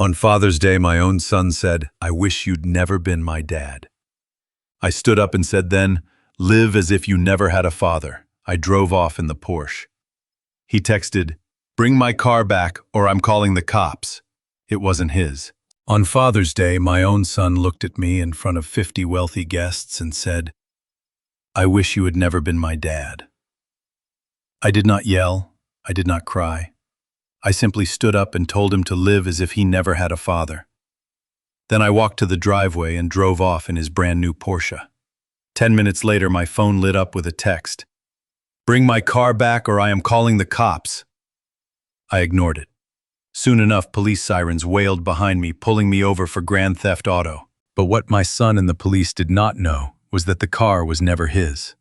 On Father's Day, my own son said, "I wish you'd never been my dad." I stood up and said then, "Live as if you never had a father." I drove off in the Porsche. He texted, "Bring my car back or I'm calling the cops." It wasn't his. On Father's Day, my own son looked at me in front of 50 wealthy guests and said, "I wish you had never been my dad." I did not yell. I did not cry. I simply stood up and told him to live as if he never had a father. Then I walked to the driveway and drove off in his brand new Porsche. 10 minutes later, my phone lit up with a text. "Bring my car back or I am calling the cops." I ignored it. Soon enough, police sirens wailed behind me, pulling me over for grand theft auto. But what my son and the police did not know was that the car was never his.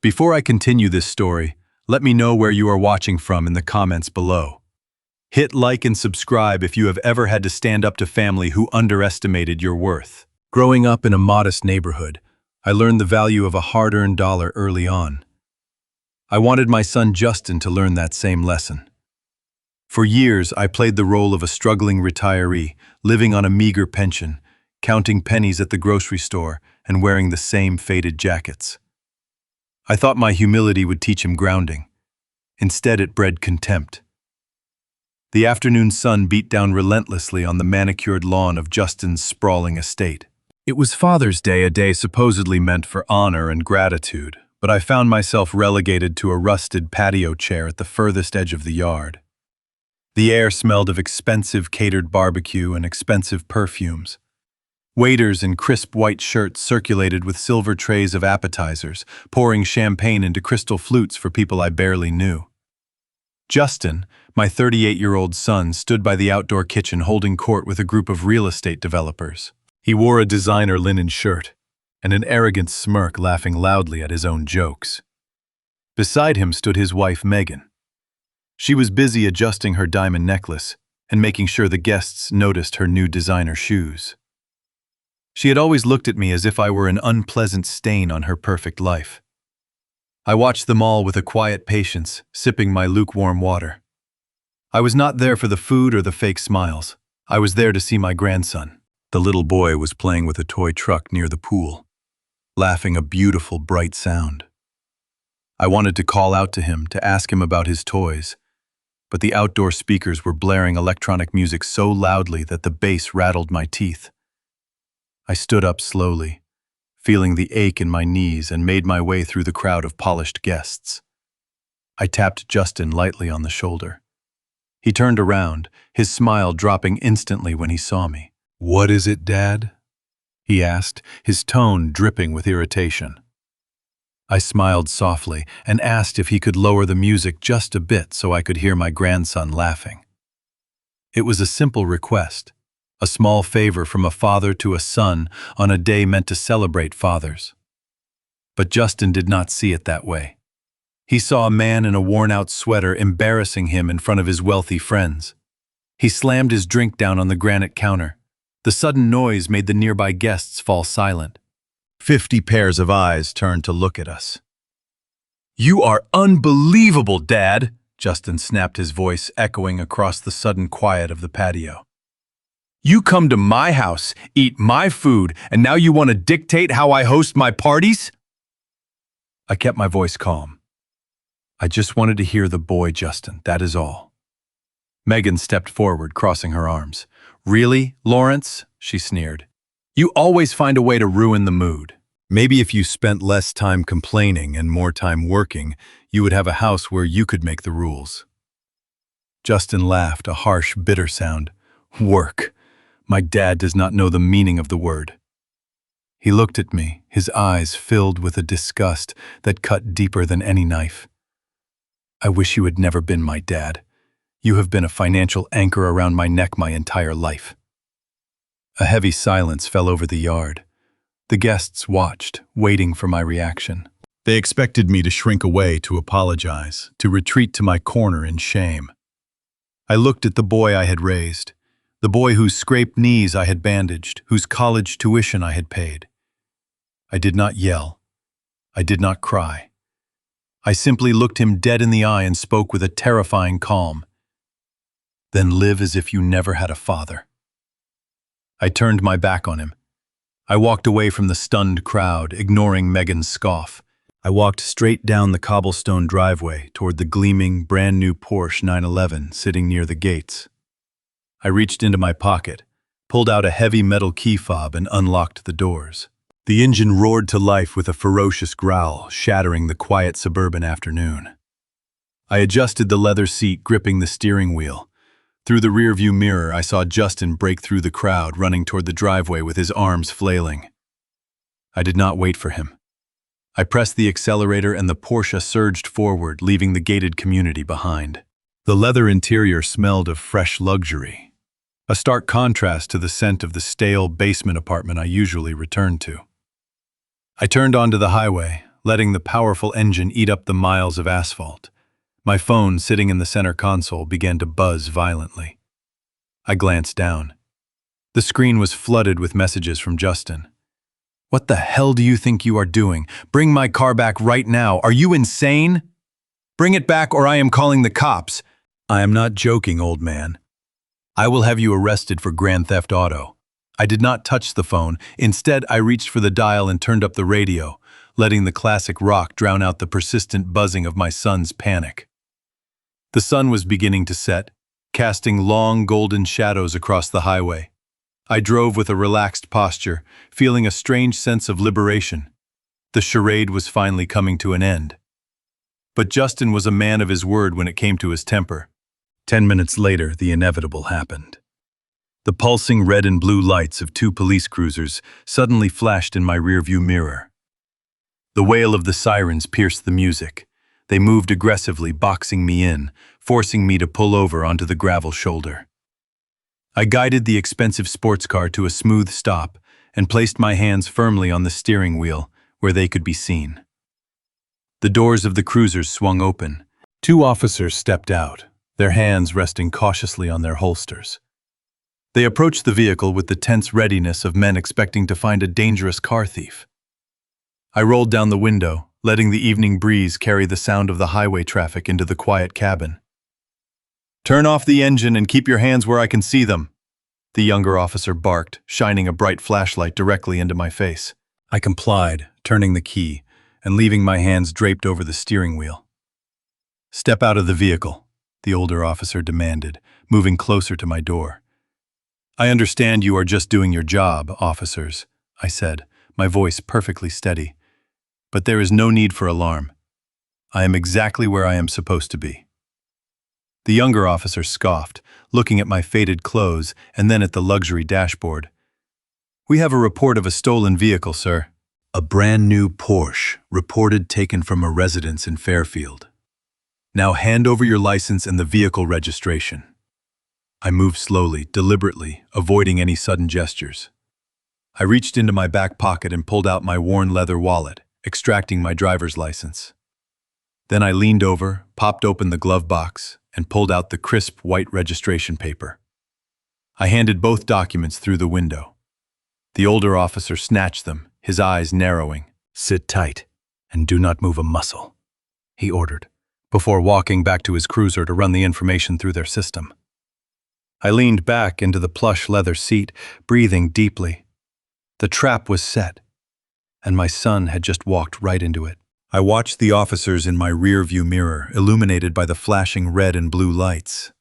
Before I continue this story, let me know where you are watching from in the comments below. Hit like and subscribe if you have ever had to stand up to family who underestimated your worth. Growing up in a modest neighborhood, I learned the value of a hard-earned dollar early on. I wanted my son Justin to learn that same lesson. For years, I played the role of a struggling retiree, living on a meager pension, counting pennies at the grocery store, and wearing the same faded jackets. I thought my humility would teach him grounding. Instead, it bred contempt. The afternoon sun beat down relentlessly on the manicured lawn of Justin's sprawling estate. It was Father's Day, a day supposedly meant for honor and gratitude, but I found myself relegated to a rusted patio chair at the furthest edge of the yard. The air smelled of expensive catered barbecue and expensive perfumes. Waiters in crisp white shirts circulated with silver trays of appetizers, pouring champagne into crystal flutes for people I barely knew. Justin, my 38-year-old son, stood by the outdoor kitchen holding court with a group of real estate developers. He wore a designer linen shirt and an arrogant smirk, laughing loudly at his own jokes. Beside him stood his wife, Megan. She was busy adjusting her diamond necklace and making sure the guests noticed her new designer shoes. She had always looked at me as if I were an unpleasant stain on her perfect life. I watched them all with a quiet patience, sipping my lukewarm water. I was not there for the food or the fake smiles. I was there to see my grandson. The little boy was playing with a toy truck near the pool, laughing a beautiful, bright sound. I wanted to call out to him to ask him about his toys, but the outdoor speakers were blaring electronic music so loudly that the bass rattled my teeth. I stood up slowly, feeling the ache in my knees, and made my way through the crowd of polished guests. I tapped Justin lightly on the shoulder. He turned around, his smile dropping instantly when he saw me. "What is it, Dad?" he asked, his tone dripping with irritation. I smiled softly and asked if he could lower the music just a bit so I could hear my grandson laughing. It was a simple request. A small favor from a father to a son on a day meant to celebrate fathers. But Justin did not see it that way. He saw a man in a worn-out sweater embarrassing him in front of his wealthy friends. He slammed his drink down on the granite counter. The sudden noise made the nearby guests fall silent. 50 pairs of eyes turned to look at us. "You are unbelievable, Dad!" Justin snapped, his voice echoing across the sudden quiet of the patio. "You come to my house, eat my food, and now you want to dictate how I host my parties?" I kept my voice calm. "I just wanted to hear the boy, Justin, that is all." Megan stepped forward, crossing her arms. "Really, Lawrence?" she sneered. "You always find a way to ruin the mood. Maybe if you spent less time complaining and more time working, you would have a house where you could make the rules." Justin laughed, a harsh, bitter sound. "Work. My dad does not know the meaning of the word." He looked at me, his eyes filled with a disgust that cut deeper than any knife. "I wish you had never been my dad. You have been a financial anchor around my neck my entire life." A heavy silence fell over the yard. The guests watched, waiting for my reaction. They expected me to shrink away, to apologize, to retreat to my corner in shame. I looked at the boy I had raised, the boy whose scraped knees I had bandaged, whose college tuition I had paid. I did not yell. I did not cry. I simply looked him dead in the eye and spoke with a terrifying calm. Then live as if you never had a father. I turned my back on him. I walked away from the stunned crowd, ignoring Megan's scoff. I walked straight down the cobblestone driveway toward the gleaming, brand-new Porsche 911 sitting near the gates. I reached into my pocket, pulled out a heavy metal key fob and unlocked the doors. The engine roared to life with a ferocious growl, shattering the quiet suburban afternoon. I adjusted the leather seat gripping the steering wheel. Through the rearview mirror, I saw Justin break through the crowd, running toward the driveway with his arms flailing. I did not wait for him. I pressed the accelerator and the Porsche surged forward, leaving the gated community behind. The leather interior smelled of fresh luxury, a stark contrast to the scent of the stale basement apartment I usually returned to. I turned onto the highway, letting the powerful engine eat up the miles of asphalt. My phone, sitting in the center console, began to buzz violently. I glanced down. The screen was flooded with messages from Justin. "What the hell do you think you are doing? Bring my car back right now. Are you insane? Bring it back or I am calling the cops." "I am not joking, old man. I will have you arrested for grand theft auto." I did not touch the phone. Instead, I reached for the dial and turned up the radio, letting the classic rock drown out the persistent buzzing of my son's panic. The sun was beginning to set, casting long golden shadows across the highway. I drove with a relaxed posture, feeling a strange sense of liberation. The charade was finally coming to an end. But Justin was a man of his word when it came to his temper. 10 minutes later, the inevitable happened. The pulsing red and blue lights of 2 police cruisers suddenly flashed in my rearview mirror. The wail of the sirens pierced the music. They moved aggressively, boxing me in, forcing me to pull over onto the gravel shoulder. I guided the expensive sports car to a smooth stop and placed my hands firmly on the steering wheel where they could be seen. The doors of the cruisers swung open. 2 officers stepped out, their hands resting cautiously on their holsters. They approached the vehicle with the tense readiness of men expecting to find a dangerous car thief. I rolled down the window, letting the evening breeze carry the sound of the highway traffic into the quiet cabin. "Turn off the engine and keep your hands where I can see them," the younger officer barked, shining a bright flashlight directly into my face. I complied, turning the key and leaving my hands draped over the steering wheel. "Step out of the vehicle," the older officer demanded, moving closer to my door. "I understand you are just doing your job, officers," I said, my voice perfectly steady. "But there is no need for alarm. I am exactly where I am supposed to be." The younger officer scoffed, looking at my faded clothes and then at the luxury dashboard. "We have a report of a stolen vehicle, sir." "A brand new Porsche, reported taken from a residence in Fairfield. Now hand over your license and the vehicle registration." I moved slowly, deliberately, avoiding any sudden gestures. I reached into my back pocket and pulled out my worn leather wallet, extracting my driver's license. Then I leaned over, popped open the glove box, and pulled out the crisp white registration paper. I handed both documents through the window. The older officer snatched them, his eyes narrowing. "Sit tight and do not move a muscle," he ordered, before walking back to his cruiser to run the information through their system. I leaned back into the plush leather seat, breathing deeply. The trap was set, and my son had just walked right into it. I watched the officers in my rear-view mirror, illuminated by the flashing red and blue lights.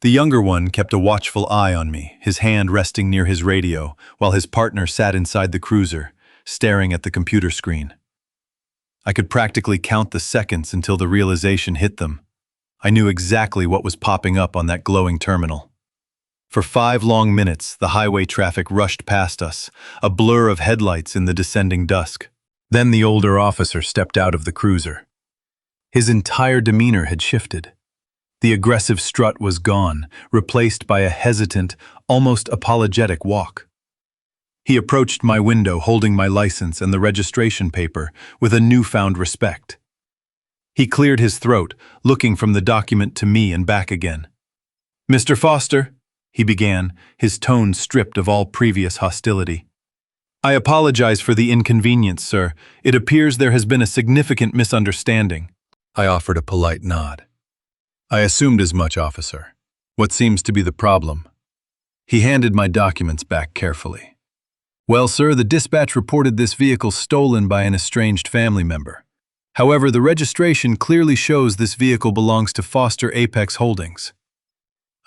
The younger one kept a watchful eye on me, his hand resting near his radio, while his partner sat inside the cruiser, staring at the computer screen. I could practically count the seconds until the realization hit them. I knew exactly what was popping up on that glowing terminal. For 5 long minutes, the highway traffic rushed past us, a blur of headlights in the descending dusk. Then the older officer stepped out of the cruiser. His entire demeanor had shifted. The aggressive strut was gone, replaced by a hesitant, almost apologetic walk. He approached my window, holding my license and the registration paper with a newfound respect. He cleared his throat, looking from the document to me and back again. "Mr. Foster," he began, his tone stripped of all previous hostility. "I apologize for the inconvenience, sir. It appears there has been a significant misunderstanding." I offered a polite nod. "I assumed as much, officer. What seems to be the problem? He handed my documents back carefully. Well, sir, the dispatch reported this vehicle stolen by an estranged family member. However, the registration clearly shows this vehicle belongs to Foster Apex Holdings.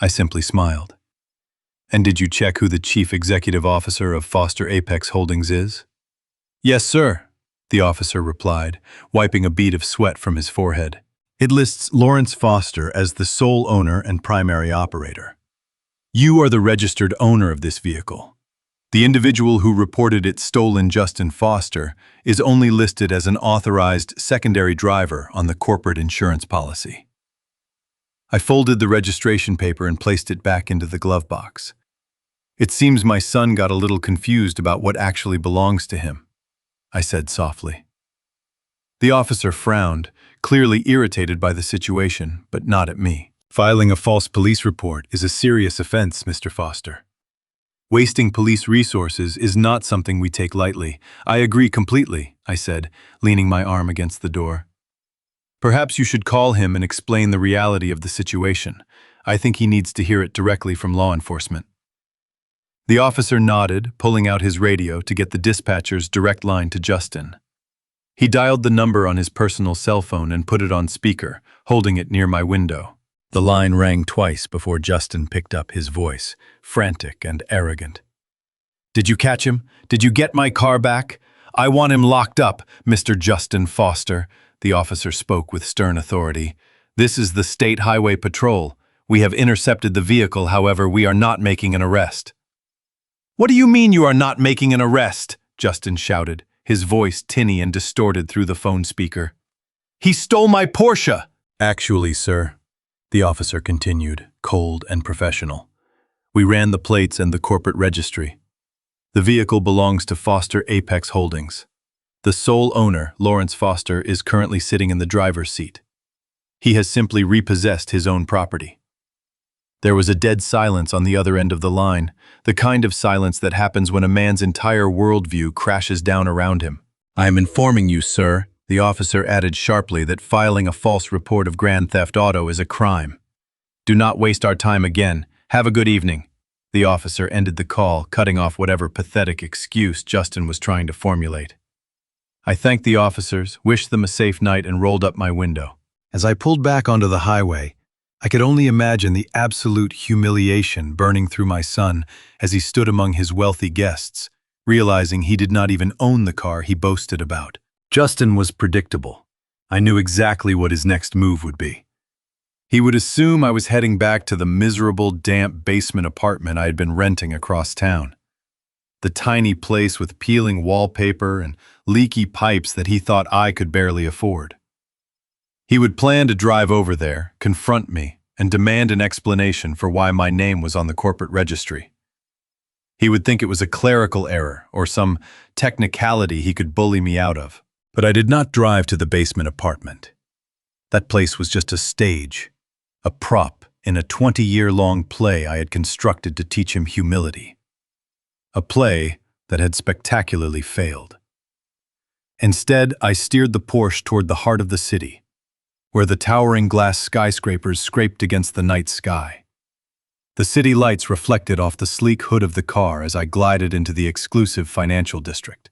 I simply smiled. And did you check who the chief executive officer of Foster Apex Holdings is? Yes, sir, the officer replied, wiping a bead of sweat from his forehead. It lists Lawrence Foster as the sole owner and primary operator. You are the registered owner of this vehicle. The individual who reported it stolen, Justin Foster, is only listed as an authorized secondary driver on the corporate insurance policy. I folded the registration paper and placed it back into the glove box. It seems my son got a little confused about what actually belongs to him, I said softly. The officer frowned, clearly irritated by the situation, but not at me. Filing a false police report is a serious offense, Mr. Foster. Wasting police resources is not something we take lightly. I agree completely, I said, leaning my arm against the door. Perhaps you should call him and explain the reality of the situation. I think he needs to hear it directly from law enforcement. The officer nodded, pulling out his radio to get the dispatcher's direct line to Justin. He dialed the number on his personal cell phone and put it on speaker, holding it near my window. The line rang twice before Justin picked up his voice, frantic and arrogant. Did you catch him? Did you get my car back? I want him locked up, Mr. Justin Foster, the officer spoke with stern authority. This is the State Highway Patrol. We have intercepted the vehicle, however, we are not making an arrest. What do you mean you are not making an arrest? Justin shouted, his voice tinny and distorted through the phone speaker. He stole my Porsche! Actually, sir, the officer continued, cold and professional. We ran the plates and the corporate registry. The vehicle belongs to Foster Apex Holdings. The sole owner, Lawrence Foster, is currently sitting in the driver's seat. He has simply repossessed his own property. There was a dead silence on the other end of the line, the kind of silence that happens when a man's entire worldview crashes down around him. I am informing you, sir, the officer added sharply, that filing a false report of grand theft auto is a crime. Do not waste our time again. Have a good evening. The officer ended the call, cutting off whatever pathetic excuse Justin was trying to formulate. I thanked the officers, wished them a safe night, and rolled up my window. As I pulled back onto the highway, I could only imagine the absolute humiliation burning through my son as he stood among his wealthy guests, realizing he did not even own the car he boasted about. Justin was predictable. I knew exactly what his next move would be. He would assume I was heading back to the miserable, damp basement apartment I had been renting across town. The tiny place with peeling wallpaper and leaky pipes that he thought I could barely afford. He would plan to drive over there, confront me, and demand an explanation for why my name was on the corporate registry. He would think it was a clerical error or some technicality he could bully me out of. But I did not drive to the basement apartment. That place was just a stage, a prop in a 20-year-long play I had constructed to teach him humility. A play that had spectacularly failed. Instead, I steered the Porsche toward the heart of the city, where the towering glass skyscrapers scraped against the night sky. The city lights reflected off the sleek hood of the car as I glided into the exclusive financial district.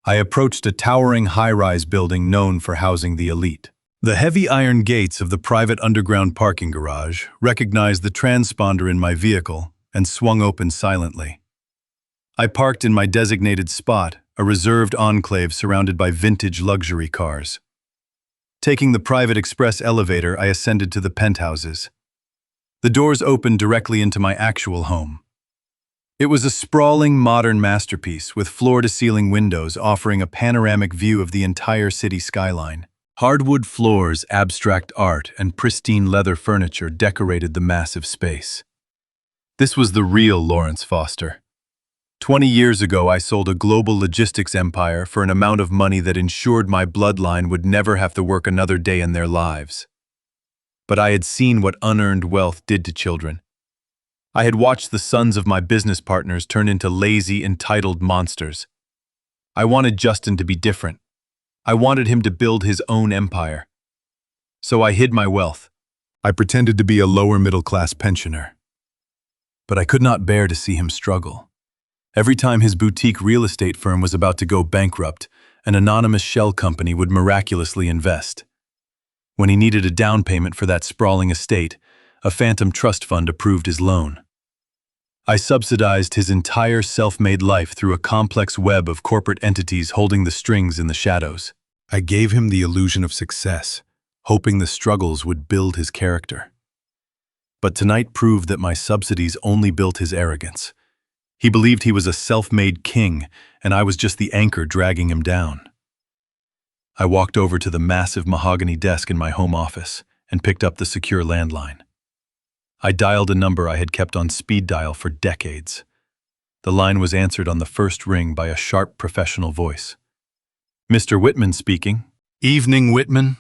I approached a towering high-rise building known for housing the elite. The heavy iron gates of the private underground parking garage recognized the transponder in my vehicle and swung open silently. I parked in my designated spot, a reserved enclave surrounded by vintage luxury cars. Taking the private express elevator, I ascended to the penthouses. The doors opened directly into my actual home. It was a sprawling, modern masterpiece with floor-to-ceiling windows offering a panoramic view of the entire city skyline. Hardwood floors, abstract art, and pristine leather furniture decorated the massive space. This was the real Lawrence Foster. 20 years ago, I sold a global logistics empire for an amount of money that ensured my bloodline would never have to work another day in their lives. But I had seen what unearned wealth did to children. I had watched the sons of my business partners turn into lazy, entitled monsters. I wanted Justin to be different. I wanted him to build his own empire. So I hid my wealth. I pretended to be a lower-middle-class pensioner. But I could not bear to see him struggle. Every time his boutique real estate firm was about to go bankrupt, an anonymous shell company would miraculously invest. When he needed a down payment for that sprawling estate, a phantom trust fund approved his loan. I subsidized his entire self-made life through a complex web of corporate entities holding the strings in the shadows. I gave him the illusion of success, hoping the struggles would build his character. But tonight proved that my subsidies only built his arrogance. He believed he was a self-made king, and I was just the anchor dragging him down. I walked over to the massive mahogany desk in my home office and picked up the secure landline. I dialed a number I had kept on speed dial for decades. The line was answered on the first ring by a sharp professional voice. "Mr. Whitman speaking." "Evening, Whitman,"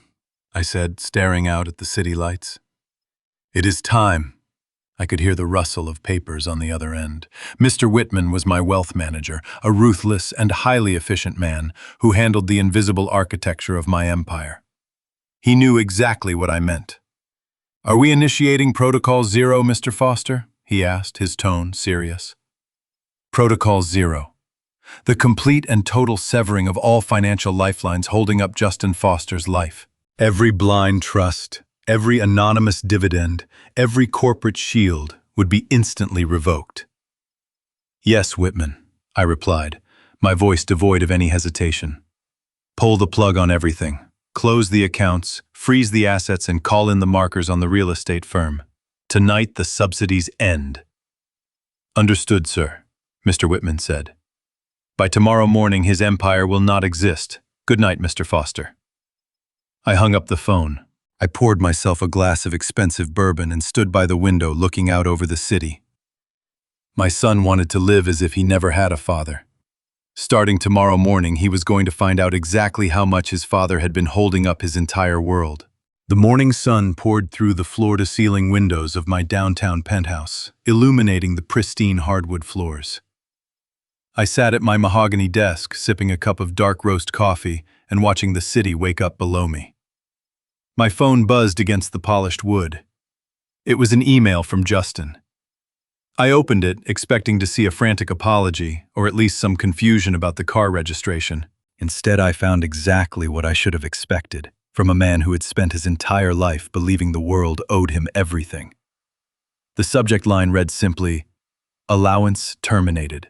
I said, staring out at the city lights. "It is time." I could hear the rustle of papers on the other end. Mr. Whitman was my wealth manager, a ruthless and highly efficient man who handled the invisible architecture of my empire. He knew exactly what I meant. "Are we initiating Protocol Zero, Mr. Foster?" he asked, his tone serious. Protocol Zero. The complete and total severing of all financial lifelines holding up Justin Foster's life. Every blind trust, every anonymous dividend, every corporate shield would be instantly revoked. "Yes, Whitman," I replied, my voice devoid of any hesitation. "Pull the plug on everything. Close the accounts, freeze the assets, and call in the markers on the real estate firm. Tonight, the subsidies end." "Understood, sir," Mr. Whitman said. "By tomorrow morning, his empire will not exist. Good night, Mr. Foster." I hung up the phone. I poured myself a glass of expensive bourbon and stood by the window looking out over the city. My son wanted to live as if he never had a father. Starting tomorrow morning, he was going to find out exactly how much his father had been holding up his entire world. The morning sun poured through the floor-to-ceiling windows of my downtown penthouse, illuminating the pristine hardwood floors. I sat at my mahogany desk, sipping a cup of dark roast coffee and watching the city wake up below me. My phone buzzed against the polished wood. It was an email from Justin. I opened it, expecting to see a frantic apology, or at least some confusion about the car registration. Instead, I found exactly what I should have expected from a man who had spent his entire life believing the world owed him everything. The subject line read simply, "Allowance terminated."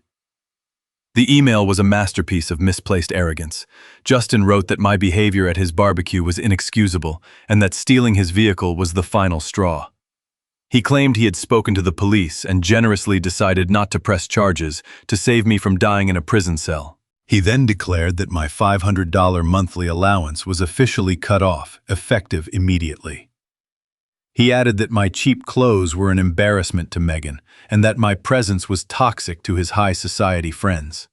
The email was a masterpiece of misplaced arrogance. Justin wrote that my behavior at his barbecue was inexcusable and that stealing his vehicle was the final straw. He claimed he had spoken to the police and generously decided not to press charges to save me from dying in a prison cell. He then declared that my $500 monthly allowance was officially cut off, effective immediately. He added that my cheap clothes were an embarrassment to Megan and that my presence was toxic to his high society friends.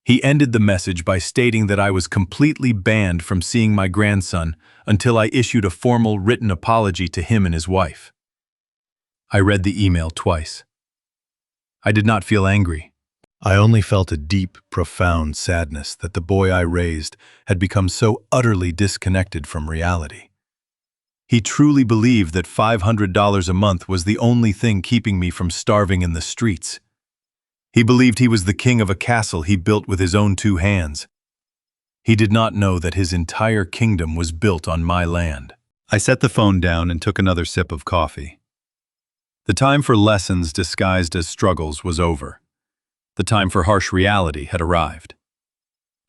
He ended the message by stating that I was completely banned from seeing my grandson until I issued a formal written apology to him and his wife. I read the email twice. I did not feel angry. I only felt a deep, profound sadness that the boy I raised had become so utterly disconnected from reality. He truly believed that $500 a month was the only thing keeping me from starving in the streets. He believed he was the king of a castle he built with his own two hands. He did not know that his entire kingdom was built on my land. I set the phone down and took another sip of coffee. The time for lessons disguised as struggles was over. The time for harsh reality had arrived.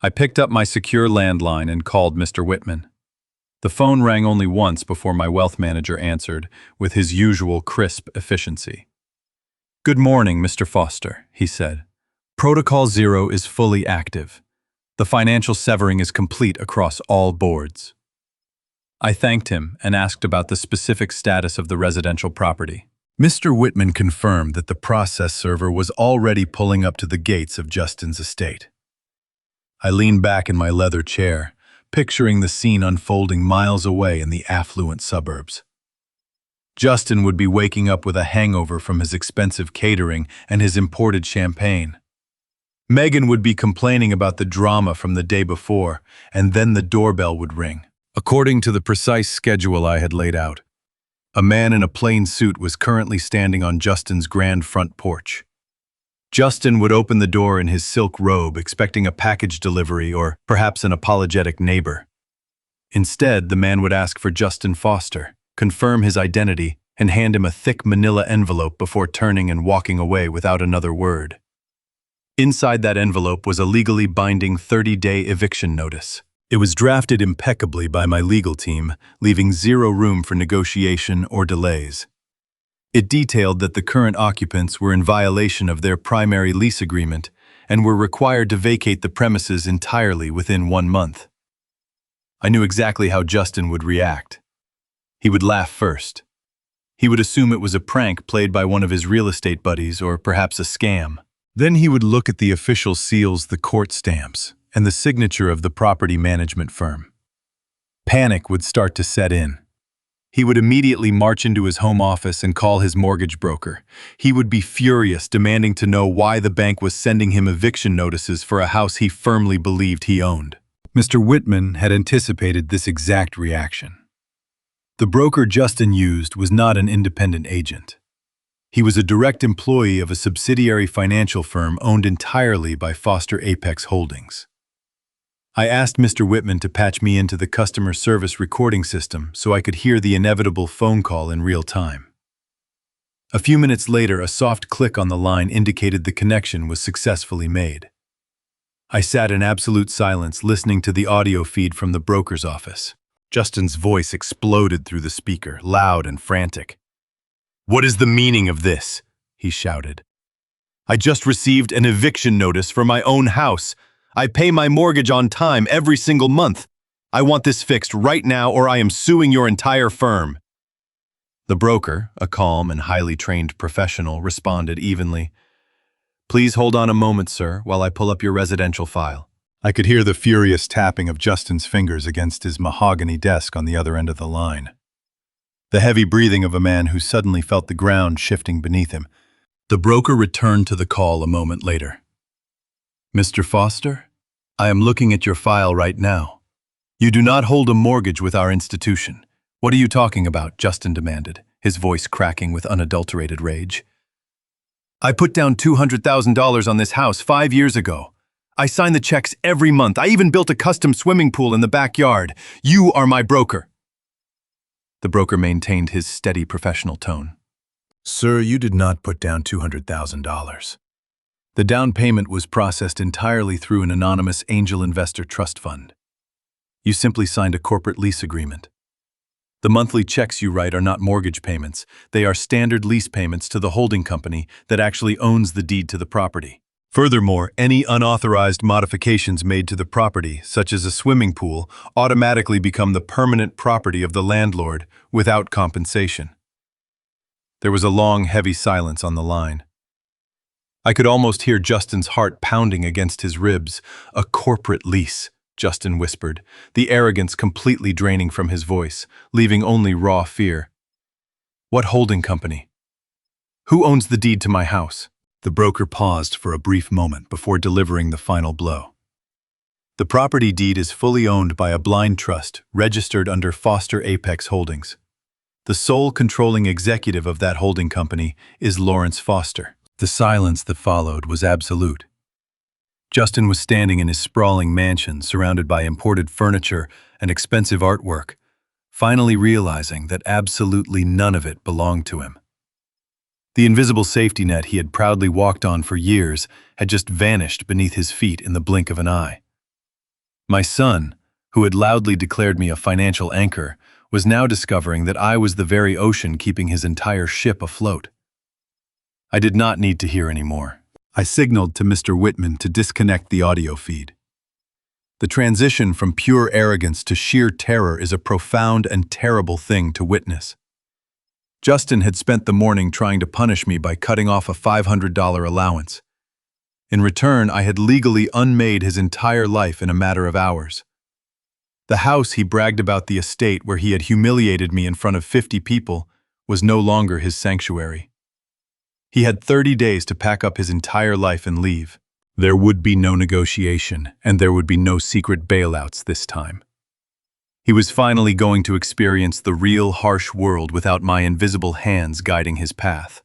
I picked up my secure landline and called Mr. Whitman. The phone rang only once before my wealth manager answered, with his usual crisp efficiency. "Good morning, Mr. Foster," he said. "Protocol Zero is fully active. The financial severing is complete across all boards." I thanked him and asked about the specific status of the residential property. Mr. Whitman confirmed that the process server was already pulling up to the gates of Justin's estate. I leaned back in my leather chair, picturing the scene unfolding miles away in the affluent suburbs. Justin would be waking up with a hangover from his expensive catering and his imported champagne. Megan would be complaining about the drama from the day before, and then the doorbell would ring. According to the precise schedule I had laid out, A man in a plain suit was currently standing on Justin's grand front porch. Justin would open the door in his silk robe, expecting a package delivery or perhaps an apologetic neighbor. Instead, the man would ask for Justin Foster, confirm his identity, and hand him a thick manila envelope before turning and walking away without another word. Inside that envelope was a legally binding 30-day eviction notice. It was drafted impeccably by my legal team, leaving zero room for negotiation or delays. It detailed that the current occupants were in violation of their primary lease agreement and were required to vacate the premises entirely within 1 month. I knew exactly how Justin would react. He would laugh first. He would assume it was a prank played by one of his real estate buddies or perhaps a scam. Then he would look at the official seals, the court stamps, and the signature of the property management firm. Panic would start to set in. He would immediately march into his home office and call his mortgage broker. He would be furious, demanding to know why the bank was sending him eviction notices for a house he firmly believed he owned. Mr. Whitman had anticipated this exact reaction. The broker Justin used was not an independent agent. He was a direct employee of a subsidiary financial firm owned entirely by Foster Apex Holdings. I asked Mr. Whitman to patch me into the customer service recording system so I could hear the inevitable phone call in real time. A few minutes later, a soft click on the line indicated the connection was successfully made. I sat in absolute silence, listening to the audio feed from the broker's office. Justin's voice exploded through the speaker, loud and frantic. "What is the meaning of this?" he shouted. "I just received an eviction notice for my own house. I pay my mortgage on time every single month. I want this fixed right now or I am suing your entire firm." The broker, a calm and highly trained professional, responded evenly. "Please hold on a moment, sir, while I pull up your residential file." I could hear the furious tapping of Justin's fingers against his mahogany desk on the other end of the line. The heavy breathing of a man who suddenly felt the ground shifting beneath him. The broker returned to the call a moment later. "Mr. Foster, I am looking at your file right now. You do not hold a mortgage with our institution." "What are you talking about?" Justin demanded, his voice cracking with unadulterated rage. "I put down $200,000 on this house 5 years ago. I sign the checks every month. I even built a custom swimming pool in the backyard. You are my broker." The broker maintained his steady professional tone. "Sir, you did not put down $200,000. The down payment was processed entirely through an anonymous angel investor trust fund. You simply signed a corporate lease agreement. The monthly checks you write are not mortgage payments. They are standard lease payments to the holding company that actually owns the deed to the property. Furthermore, any unauthorized modifications made to the property, such as a swimming pool, automatically become the permanent property of the landlord without compensation." There was a long, heavy silence on the line. I could almost hear Justin's heart pounding against his ribs. "A corporate lease," Justin whispered, the arrogance completely draining from his voice, leaving only raw fear. "What holding company? Who owns the deed to my house?" The broker paused for a brief moment before delivering the final blow. "The property deed is fully owned by a blind trust registered under Foster Apex Holdings. The sole controlling executive of that holding company is Lawrence Foster." The silence that followed was absolute. Justin was standing in his sprawling mansion, surrounded by imported furniture and expensive artwork, finally realizing that absolutely none of it belonged to him. The invisible safety net he had proudly walked on for years had just vanished beneath his feet in the blink of an eye. My son, who had loudly declared me a financial anchor, was now discovering that I was the very ocean keeping his entire ship afloat. I did not need to hear any more. I signaled to Mr. Whitman to disconnect the audio feed. The transition from pure arrogance to sheer terror is a profound and terrible thing to witness. Justin had spent the morning trying to punish me by cutting off a $500 allowance. In return, I had legally unmade his entire life in a matter of hours. The house he bragged about, the estate where he had humiliated me in front of 50 people, was no longer his sanctuary. He had 30 days to pack up his entire life and leave. There would be no negotiation, and there would be no secret bailouts this time. He was finally going to experience the real, harsh world without my invisible hands guiding his path.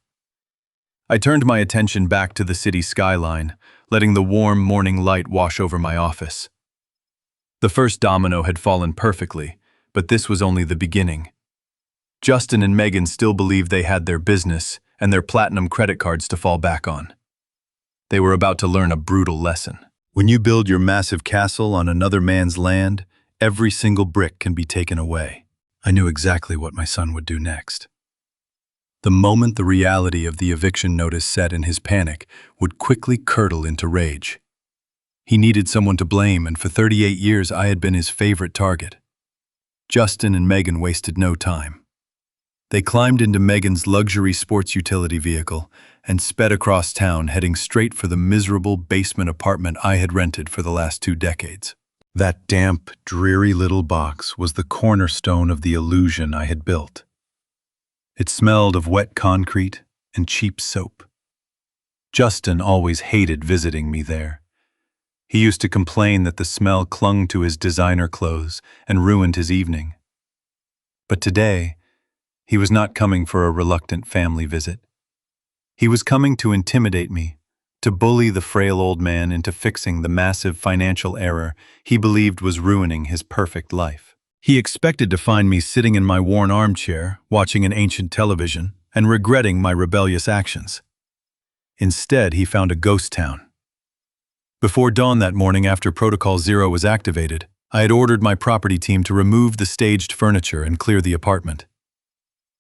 I turned my attention back to the city skyline, letting the warm morning light wash over my office. The first domino had fallen perfectly, but this was only the beginning. Justin and Megan still believed they had their business and their platinum credit cards to fall back on. They were about to learn a brutal lesson. When you build your massive castle on another man's land, every single brick can be taken away. I knew exactly what my son would do next. The moment the reality of the eviction notice set in, his panic would quickly curdle into rage. He needed someone to blame, and for 38 years I had been his favorite target. Justin and Megan wasted no time. They climbed into Megan's luxury sports utility vehicle and sped across town, heading straight for the miserable basement apartment I had rented for the last 2 decades. That damp, dreary little box was the cornerstone of the illusion I had built. It smelled of wet concrete and cheap soap. Justin always hated visiting me there. He used to complain that the smell clung to his designer clothes and ruined his evening. But today, he was not coming for a reluctant family visit. He was coming to intimidate me, to bully the frail old man into fixing the massive financial error he believed was ruining his perfect life. He expected to find me sitting in my worn armchair, watching an ancient television, and regretting my rebellious actions. Instead, he found a ghost town. Before dawn that morning, after Protocol Zero was activated, I had ordered my property team to remove the staged furniture and clear the apartment.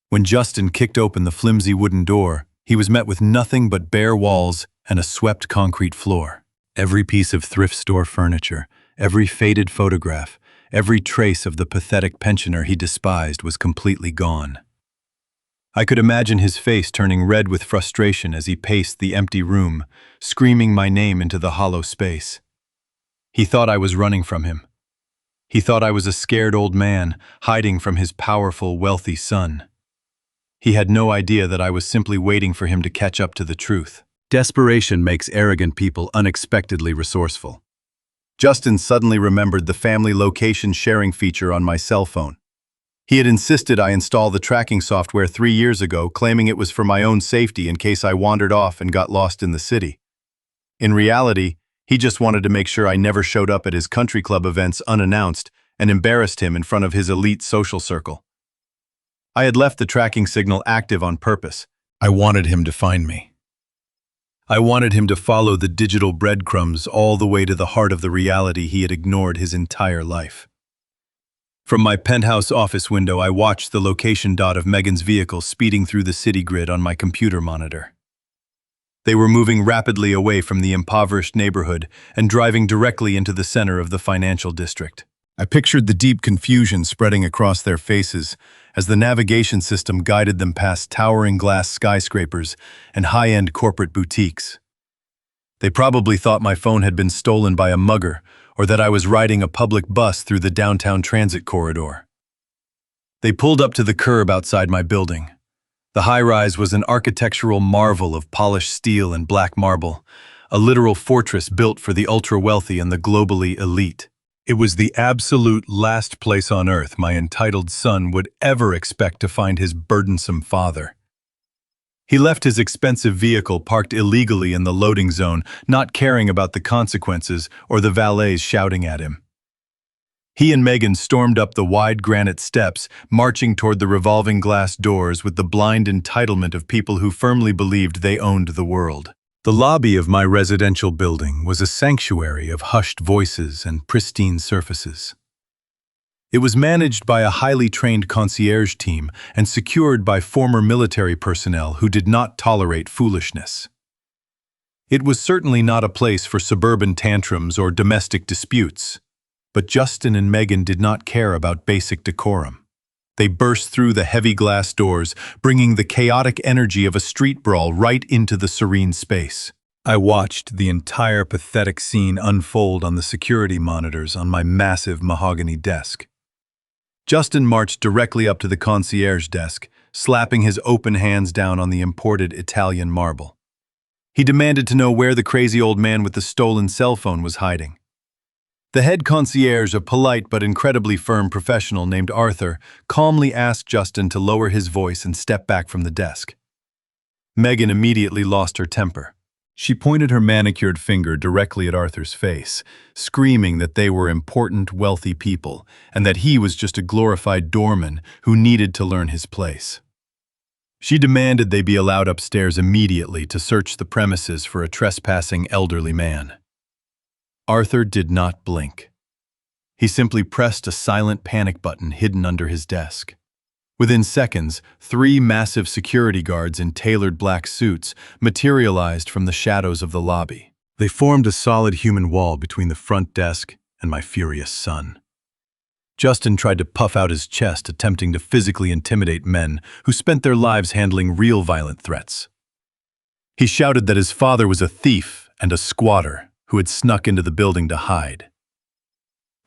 When Justin kicked open the flimsy wooden door, he was met with nothing but bare walls and a swept concrete floor. Every piece of thrift store furniture, every faded photograph, every trace of the pathetic pensioner he despised was completely gone. I could imagine his face turning red with frustration as he paced the empty room, screaming my name into the hollow space. He thought I was running from him. He thought I was a scared old man, hiding from his powerful, wealthy son. He had no idea that I was simply waiting for him to catch up to the truth. Desperation makes arrogant people unexpectedly resourceful. Justin suddenly remembered the family location sharing feature on my cell phone. He had insisted I install the tracking software 3 years ago, claiming it was for my own safety in case I wandered off and got lost in the city. In reality, he just wanted to make sure I never showed up at his country club events unannounced and embarrassed him in front of his elite social circle. I had left the tracking signal active on purpose. I wanted him to find me. I wanted him to follow the digital breadcrumbs all the way to the heart of the reality he had ignored his entire life. From my penthouse office window, I watched the location dot of Megan's vehicle speeding through the city grid on my computer monitor. They were moving rapidly away from the impoverished neighborhood and driving directly into the center of the financial district. I pictured the deep confusion spreading across their faces as the navigation system guided them past towering glass skyscrapers and high-end corporate boutiques. They probably thought my phone had been stolen by a mugger or that I was riding a public bus through the downtown transit corridor. They pulled up to the curb outside my building. The high-rise was an architectural marvel of polished steel and black marble, a literal fortress built for the ultra-wealthy and the globally elite. It was the absolute last place on earth my entitled son would ever expect to find his burdensome father. He left his expensive vehicle parked illegally in the loading zone, not caring about the consequences or the valets shouting at him. He and Megan stormed up the wide granite steps, marching toward the revolving glass doors with the blind entitlement of people who firmly believed they owned the world. The lobby of my residential building was a sanctuary of hushed voices and pristine surfaces. It was managed by a highly trained concierge team and secured by former military personnel who did not tolerate foolishness. It was certainly not a place for suburban tantrums or domestic disputes, but Justin and Megan did not care about basic decorum. They burst through the heavy glass doors, bringing the chaotic energy of a street brawl right into the serene space. I watched the entire pathetic scene unfold on the security monitors on my massive mahogany desk. Justin marched directly up to the concierge desk, slapping his open hands down on the imported Italian marble. He demanded to know where the crazy old man with the stolen cell phone was hiding. The head concierge, a polite but incredibly firm professional named Arthur, calmly asked Justin to lower his voice and step back from the desk. Megan immediately lost her temper. She pointed her manicured finger directly at Arthur's face, screaming that they were important, wealthy people, and that he was just a glorified doorman who needed to learn his place. She demanded they be allowed upstairs immediately to search the premises for a trespassing elderly man. Arthur did not blink. He simply pressed a silent panic button hidden under his desk. Within seconds, 3 massive security guards in tailored black suits materialized from the shadows of the lobby. They formed a solid human wall between the front desk and my furious son. Justin tried to puff out his chest, attempting to physically intimidate men who spent their lives handling real violent threats. He shouted that his father was a thief and a squatter who had snuck into the building to hide.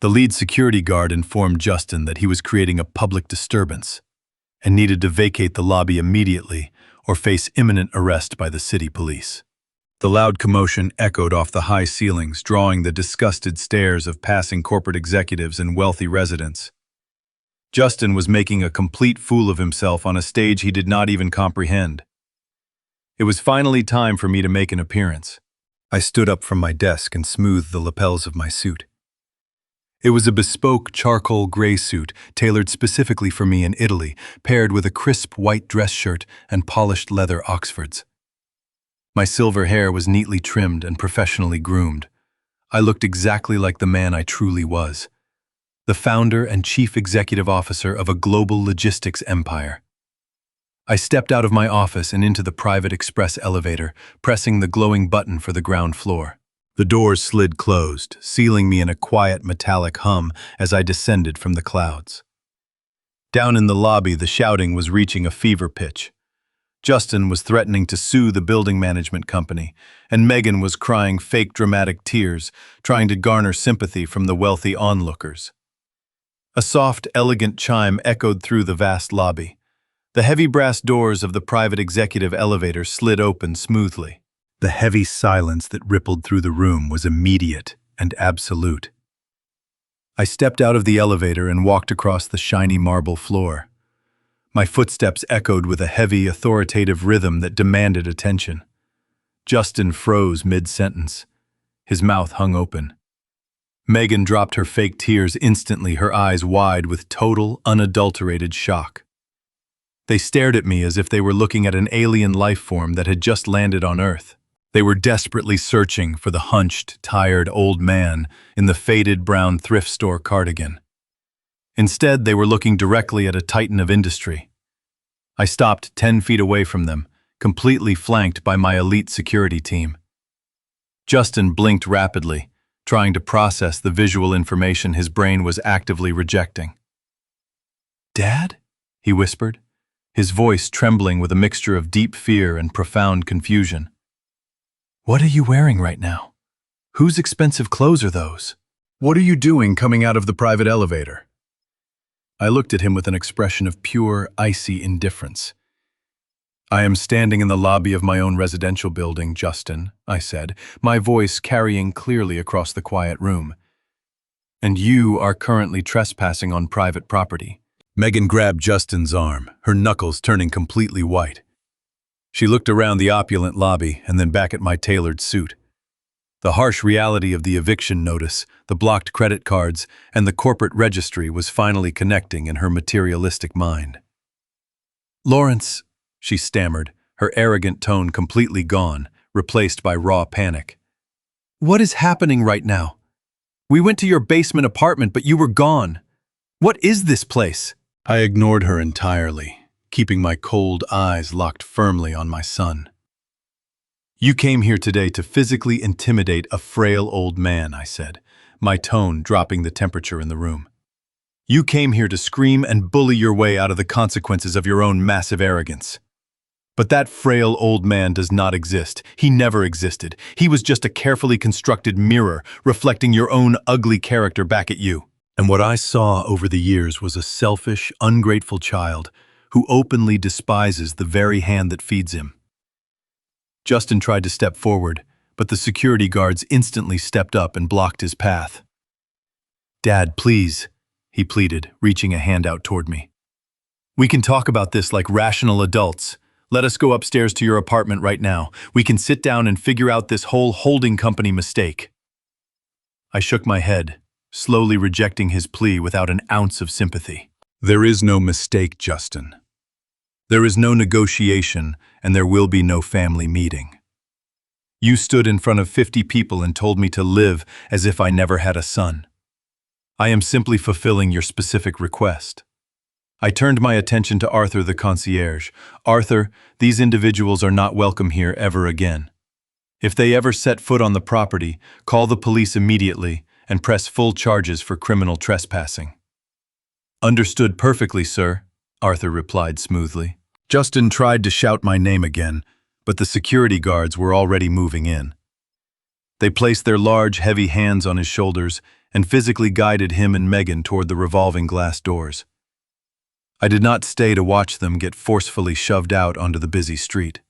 The lead security guard informed Justin that he was creating a public disturbance and needed to vacate the lobby immediately or face imminent arrest by the city police. The loud commotion echoed off the high ceilings, drawing the disgusted stares of passing corporate executives and wealthy residents. Justin was making a complete fool of himself on a stage he did not even comprehend. It was finally time for me to make an appearance. I stood up from my desk and smoothed the lapels of my suit. It was a bespoke charcoal gray suit tailored specifically for me in Italy, paired with a crisp white dress shirt and polished leather Oxfords. My silver hair was neatly trimmed and professionally groomed. I looked exactly like the man I truly was, the founder and chief executive officer of a global logistics empire. I stepped out of my office and into the private express elevator, pressing the glowing button for the ground floor. The doors slid closed, sealing me in a quiet metallic hum as I descended from the clouds. Down in the lobby, the shouting was reaching a fever pitch. Justin was threatening to sue the building management company, and Megan was crying fake dramatic tears, trying to garner sympathy from the wealthy onlookers. A soft, elegant chime echoed through the vast lobby. The heavy brass doors of the private executive elevator slid open smoothly. The heavy silence that rippled through the room was immediate and absolute. I stepped out of the elevator and walked across the shiny marble floor. My footsteps echoed with a heavy, authoritative rhythm that demanded attention. Justin froze mid-sentence. His mouth hung open. Megan dropped her fake tears instantly, her eyes wide with total, unadulterated shock. They stared at me as if they were looking at an alien life form that had just landed on Earth. They were desperately searching for the hunched, tired old man in the faded brown thrift store cardigan. Instead, they were looking directly at a titan of industry. I stopped 10 feet away from them, completely flanked by my elite security team. Justin blinked rapidly, trying to process the visual information his brain was actively rejecting. "Dad?" he whispered, his voice trembling with a mixture of deep fear and profound confusion. "What are you wearing right now? Whose expensive clothes are those? What are you doing coming out of the private elevator?" I looked at him with an expression of pure, icy indifference. "I am standing in the lobby of my own residential building, Justin," I said, my voice carrying clearly across the quiet room. "And you are currently trespassing on private property." Megan grabbed Justin's arm, her knuckles turning completely white. She looked around the opulent lobby and then back at my tailored suit. The harsh reality of the eviction notice, the blocked credit cards, and the corporate registry was finally connecting in her materialistic mind. "Lawrence," she stammered, her arrogant tone completely gone, replaced by raw panic. "What is happening right now? We went to your basement apartment, but you were gone. What is this place?" I ignored her entirely, keeping my cold eyes locked firmly on my son. "You came here today to physically intimidate a frail old man," I said, my tone dropping the temperature in the room. "You came here to scream and bully your way out of the consequences of your own massive arrogance. But that frail old man does not exist. He never existed. He was just a carefully constructed mirror reflecting your own ugly character back at you." And what I saw over the years was a selfish, ungrateful child who openly despises the very hand that feeds him. Justin tried to step forward, but the security guards instantly stepped up and blocked his path. Dad, please, he pleaded, reaching a hand out toward me. We can talk about this like rational adults. Let us go upstairs to your apartment right now. We can sit down and figure out this whole holding company mistake. I shook my head, slowly rejecting his plea without an ounce of sympathy. There is no mistake, Justin. There is no negotiation, and there will be no family meeting. You stood in front of 50 people and told me to live as if I never had a son. I am simply fulfilling your specific request. I turned my attention to Arthur the concierge. Arthur, these individuals are not welcome here ever again. If they ever set foot on the property, call the police immediately and press full charges for criminal trespassing. Understood perfectly, sir, Arthur replied smoothly. Justin tried to shout my name again, but the security guards were already moving in. They placed their large, heavy hands on his shoulders and physically guided him and Megan toward the revolving glass doors. I did not stay to watch them get forcefully shoved out onto the busy street.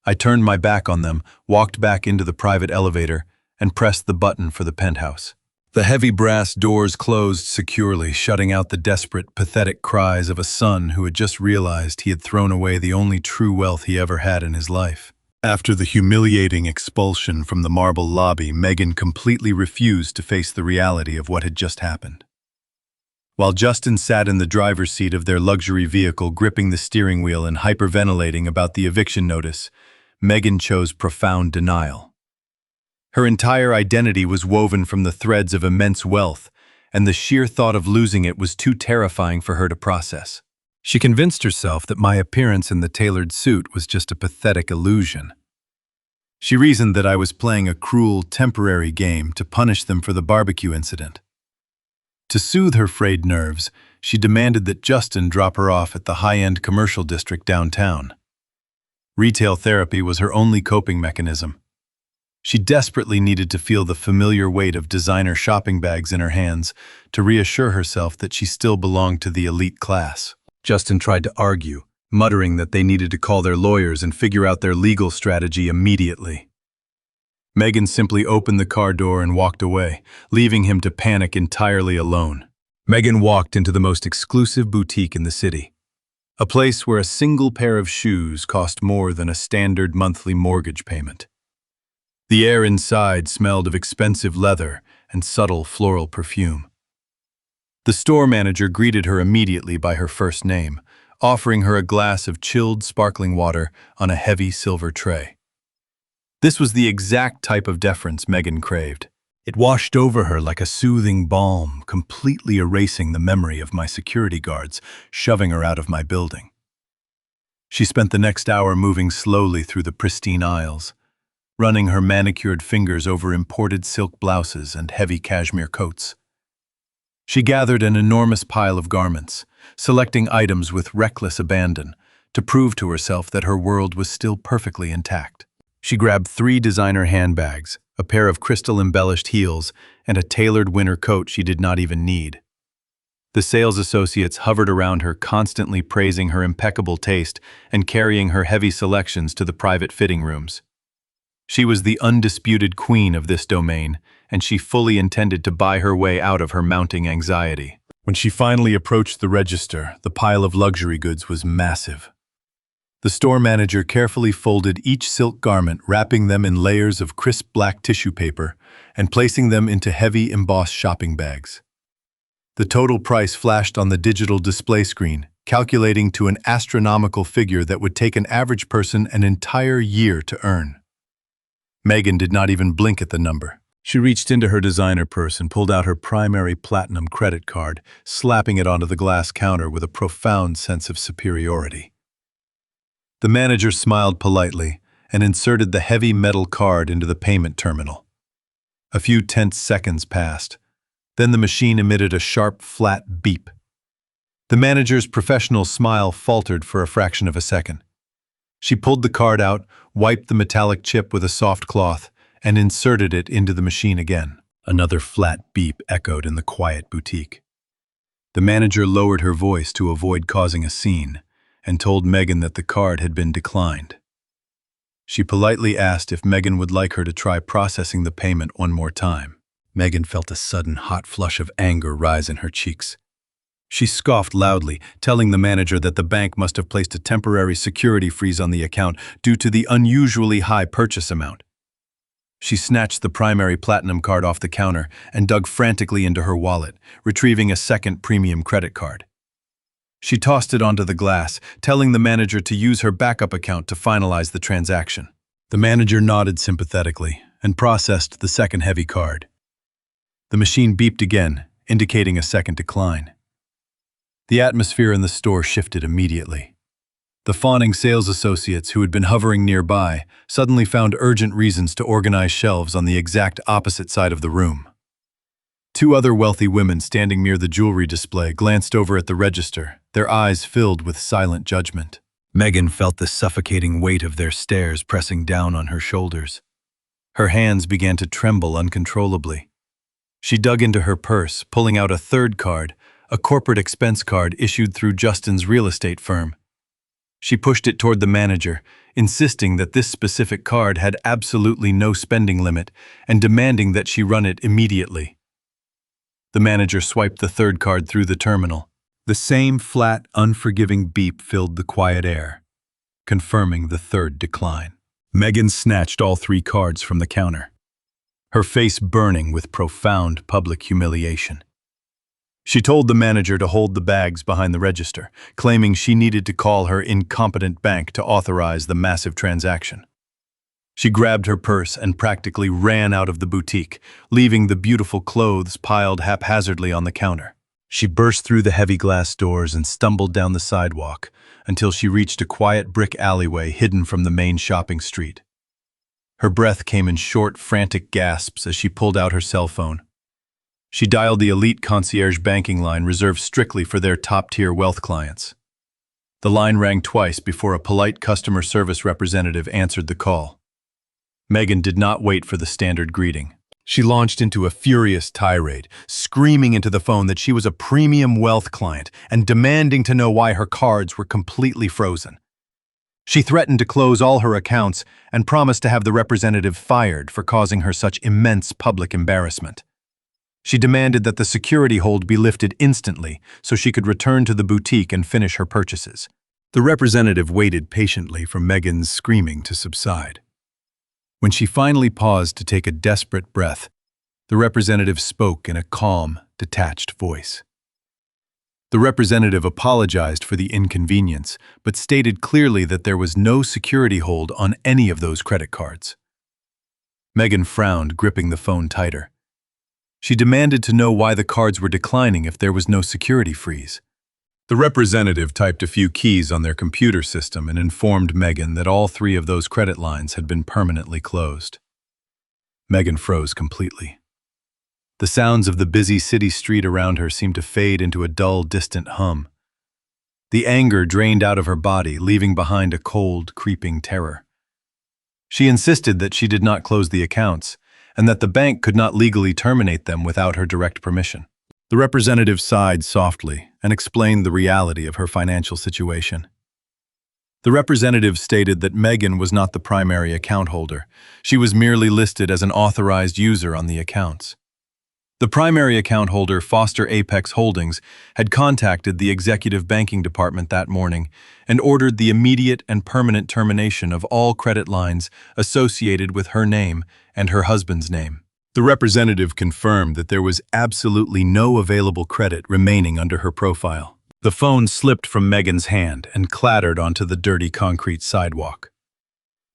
I turned my back on them, walked back into the private elevator, and pressed the button for the penthouse. The heavy brass doors closed securely, shutting out the desperate, pathetic cries of a son who had just realized he had thrown away the only true wealth he ever had in his life. After the humiliating expulsion from the marble lobby, Megan completely refused to face the reality of what had just happened. While Justin sat in the driver's seat of their luxury vehicle, gripping the steering wheel and hyperventilating about the eviction notice, Megan chose profound denial. Her entire identity was woven from the threads of immense wealth, and the sheer thought of losing it was too terrifying for her to process. She convinced herself that my appearance in the tailored suit was just a pathetic illusion. She reasoned that I was playing a cruel, temporary game to punish them for the barbecue incident. To soothe her frayed nerves, she demanded that Justin drop her off at the high-end commercial district downtown. Retail therapy was her only coping mechanism. She desperately needed to feel the familiar weight of designer shopping bags in her hands to reassure herself that she still belonged to the elite class. Justin tried to argue, muttering that they needed to call their lawyers and figure out their legal strategy immediately. Megan simply opened the car door and walked away, leaving him to panic entirely alone. Megan walked into the most exclusive boutique in the city, a place where a single pair of shoes cost more than a standard monthly mortgage payment. The air inside smelled of expensive leather and subtle floral perfume. The store manager greeted her immediately by her first name, offering her a glass of chilled, sparkling water on a heavy silver tray. This was the exact type of deference Megan craved. It washed over her like a soothing balm, completely erasing the memory of my security guards, shoving her out of my building. She spent the next hour moving slowly through the pristine aisles, running her manicured fingers over imported silk blouses and heavy cashmere coats. She gathered an enormous pile of garments, selecting items with reckless abandon to prove to herself that her world was still perfectly intact. She grabbed 3 designer handbags, a pair of crystal-embellished heels, and a tailored winter coat she did not even need. The sales associates hovered around her, constantly praising her impeccable taste and carrying her heavy selections to the private fitting rooms. She was the undisputed queen of this domain, and she fully intended to buy her way out of her mounting anxiety. When she finally approached the register, the pile of luxury goods was massive. The store manager carefully folded each silk garment, wrapping them in layers of crisp black tissue paper and placing them into heavy embossed shopping bags. The total price flashed on the digital display screen, calculating to an astronomical figure that would take an average person an entire year to earn. Megan did not even blink at the number. She reached into her designer purse and pulled out her primary platinum credit card, slapping it onto the glass counter with a profound sense of superiority. The manager smiled politely and inserted the heavy metal card into the payment terminal. A few tense seconds passed. Then the machine emitted a sharp, flat beep. The manager's professional smile faltered for a fraction of a second. She pulled the card out, wiped the metallic chip with a soft cloth, and inserted it into the machine again. Another flat beep echoed in the quiet boutique. The manager lowered her voice to avoid causing a scene and told Megan that the card had been declined. She politely asked if Megan would like her to try processing the payment one more time. Megan felt a sudden hot flush of anger rise in her cheeks. She scoffed loudly, telling the manager that the bank must have placed a temporary security freeze on the account due to the unusually high purchase amount. She snatched the primary platinum card off the counter and dug frantically into her wallet, retrieving a second premium credit card. She tossed it onto the glass, telling the manager to use her backup account to finalize the transaction. The manager nodded sympathetically and processed the second heavy card. The machine beeped again, indicating a second decline. The atmosphere in the store shifted immediately. The fawning sales associates who had been hovering nearby suddenly found urgent reasons to organize shelves on the exact opposite side of the room. Two other wealthy women standing near the jewelry display glanced over at the register, their eyes filled with silent judgment. Megan felt the suffocating weight of their stares pressing down on her shoulders. Her hands began to tremble uncontrollably. She dug into her purse, pulling out a third card, a corporate expense card issued through Justin's real estate firm. She pushed it toward the manager, insisting that this specific card had absolutely no spending limit and demanding that she run it immediately. The manager swiped the third card through the terminal. The same flat, unforgiving beep filled the quiet air, confirming the third decline. Megan snatched all three cards from the counter, her face burning with profound public humiliation. She told the manager to hold the bags behind the register, claiming she needed to call her incompetent bank to authorize the massive transaction. She grabbed her purse and practically ran out of the boutique, leaving the beautiful clothes piled haphazardly on the counter. She burst through the heavy glass doors and stumbled down the sidewalk until she reached a quiet brick alleyway hidden from the main shopping street. Her breath came in short, frantic gasps as she pulled out her cell phone. She dialed the elite concierge banking line reserved strictly for their top-tier wealth clients. The line rang twice before a polite customer service representative answered the call. Megan did not wait for the standard greeting. She launched into a furious tirade, screaming into the phone that she was a premium wealth client and demanding to know why her cards were completely frozen. She threatened to close all her accounts and promised to have the representative fired for causing her such immense public embarrassment. She demanded that the security hold be lifted instantly so she could return to the boutique and finish her purchases. The representative waited patiently for Megan's screaming to subside. When she finally paused to take a desperate breath, the representative spoke in a calm, detached voice. The representative apologized for the inconvenience, but stated clearly that there was no security hold on any of those credit cards. Megan frowned, gripping the phone tighter. She demanded to know why the cards were declining if there was no security freeze. The representative typed a few keys on their computer system and informed Megan that all three of those credit lines had been permanently closed. Megan froze completely. The sounds of the busy city street around her seemed to fade into a dull, distant hum. The anger drained out of her body, leaving behind a cold, creeping terror. She insisted that she did not close the accounts, and that the bank could not legally terminate them without her direct permission. The representative sighed softly and explained the reality of her financial situation. The representative stated that Megan was not the primary account holder. She was merely listed as an authorized user on the accounts. The primary account holder, Foster Apex Holdings, had contacted the executive banking department that morning and ordered the immediate and permanent termination of all credit lines associated with her name and her husband's name. The representative confirmed that there was absolutely no available credit remaining under her profile. The phone slipped from Megan's hand and clattered onto the dirty concrete sidewalk.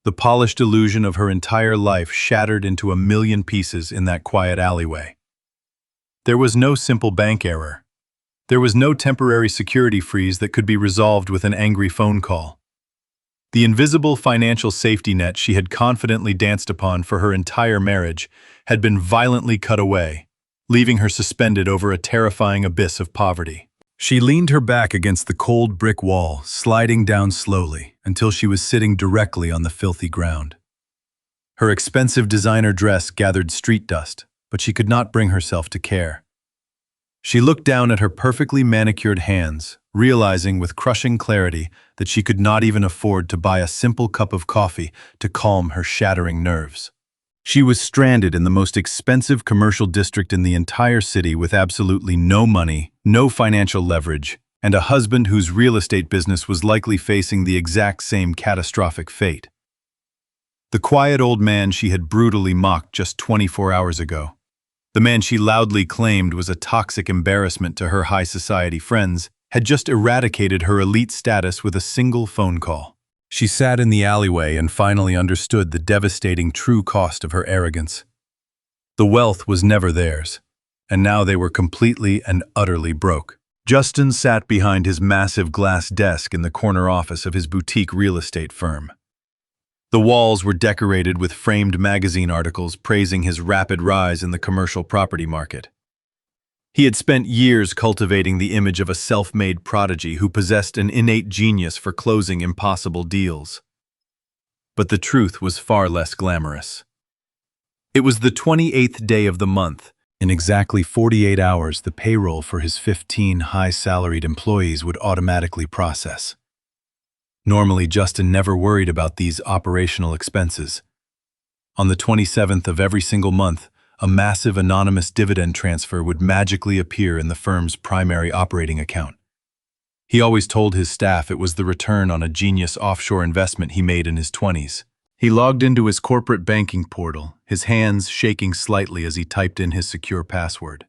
The polished illusion of her entire life shattered into a million pieces in that quiet alleyway. There was no simple bank error. There was no temporary security freeze that could be resolved with an angry phone call. The invisible financial safety net she had confidently danced upon for her entire marriage had been violently cut away, leaving her suspended over a terrifying abyss of poverty. She leaned her back against the cold brick wall, sliding down slowly until she was sitting directly on the filthy ground. Her expensive designer dress gathered street dust, but she could not bring herself to care. She looked down at her perfectly manicured hands, realizing with crushing clarity that she could not even afford to buy a simple cup of coffee to calm her shattering nerves. She was stranded in the most expensive commercial district in the entire city with absolutely no money, no financial leverage, and a husband whose real estate business was likely facing the exact same catastrophic fate. The quiet old man she had brutally mocked just 24 hours ago. The man she loudly claimed was a toxic embarrassment to her high society friends had just eradicated her elite status with a single phone call. She sat in the alleyway and finally understood the devastating true cost of her arrogance. The wealth was never theirs, and now they were completely and utterly broke. Justin sat behind his massive glass desk in the corner office of his boutique real estate firm. The walls were decorated with framed magazine articles praising his rapid rise in the commercial property market. He had spent years cultivating the image of a self-made prodigy who possessed an innate genius for closing impossible deals. But the truth was far less glamorous. It was the 28th day of the month. In exactly 48 hours, the payroll for his 15 high-salaried employees would automatically process. Normally, Justin never worried about these operational expenses. On the 27th of every single month, a massive anonymous dividend transfer would magically appear in the firm's primary operating account. He always told his staff it was the return on a genius offshore investment he made in his 20s. He logged into his corporate banking portal, his hands shaking slightly as he typed in his secure password.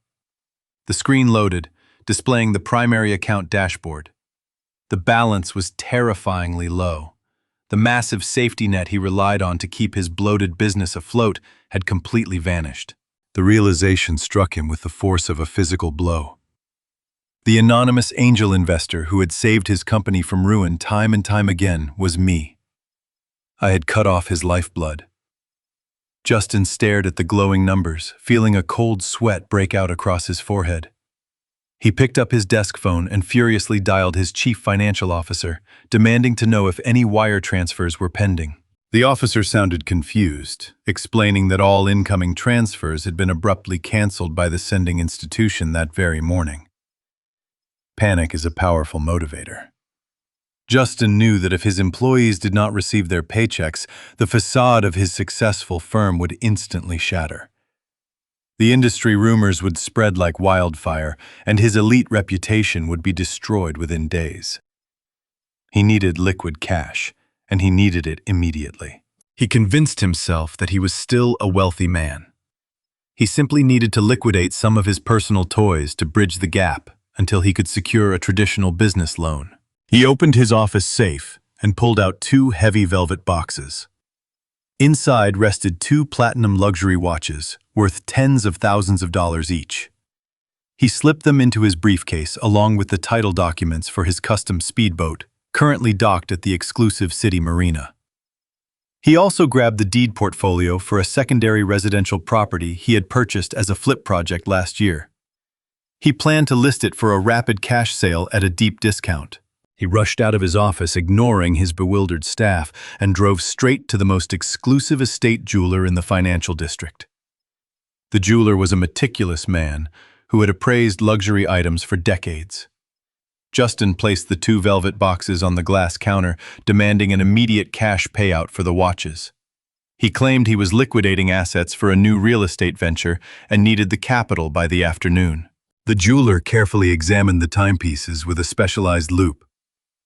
The screen loaded, displaying the primary account dashboard. The balance was terrifyingly low. The massive safety net he relied on to keep his bloated business afloat had completely vanished. The realization struck him with the force of a physical blow. The anonymous angel investor who had saved his company from ruin time and time again was me. I had cut off his lifeblood. Justin stared at the glowing numbers, feeling a cold sweat break out across his forehead. He picked up his desk phone and furiously dialed his chief financial officer, demanding to know if any wire transfers were pending. The officer sounded confused, explaining that all incoming transfers had been abruptly canceled by the sending institution that very morning. Panic is a powerful motivator. Justin knew that if his employees did not receive their paychecks, the facade of his successful firm would instantly shatter. The industry rumors would spread like wildfire, and his elite reputation would be destroyed within days. He needed liquid cash, and he needed it immediately. He convinced himself that he was still a wealthy man. He simply needed to liquidate some of his personal toys to bridge the gap until he could secure a traditional business loan. He opened his office safe and pulled out 2 heavy velvet boxes. Inside rested 2 platinum luxury watches, worth tens of thousands of dollars each. He slipped them into his briefcase along with the title documents for his custom speedboat, currently docked at the exclusive city marina. He also grabbed the deed portfolio for a secondary residential property he had purchased as a flip project last year. He planned to list it for a rapid cash sale at a deep discount. He rushed out of his office, ignoring his bewildered staff, and drove straight to the most exclusive estate jeweler in the financial district. The jeweler was a meticulous man who had appraised luxury items for decades. Justin placed the 2 velvet boxes on the glass counter, demanding an immediate cash payout for the watches. He claimed he was liquidating assets for a new real estate venture and needed the capital by the afternoon. The jeweler carefully examined the timepieces with a specialized loupe,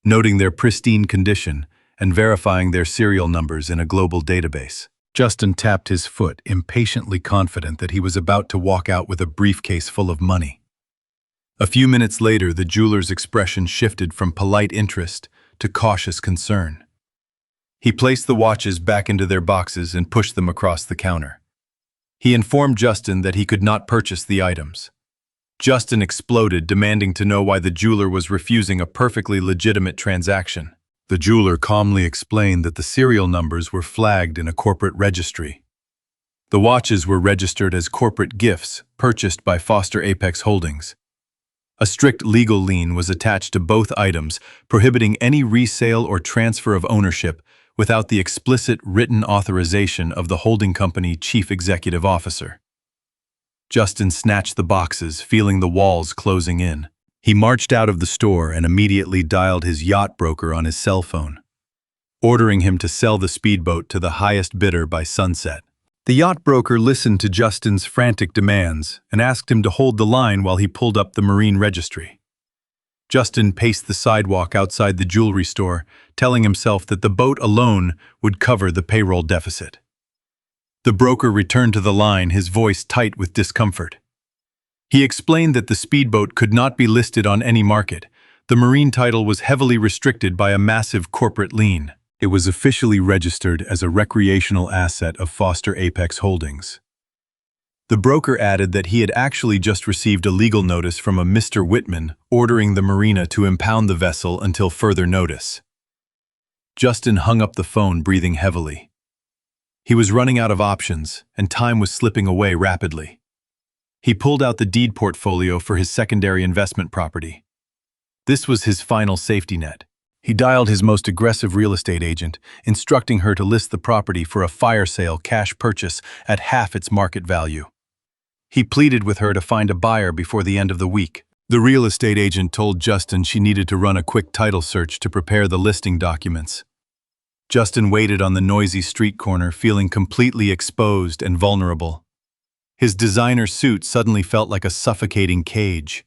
noting their pristine condition and verifying their serial numbers in a global database. Justin tapped his foot, impatiently confident that he was about to walk out with a briefcase full of money. A few minutes later, the jeweler's expression shifted from polite interest to cautious concern. He placed the watches back into their boxes and pushed them across the counter. He informed Justin that he could not purchase the items. Justin exploded, demanding to know why the jeweler was refusing a perfectly legitimate transaction. The jeweler calmly explained that the serial numbers were flagged in a corporate registry. The watches were registered as corporate gifts purchased by Foster Apex Holdings. A strict legal lien was attached to both items, prohibiting any resale or transfer of ownership without the explicit written authorization of the holding company chief executive officer. Justin snatched the boxes, feeling the walls closing in. He marched out of the store and immediately dialed his yacht broker on his cell phone, ordering him to sell the speedboat to the highest bidder by sunset. The yacht broker listened to Justin's frantic demands and asked him to hold the line while he pulled up the marine registry. Justin paced the sidewalk outside the jewelry store, telling himself that the boat alone would cover the payroll deficit. The broker returned to the line, his voice tight with discomfort. He explained that the speedboat could not be listed on any market. The marine title was heavily restricted by a massive corporate lien. It was officially registered as a recreational asset of Foster Apex Holdings. The broker added that he had actually just received a legal notice from a Mr. Whitman ordering the marina to impound the vessel until further notice. Justin hung up the phone, breathing heavily. He was running out of options, and time was slipping away rapidly. He pulled out the deed portfolio for his secondary investment property. This was his final safety net. He dialed his most aggressive real estate agent, instructing her to list the property for a fire sale cash purchase at half its market value. He pleaded with her to find a buyer before the end of the week. The real estate agent told Justin she needed to run a quick title search to prepare the listing documents. Justin waited on the noisy street corner, feeling completely exposed and vulnerable. His designer suit suddenly felt like a suffocating cage.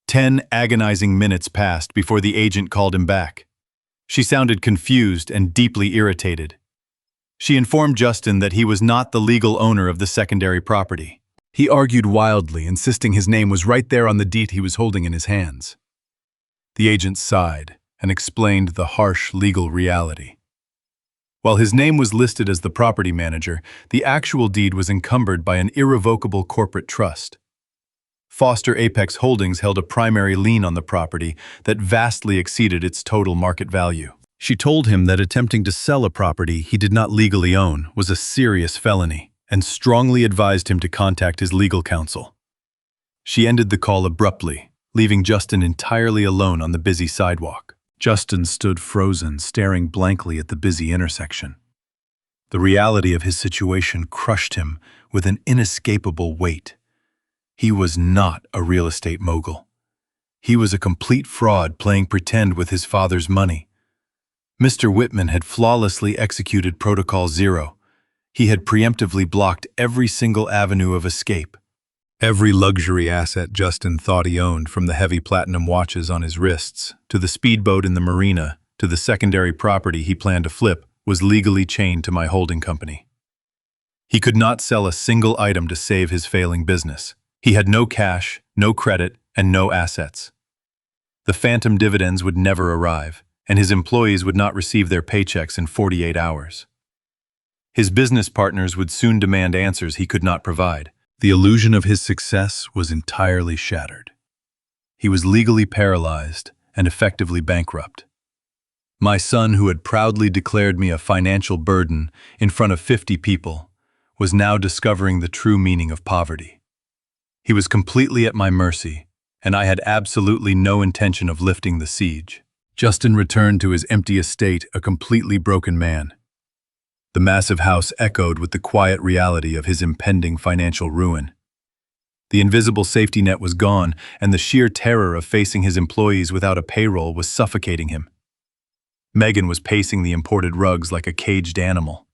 10 agonizing minutes passed before the agent called him back. She sounded confused and deeply irritated. She informed Justin that he was not the legal owner of the secondary property. He argued wildly, insisting his name was right there on the deed he was holding in his hands. The agent sighed and explained the harsh legal reality. While his name was listed as the property manager, the actual deed was encumbered by an irrevocable corporate trust. Foster Apex Holdings held a primary lien on the property that vastly exceeded its total market value. She told him that attempting to sell a property he did not legally own was a serious felony, and strongly advised him to contact his legal counsel. She ended the call abruptly, leaving Justin entirely alone on the busy sidewalk. Justin stood frozen, staring blankly at the busy intersection. The reality of his situation crushed him with an inescapable weight. He was not a real estate mogul. He was a complete fraud playing pretend with his father's money. Mr. Whitman had flawlessly executed Protocol Zero. He had preemptively blocked every single avenue of escape. Every luxury asset Justin thought he owned, from the heavy platinum watches on his wrists, to the speedboat in the marina, to the secondary property he planned to flip, was legally chained to my holding company. He could not sell a single item to save his failing business. He had no cash, no credit, and no assets. The phantom dividends would never arrive, and his employees would not receive their paychecks in 48 hours. His business partners would soon demand answers he could not provide. The illusion of his success was entirely shattered. He was legally paralyzed and effectively bankrupt. My son, who had proudly declared me a financial burden in front of 50 people, was now discovering the true meaning of poverty. He was completely at my mercy, and I had absolutely no intention of lifting the siege. Justin returned to his empty estate a completely broken man. The massive house echoed with the quiet reality of his impending financial ruin. The invisible safety net was gone, and the sheer terror of facing his employees without a payroll was suffocating him. Megan was pacing the imported rugs like a caged animal.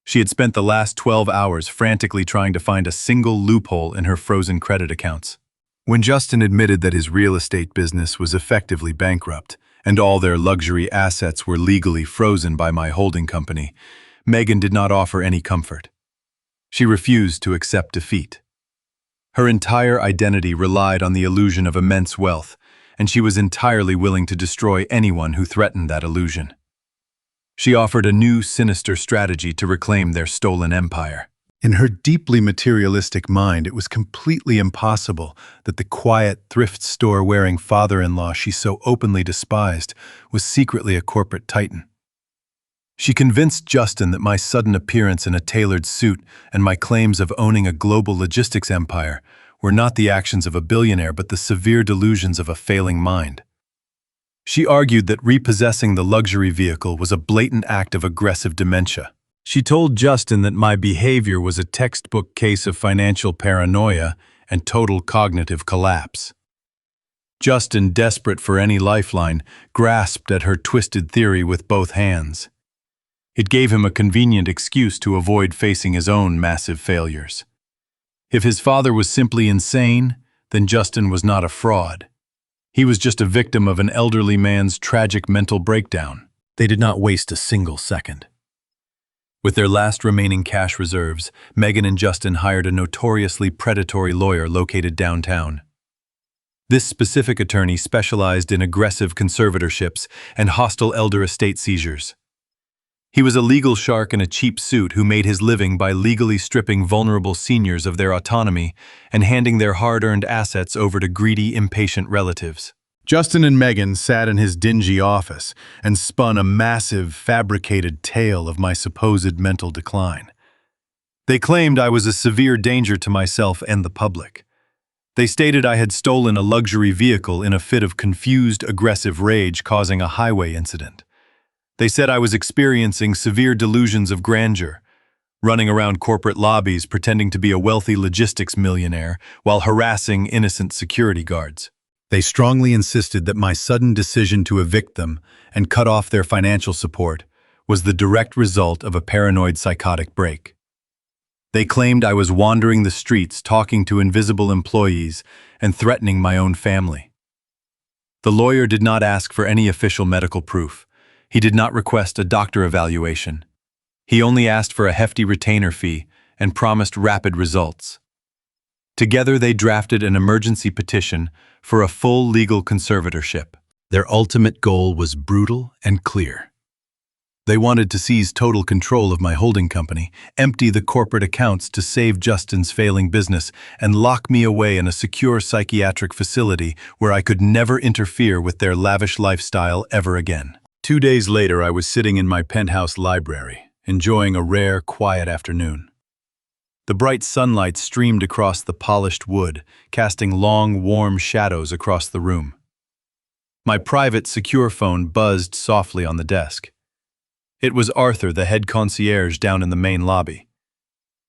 She had spent the last 12 hours frantically trying to find a single loophole in her frozen credit accounts. When Justin admitted that his real estate business was effectively bankrupt, and all their luxury assets were legally frozen by my holding company, Megan did not offer any comfort. She refused to accept defeat. Her entire identity relied on the illusion of immense wealth, and she was entirely willing to destroy anyone who threatened that illusion. She offered a new, sinister strategy to reclaim their stolen empire. In her deeply materialistic mind, it was completely impossible that the quiet, thrift store-wearing father-in-law she so openly despised was secretly a corporate titan. She convinced Justin that my sudden appearance in a tailored suit and my claims of owning a global logistics empire were not the actions of a billionaire but the severe delusions of a failing mind. She argued that repossessing the luxury vehicle was a blatant act of aggressive dementia. She told Justin that my behavior was a textbook case of financial paranoia and total cognitive collapse. Justin, desperate for any lifeline, grasped at her twisted theory with both hands. It gave him a convenient excuse to avoid facing his own massive failures. If his father was simply insane, then Justin was not a fraud. He was just a victim of an elderly man's tragic mental breakdown. They did not waste a single second. With their last remaining cash reserves, Megan and Justin hired a notoriously predatory lawyer located downtown. This specific attorney specialized in aggressive conservatorships and hostile elder estate seizures. He was a legal shark in a cheap suit who made his living by legally stripping vulnerable seniors of their autonomy and handing their hard-earned assets over to greedy, impatient relatives. Justin and Megan sat in his dingy office and spun a massive, fabricated tale of my supposed mental decline. They claimed I was a severe danger to myself and the public. They stated I had stolen a luxury vehicle in a fit of confused, aggressive rage causing a highway incident. They said I was experiencing severe delusions of grandeur, running around corporate lobbies pretending to be a wealthy logistics millionaire while harassing innocent security guards. They strongly insisted that my sudden decision to evict them and cut off their financial support was the direct result of a paranoid psychotic break. They claimed I was wandering the streets talking to invisible employees and threatening my own family. The lawyer did not ask for any official medical proof. He did not request a doctor evaluation. He only asked for a hefty retainer fee and promised rapid results. Together they drafted an emergency petition for a full legal conservatorship. Their ultimate goal was brutal and clear. They wanted to seize total control of my holding company, empty the corporate accounts to save Justin's failing business, and lock me away in a secure psychiatric facility where I could never interfere with their lavish lifestyle ever again. 2 days later, I was sitting in my penthouse library, enjoying a rare, quiet afternoon. The bright sunlight streamed across the polished wood, casting long, warm shadows across the room. My private, secure phone buzzed softly on the desk. It was Arthur, the head concierge down in the main lobby.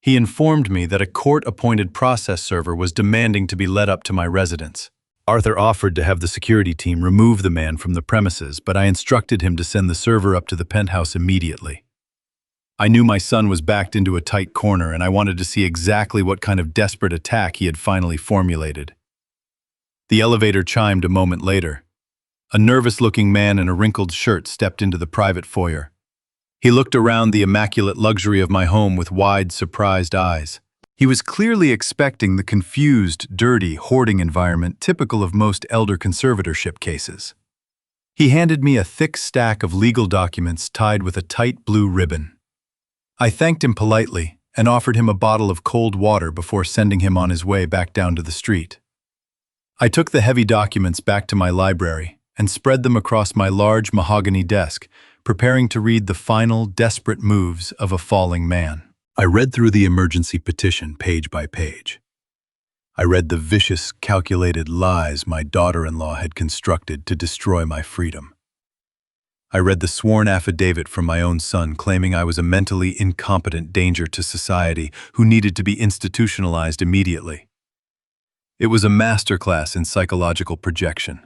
He informed me that a court-appointed process server was demanding to be led up to my residence. Arthur offered to have the security team remove the man from the premises, but I instructed him to send the server up to the penthouse immediately. I knew my son was backed into a tight corner, and I wanted to see exactly what kind of desperate attack he had finally formulated. The elevator chimed a moment later. A nervous-looking man in a wrinkled shirt stepped into the private foyer. He looked around the immaculate luxury of my home with wide, surprised eyes. He was clearly expecting the confused, dirty, hoarding environment typical of most elder conservatorship cases. He handed me a thick stack of legal documents tied with a tight blue ribbon. I thanked him politely and offered him a bottle of cold water before sending him on his way back down to the street. I took the heavy documents back to my library and spread them across my large mahogany desk, preparing to read the final, desperate moves of a falling man. I read through the emergency petition page by page. I read the vicious, calculated lies my daughter-in-law had constructed to destroy my freedom. I read the sworn affidavit from my own son claiming I was a mentally incompetent danger to society who needed to be institutionalized immediately. It was a masterclass in psychological projection.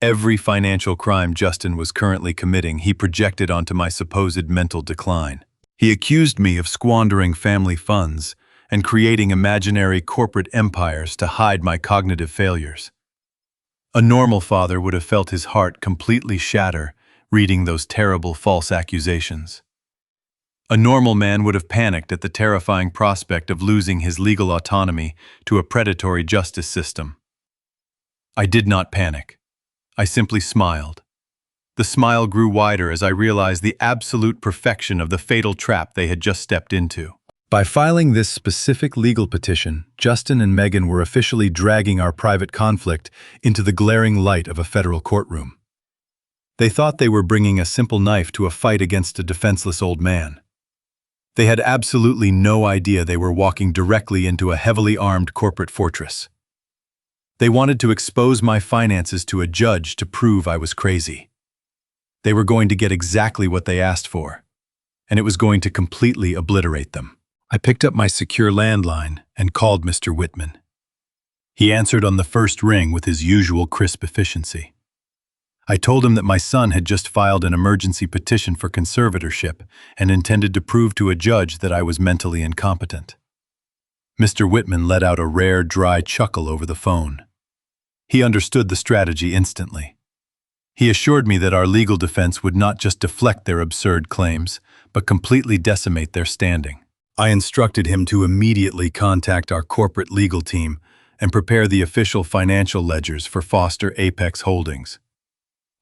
Every financial crime Justin was currently committing, he projected onto my supposed mental decline. He accused me of squandering family funds and creating imaginary corporate empires to hide my cognitive failures. A normal father would have felt his heart completely shatter reading those terrible false accusations. A normal man would have panicked at the terrifying prospect of losing his legal autonomy to a predatory justice system. I did not panic. I simply smiled. The smile grew wider as I realized the absolute perfection of the fatal trap they had just stepped into. By filing this specific legal petition, Justin and Megan were officially dragging our private conflict into the glaring light of a federal courtroom. They thought they were bringing a simple knife to a fight against a defenseless old man. They had absolutely no idea they were walking directly into a heavily armed corporate fortress. They wanted to expose my finances to a judge to prove I was crazy. They were going to get exactly what they asked for, and it was going to completely obliterate them. I picked up my secure landline and called Mr. Whitman. He answered on the first ring with his usual crisp efficiency. I told him that my son had just filed an emergency petition for conservatorship and intended to prove to a judge that I was mentally incompetent. Mr. Whitman let out a rare, dry chuckle over the phone. He understood the strategy instantly. He assured me that our legal defense would not just deflect their absurd claims, but completely decimate their standing. I instructed him to immediately contact our corporate legal team and prepare the official financial ledgers for Foster Apex Holdings.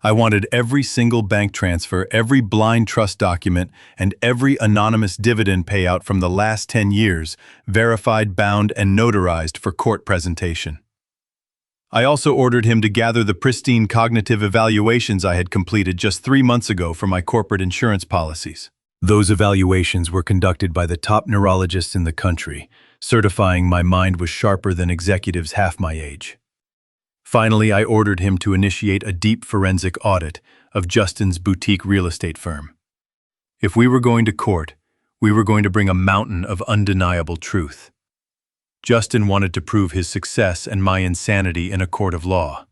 I wanted every single bank transfer, every blind trust document, and every anonymous dividend payout from the last 10 years verified, bound, and notarized for court presentation. I also ordered him to gather the pristine cognitive evaluations I had completed just 3 months ago for my corporate insurance policies. Those evaluations were conducted by the top neurologists in the country, certifying my mind was sharper than executives half my age. Finally, I ordered him to initiate a deep forensic audit of Justin's boutique real estate firm. If we were going to court, we were going to bring a mountain of undeniable truth. Justin wanted to prove his success and my insanity in a court of law.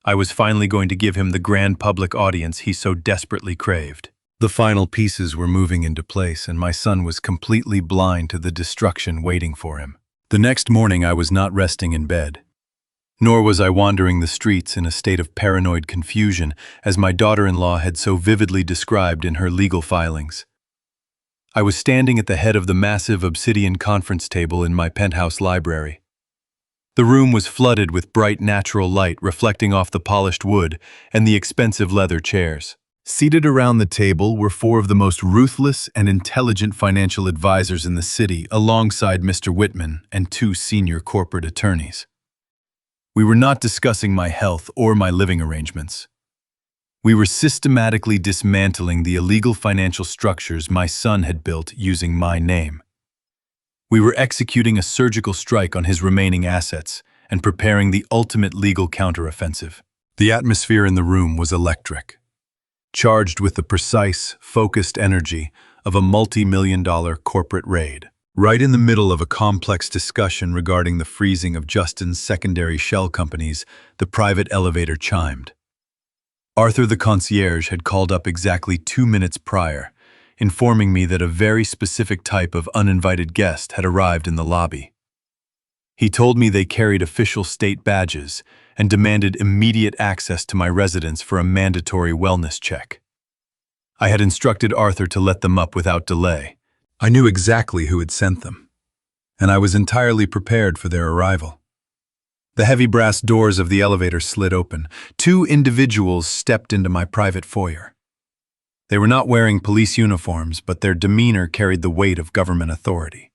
I was finally going to give him the grand public audience he so desperately craved. The final pieces were moving into place, and my son was completely blind to the destruction waiting for him. The next morning, I was not resting in bed. Nor was I wandering the streets in a state of paranoid confusion, as my daughter-in-law had so vividly described in her legal filings. I was standing at the head of the massive obsidian conference table in my penthouse library. The room was flooded with bright natural light reflecting off the polished wood and the expensive leather chairs. Seated around the table were 4 of the most ruthless and intelligent financial advisors in the city, alongside Mr. Whitman and 2 senior corporate attorneys. We were not discussing my health or my living arrangements. We were systematically dismantling the illegal financial structures my son had built using my name. We were executing a surgical strike on his remaining assets and preparing the ultimate legal counteroffensive. The atmosphere in the room was electric, charged with the precise, focused energy of a multi-million-dollar corporate raid. Right in the middle of a complex discussion regarding the freezing of Justin's secondary shell companies, the private elevator chimed. Arthur the concierge had called up exactly 2 minutes prior, informing me that a very specific type of uninvited guest had arrived in the lobby. He told me they carried official state badges and demanded immediate access to my residence for a mandatory wellness check. I had instructed Arthur to let them up without delay. I knew exactly who had sent them, and I was entirely prepared for their arrival. The heavy brass doors of the elevator slid open. 2 individuals stepped into my private foyer. They were not wearing police uniforms, but their demeanor carried the weight of government authority.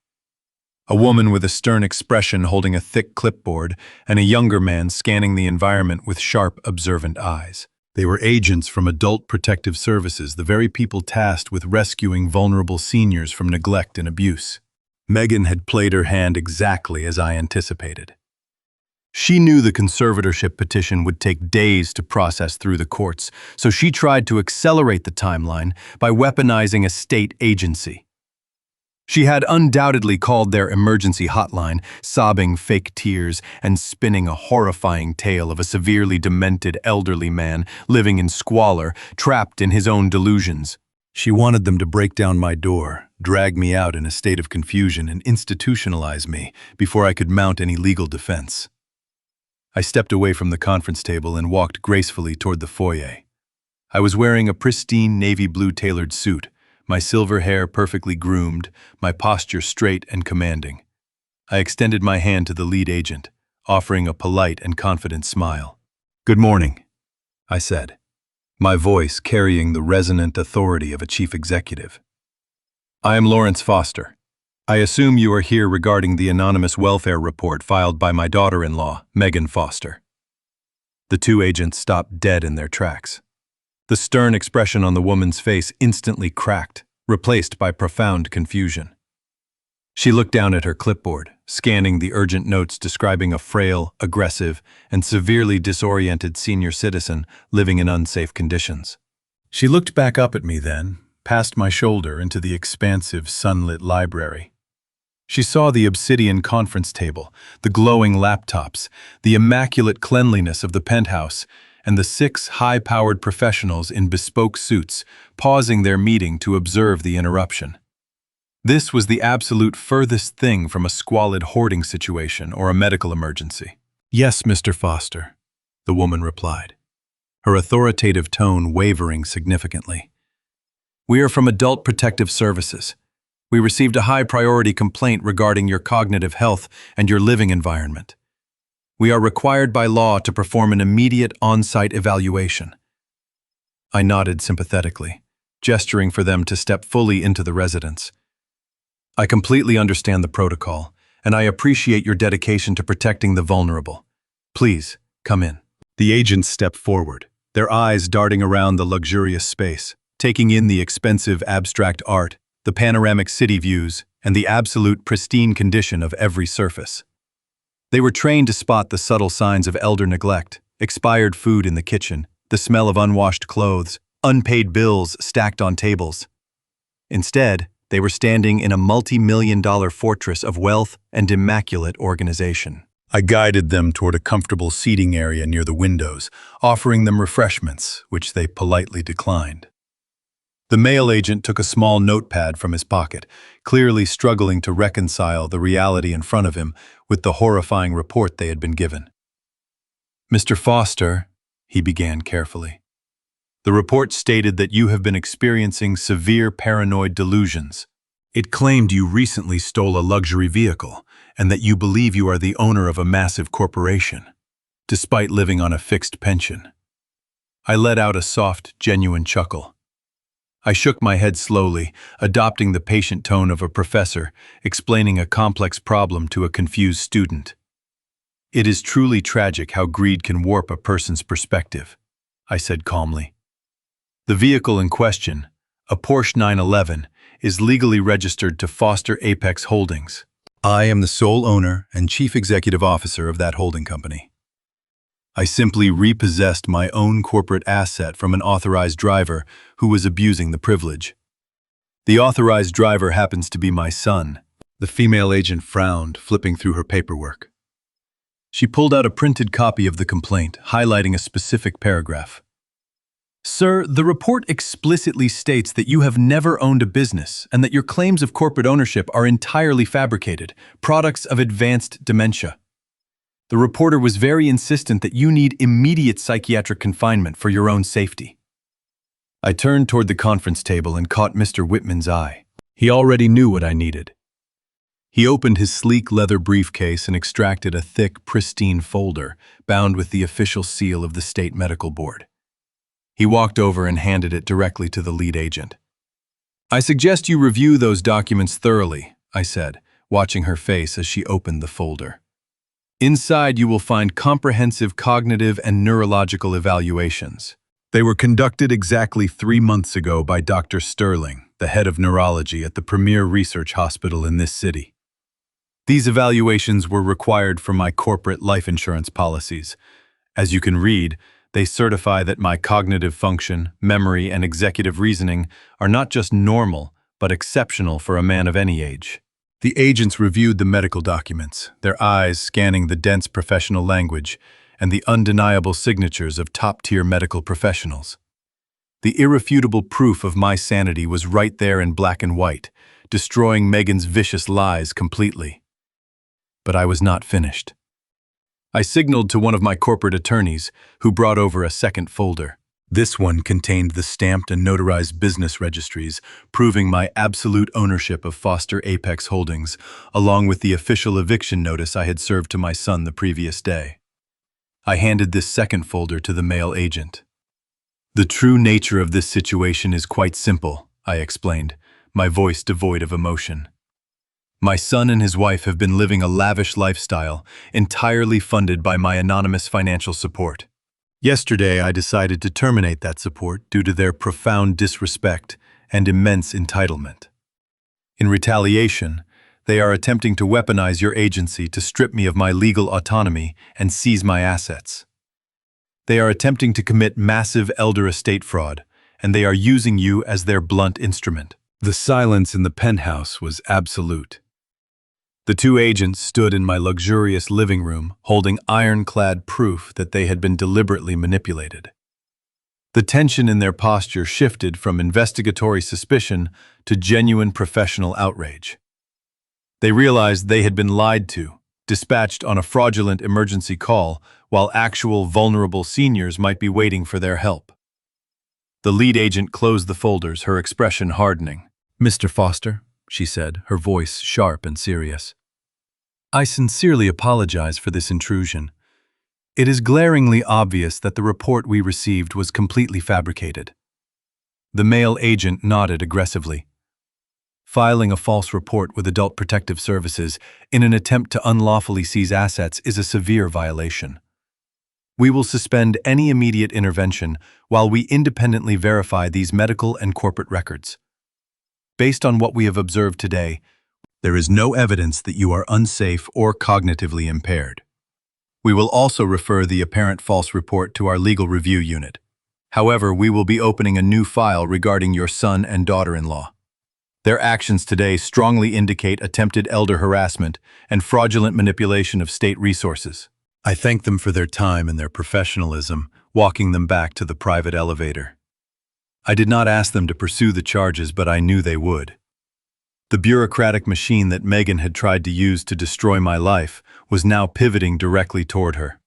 A woman with a stern expression holding a thick clipboard, and a younger man scanning the environment with sharp, observant eyes. They were agents from Adult Protective Services, the very people tasked with rescuing vulnerable seniors from neglect and abuse. Megan had played her hand exactly as I anticipated. She knew the conservatorship petition would take days to process through the courts, so she tried to accelerate the timeline by weaponizing a state agency. She had undoubtedly called their emergency hotline, sobbing fake tears and spinning a horrifying tale of a severely demented elderly man living in squalor, trapped in his own delusions. She wanted them to break down my door, drag me out in a state of confusion, and institutionalize me before I could mount any legal defense. I stepped away from the conference table and walked gracefully toward the foyer. I was wearing a pristine navy blue tailored suit, my silver hair perfectly groomed, my posture straight and commanding. I extended my hand to the lead agent, offering a polite and confident smile. "Good morning," I said, my voice carrying the resonant authority of a chief executive. "I am Lawrence Foster. I assume you are here regarding the anonymous welfare report filed by my daughter-in-law, Megan Foster." The 2 agents stopped dead in their tracks. The stern expression on the woman's face instantly cracked, replaced by profound confusion. She looked down at her clipboard, scanning the urgent notes describing a frail, aggressive, and severely disoriented senior citizen living in unsafe conditions. She looked back up at me then, past my shoulder into the expansive, sunlit library. She saw the obsidian conference table, the glowing laptops, the immaculate cleanliness of the penthouse, and the 6 high-powered professionals in bespoke suits pausing their meeting to observe the interruption. This was the absolute furthest thing from a squalid hoarding situation or a medical emergency. "Yes, Mr. Foster," the woman replied, her authoritative tone wavering significantly. "We are from Adult Protective Services. We received a high-priority complaint regarding your cognitive health and your living environment. We are required by law to perform an immediate on-site evaluation." I nodded sympathetically, gesturing for them to step fully into the residence. "I completely understand the protocol, and I appreciate your dedication to protecting the vulnerable. Please, come in." The agents stepped forward, their eyes darting around the luxurious space, taking in the expensive abstract art, the panoramic city views, and the absolute pristine condition of every surface. They were trained to spot the subtle signs of elder neglect, expired food in the kitchen, the smell of unwashed clothes, unpaid bills stacked on tables. Instead, they were standing in a multi-million-dollar fortress of wealth and immaculate organization. I guided them toward a comfortable seating area near the windows, offering them refreshments, which they politely declined. The mail agent took a small notepad from his pocket, clearly struggling to reconcile the reality in front of him with the horrifying report they had been given. "Mr. Foster," he began carefully, "the report stated that you have been experiencing severe paranoid delusions. It claimed you recently stole a luxury vehicle and that you believe you are the owner of a massive corporation, despite living on a fixed pension." I let out a soft, genuine chuckle. I shook my head slowly, adopting the patient tone of a professor explaining a complex problem to a confused student. "It is truly tragic how greed can warp a person's perspective," I said calmly. "The vehicle in question, a Porsche 911, is legally registered to Foster Apex Holdings. I am the sole owner and chief executive officer of that holding company. I simply repossessed my own corporate asset from an authorized driver who was abusing the privilege. The authorized driver happens to be my son." The female agent frowned, flipping through her paperwork. She pulled out a printed copy of the complaint, highlighting a specific paragraph. "Sir, the report explicitly states that you have never owned a business and that your claims of corporate ownership are entirely fabricated, products of advanced dementia. The reporter was very insistent that you need immediate psychiatric confinement for your own safety." I turned toward the conference table and caught Mr. Whitman's eye. He already knew what I needed. He opened his sleek leather briefcase and extracted a thick, pristine folder bound with the official seal of the State Medical Board. He walked over and handed it directly to the lead agent. "I suggest you review those documents thoroughly," I said, watching her face as she opened the folder. "Inside you will find comprehensive cognitive and neurological evaluations. They were conducted exactly 3 months ago by Dr. Sterling, the head of neurology at the premier research hospital in this city. These evaluations were required for my corporate life insurance policies. As you can read, they certify that my cognitive function, memory, and executive reasoning are not just normal, but exceptional for a man of any age." The agents reviewed the medical documents, their eyes scanning the dense professional language and the undeniable signatures of top-tier medical professionals. The irrefutable proof of my sanity was right there in black and white, destroying Megan's vicious lies completely. But I was not finished. I signaled to one of my corporate attorneys, who brought over a second folder. This one contained the stamped and notarized business registries, proving my absolute ownership of Foster Apex Holdings, along with the official eviction notice I had served to my son the previous day. I handed this second folder to the male agent. "The true nature of this situation is quite simple," I explained, my voice devoid of emotion. "My son and his wife have been living a lavish lifestyle, entirely funded by my anonymous financial support. Yesterday, I decided to terminate that support due to their profound disrespect and immense entitlement. In retaliation, they are attempting to weaponize your agency to strip me of my legal autonomy and seize my assets. They are attempting to commit massive elder estate fraud, and they are using you as their blunt instrument." The silence in the penthouse was absolute. The two agents stood in my luxurious living room, holding ironclad proof that they had been deliberately manipulated. The tension in their posture shifted from investigatory suspicion to genuine professional outrage. They realized they had been lied to, dispatched on a fraudulent emergency call, while actual vulnerable seniors might be waiting for their help. The lead agent closed the folders, her expression hardening. "Mr. Foster," she said, her voice sharp and serious, "I sincerely apologize for this intrusion. It is glaringly obvious that the report we received was completely fabricated." The male agent nodded aggressively. Filing a false report with Adult Protective Services in an attempt to unlawfully seize assets is a severe violation. We will suspend any immediate intervention while we independently verify these medical and corporate records. Based on what we have observed today, there is no evidence that you are unsafe or cognitively impaired. We will also refer the apparent false report to our legal review unit. However, we will be opening a new file regarding your son and daughter-in-law. Their actions today strongly indicate attempted elder harassment and fraudulent manipulation of state resources. I thank them for their time and their professionalism, walking them back to the private elevator. I did not ask them to pursue the charges, but I knew they would. The bureaucratic machine that Megan had tried to use to destroy my life was now pivoting directly toward her.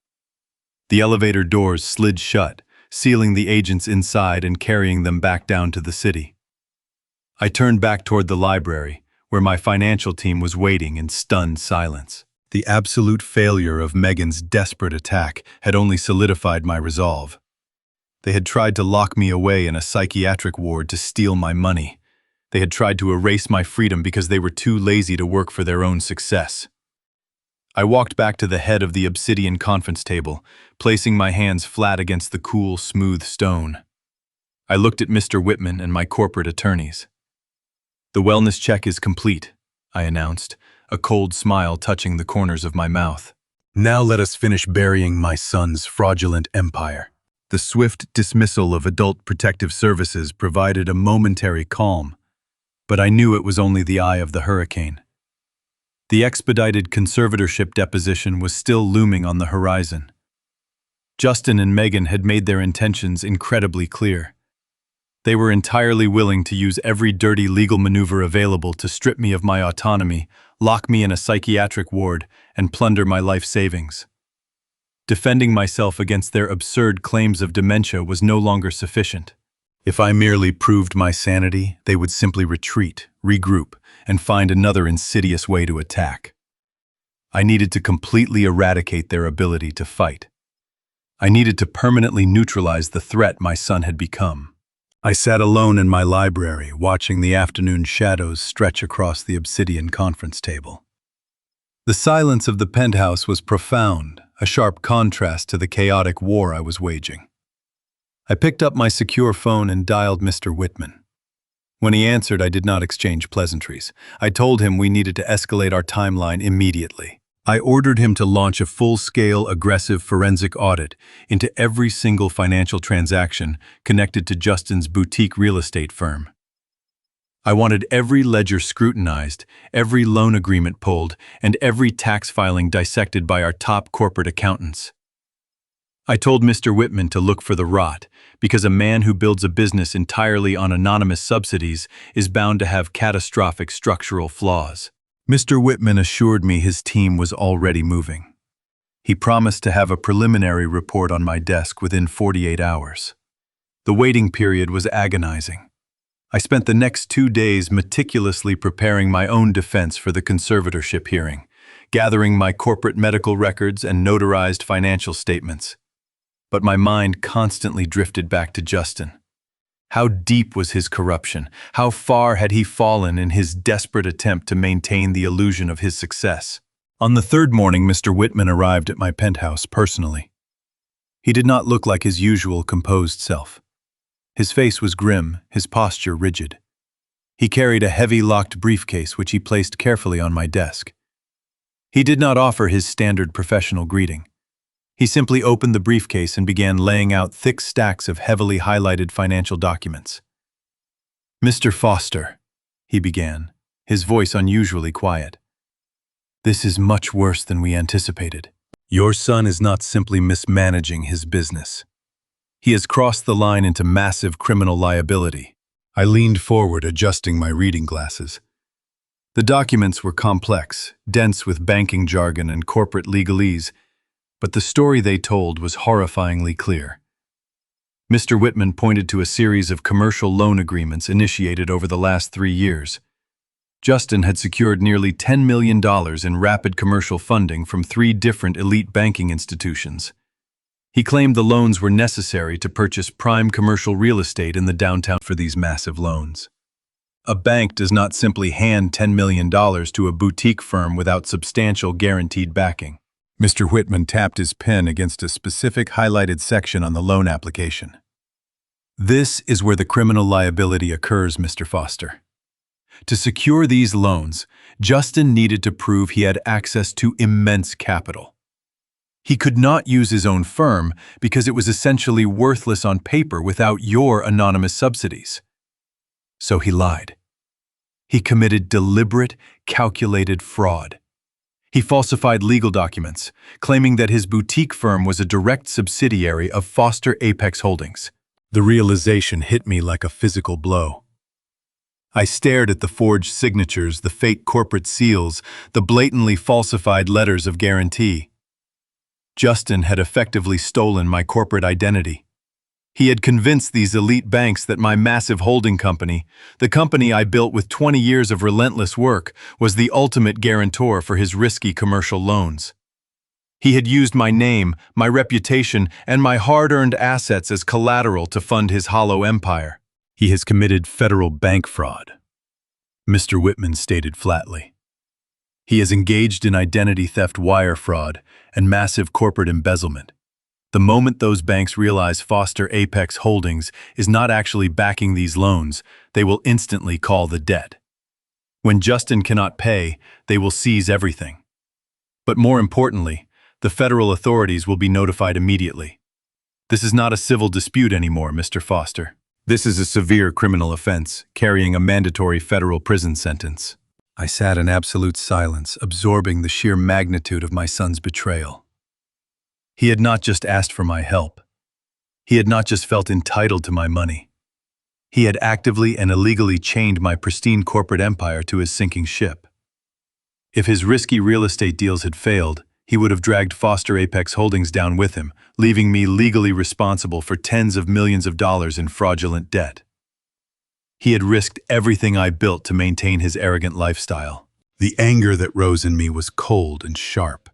The elevator doors slid shut, sealing the agents inside and carrying them back down to the city. I turned back toward the library, where my financial team was waiting in stunned silence. The absolute failure of Megan's desperate attack had only solidified my resolve. They had tried to lock me away in a psychiatric ward to steal my money. They had tried to erase my freedom because they were too lazy to work for their own success. I walked back to the head of the obsidian conference table, placing my hands flat against the cool, smooth stone. I looked at Mr. Whitman and my corporate attorneys. "The wellness check is complete," I announced, a cold smile touching the corners of my mouth. "Now let us finish burying my son's fraudulent empire." The swift dismissal of Adult Protective Services provided a momentary calm, but I knew it was only the eye of the hurricane. The expedited conservatorship deposition was still looming on the horizon. Justin and Megan had made their intentions incredibly clear. They were entirely willing to use every dirty legal maneuver available to strip me of my autonomy, lock me in a psychiatric ward, and plunder my life savings. Defending myself against their absurd claims of dementia was no longer sufficient. If I merely proved my sanity, they would simply retreat, regroup, and find another insidious way to attack. I needed to completely eradicate their ability to fight. I needed to permanently neutralize the threat my son had become. I sat alone in my library, watching the afternoon shadows stretch across the obsidian conference table. The silence of the penthouse was profound, a sharp contrast to the chaotic war I was waging. I picked up my secure phone and dialed Mr. Whitman. When he answered, I did not exchange pleasantries. I told him we needed to escalate our timeline immediately. I ordered him to launch a full-scale, aggressive forensic audit into every single financial transaction connected to Justin's boutique real estate firm. I wanted every ledger scrutinized, every loan agreement pulled, and every tax filing dissected by our top corporate accountants. I told Mr. Whitman to look for the rot, because a man who builds a business entirely on anonymous subsidies is bound to have catastrophic structural flaws. Mr. Whitman assured me his team was already moving. He promised to have a preliminary report on my desk within 48 hours. The waiting period was agonizing. I spent the next 2 days meticulously preparing my own defense for the conservatorship hearing, gathering my corporate medical records and notarized financial statements. But my mind constantly drifted back to Justin. How deep was his corruption? How far had he fallen in his desperate attempt to maintain the illusion of his success? On the third morning, Mr. Whitman arrived at my penthouse personally. He did not look like his usual composed self. His face was grim, his posture rigid. He carried a heavy locked briefcase which he placed carefully on my desk. He did not offer his standard professional greeting. He simply opened the briefcase and began laying out thick stacks of heavily highlighted financial documents. "Mr. Foster," he began, his voice unusually quiet. This is much worse than we anticipated. Your son is not simply mismanaging his business. He has crossed the line into massive criminal liability. I leaned forward, adjusting my reading glasses. The documents were complex, dense with banking jargon and corporate legalese, but the story they told was horrifyingly clear. Mr. Whitman pointed to a series of commercial loan agreements initiated over the last 3 years. Justin had secured nearly $10 million in rapid commercial funding from 3 different elite banking institutions. He claimed the loans were necessary to purchase prime commercial real estate in the downtown. For these massive loans, a bank does not simply hand $10 million to a boutique firm without substantial guaranteed backing. Mr. Whitman tapped his pen against a specific highlighted section on the loan application. This is where the criminal liability occurs, Mr. Foster. To secure these loans, Justin needed to prove he had access to immense capital. He could not use his own firm because it was essentially worthless on paper without your anonymous subsidies. So he lied. He committed deliberate, calculated fraud. He falsified legal documents, claiming that his boutique firm was a direct subsidiary of Foster Apex Holdings. The realization hit me like a physical blow. I stared at the forged signatures, the fake corporate seals, the blatantly falsified letters of guarantee. Justin had effectively stolen my corporate identity. He had convinced these elite banks that my massive holding company, the company I built with 20 years of relentless work, was the ultimate guarantor for his risky commercial loans. He had used my name, my reputation, and my hard-earned assets as collateral to fund his hollow empire. He has committed federal bank fraud, Mr. Whitman stated flatly. He has engaged in identity theft, wire fraud, and massive corporate embezzlement. The moment those banks realize Foster Apex Holdings is not actually backing these loans, they will instantly call the debt. When Justin cannot pay, they will seize everything. But more importantly, the federal authorities will be notified immediately. This is not a civil dispute anymore, Mr. Foster. This is a severe criminal offense, carrying a mandatory federal prison sentence. I sat in absolute silence, absorbing the sheer magnitude of my son's betrayal. He had not just asked for my help. He had not just felt entitled to my money. He had actively and illegally chained my pristine corporate empire to his sinking ship. If his risky real estate deals had failed, he would have dragged Foster Apex Holdings down with him, leaving me legally responsible for tens of millions of dollars in fraudulent debt. He had risked everything I built to maintain his arrogant lifestyle. The anger that rose in me was cold and sharp.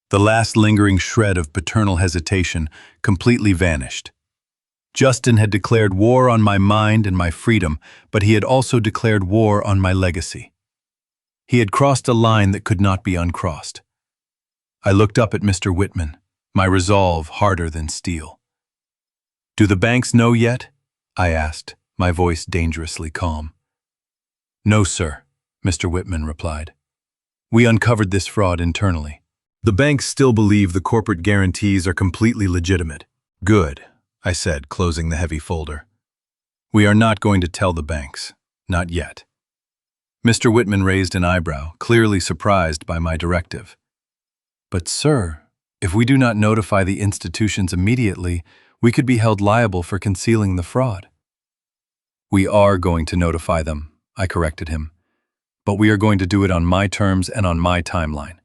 The last lingering shred of paternal hesitation completely vanished. Justin had declared war on my mind and my freedom, but he had also declared war on my legacy. He had crossed a line that could not be uncrossed. I looked up at Mr. Whitman, my resolve harder than steel. "Do the banks know yet?" I asked, my voice dangerously calm. "No, sir," Mr. Whitman replied. "We uncovered this fraud internally. The banks still believe the corporate guarantees are completely legitimate." "Good," I said, closing the heavy folder. "We are not going to tell the banks. Not yet." Mr. Whitman raised an eyebrow, clearly surprised by my directive. "But, sir, if we do not notify the institutions immediately, we could be held liable for concealing the fraud." "We are going to notify them," I corrected him. "But we are going to do it on my terms and on my timeline.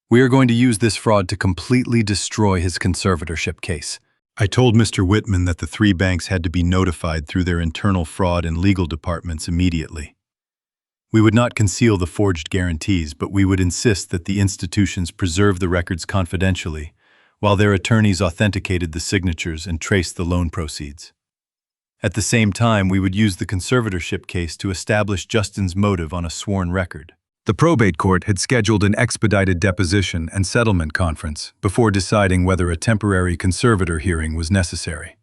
We are going to use this fraud to completely destroy his conservatorship case." I told Mr. Whitman that the 3 banks had to be notified through their internal fraud and legal departments immediately. We would not conceal the forged guarantees, but we would insist that the institutions preserve the records confidentially, while their attorneys authenticated the signatures and traced the loan proceeds. At the same time, we would use the conservatorship case to establish Justin's motive on a sworn record. The probate court had scheduled an expedited deposition and settlement conference before deciding whether a temporary conservator hearing was necessary.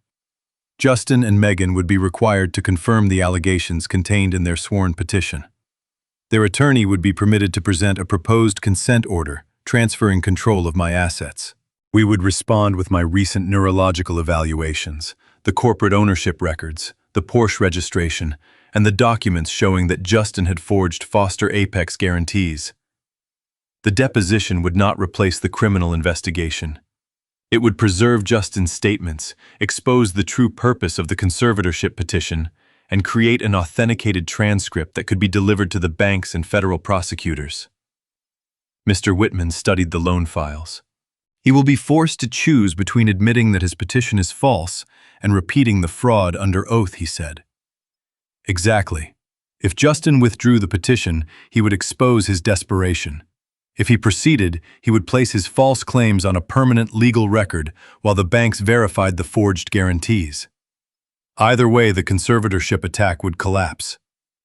Justin and Megan would be required to confirm the allegations contained in their sworn petition. Their attorney would be permitted to present a proposed consent order transferring control of my assets. We would respond with my recent neurological evaluations, the corporate ownership records, the Porsche registration, and the documents showing that Justin had forged Foster Apex guarantees. The deposition would not replace the criminal investigation. It would preserve Justin's statements, expose the true purpose of the conservatorship petition, and create an authenticated transcript that could be delivered to the banks and federal prosecutors. Mr. Whitman studied the loan files. He will be forced to choose between admitting that his petition is false and repeating the fraud under oath, he said. Exactly. If Justin withdrew the petition, he would expose his desperation. If he proceeded, he would place his false claims on a permanent legal record while the banks verified the forged guarantees. Either way, the conservatorship attack would collapse.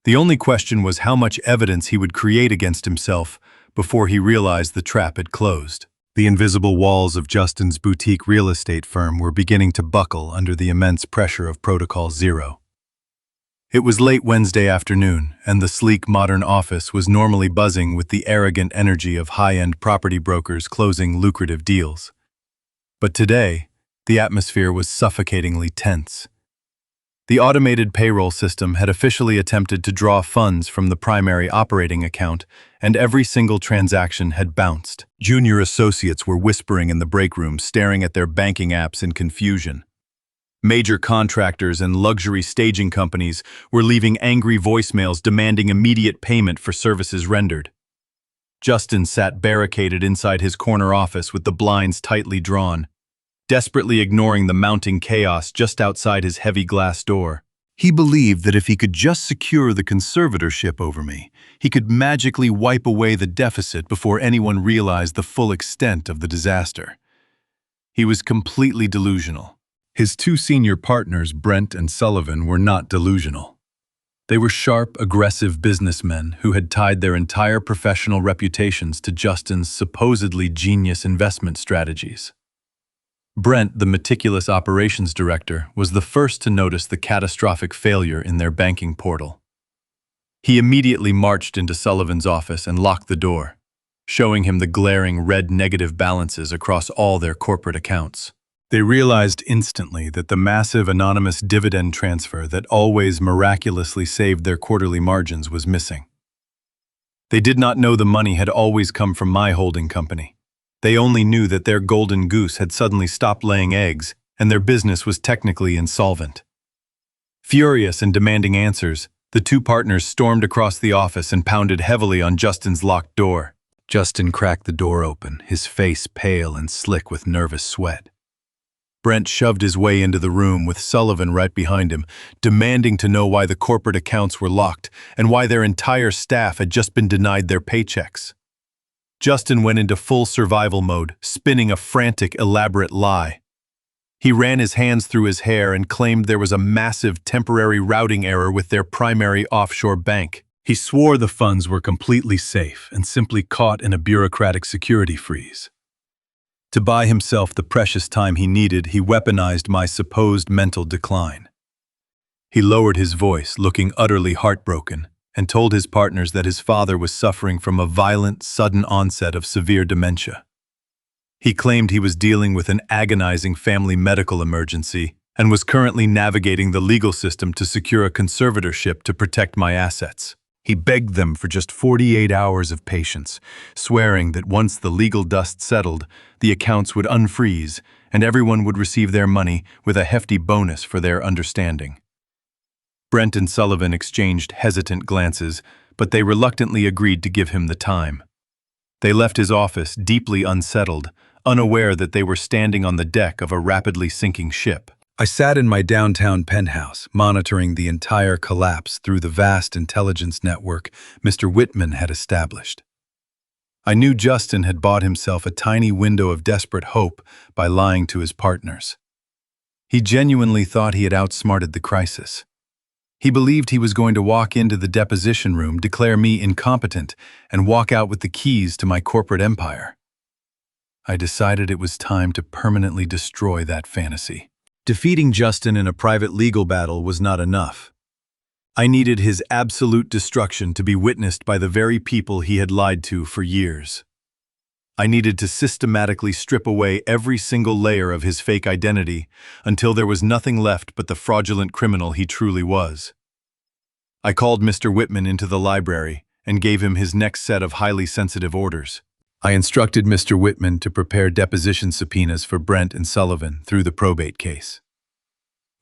The only question was how much evidence he would create against himself before he realized the trap had closed. The invisible walls of Justin's boutique real estate firm were beginning to buckle under the immense pressure of Protocol Zero. It was late Wednesday afternoon, and the sleek modern office was normally buzzing with the arrogant energy of high-end property brokers closing lucrative deals. But today, the atmosphere was suffocatingly tense. The automated payroll system had officially attempted to draw funds from the primary operating account, and every single transaction had bounced. Junior associates were whispering in the break room, staring at their banking apps in confusion. Major contractors and luxury staging companies were leaving angry voicemails demanding immediate payment for services rendered. Justin sat barricaded inside his corner office with the blinds tightly drawn, desperately ignoring the mounting chaos just outside his heavy glass door. He believed that if he could just secure the conservatorship over me, he could magically wipe away the deficit before anyone realized the full extent of the disaster. He was completely delusional. His two senior partners, Brent and Sullivan, were not delusional. They were sharp, aggressive businessmen who had tied their entire professional reputations to Justin's supposedly genius investment strategies. Brent, the meticulous operations director, was the first to notice the catastrophic failure in their banking portal. He immediately marched into Sullivan's office and locked the door, showing him the glaring red negative balances across all their corporate accounts. They realized instantly that the massive anonymous dividend transfer that always miraculously saved their quarterly margins was missing. They did not know the money had always come from my holding company. They only knew that their golden goose had suddenly stopped laying eggs and their business was technically insolvent. Furious and demanding answers, the two partners stormed across the office and pounded heavily on Justin's locked door. Justin cracked the door open, his face pale and slick with nervous sweat. Brent shoved his way into the room with Sullivan right behind him, demanding to know why the corporate accounts were locked and why their entire staff had just been denied their paychecks. Justin went into full survival mode, spinning a frantic, elaborate lie. He ran his hands through his hair and claimed there was a massive temporary routing error with their primary offshore bank. He swore the funds were completely safe and simply caught in a bureaucratic security freeze. To buy himself the precious time he needed, he weaponized my supposed mental decline. He lowered his voice, looking utterly heartbroken, and told his partners that his father was suffering from a violent, sudden onset of severe dementia. He claimed he was dealing with an agonizing family medical emergency and was currently navigating the legal system to secure a conservatorship to protect my assets. He begged them for just 48 hours of patience, swearing that once the legal dust settled, the accounts would unfreeze and everyone would receive their money with a hefty bonus for their understanding. Brent and Sullivan exchanged hesitant glances, but they reluctantly agreed to give him the time. They left his office deeply unsettled, unaware that they were standing on the deck of a rapidly sinking ship. I sat in my downtown penthouse, monitoring the entire collapse through the vast intelligence network Mr. Whitman had established. I knew Justin had bought himself a tiny window of desperate hope by lying to his partners. He genuinely thought he had outsmarted the crisis. He believed he was going to walk into the deposition room, declare me incompetent, and walk out with the keys to my corporate empire. I decided it was time to permanently destroy that fantasy. Defeating Justin in a private legal battle was not enough. I needed his absolute destruction to be witnessed by the very people he had lied to for years. I needed to systematically strip away every single layer of his fake identity until there was nothing left but the fraudulent criminal he truly was. I called Mr. Whitman into the library and gave him his next set of highly sensitive orders. I instructed Mr. Whitman to prepare deposition subpoenas for Brent and Sullivan through the probate case.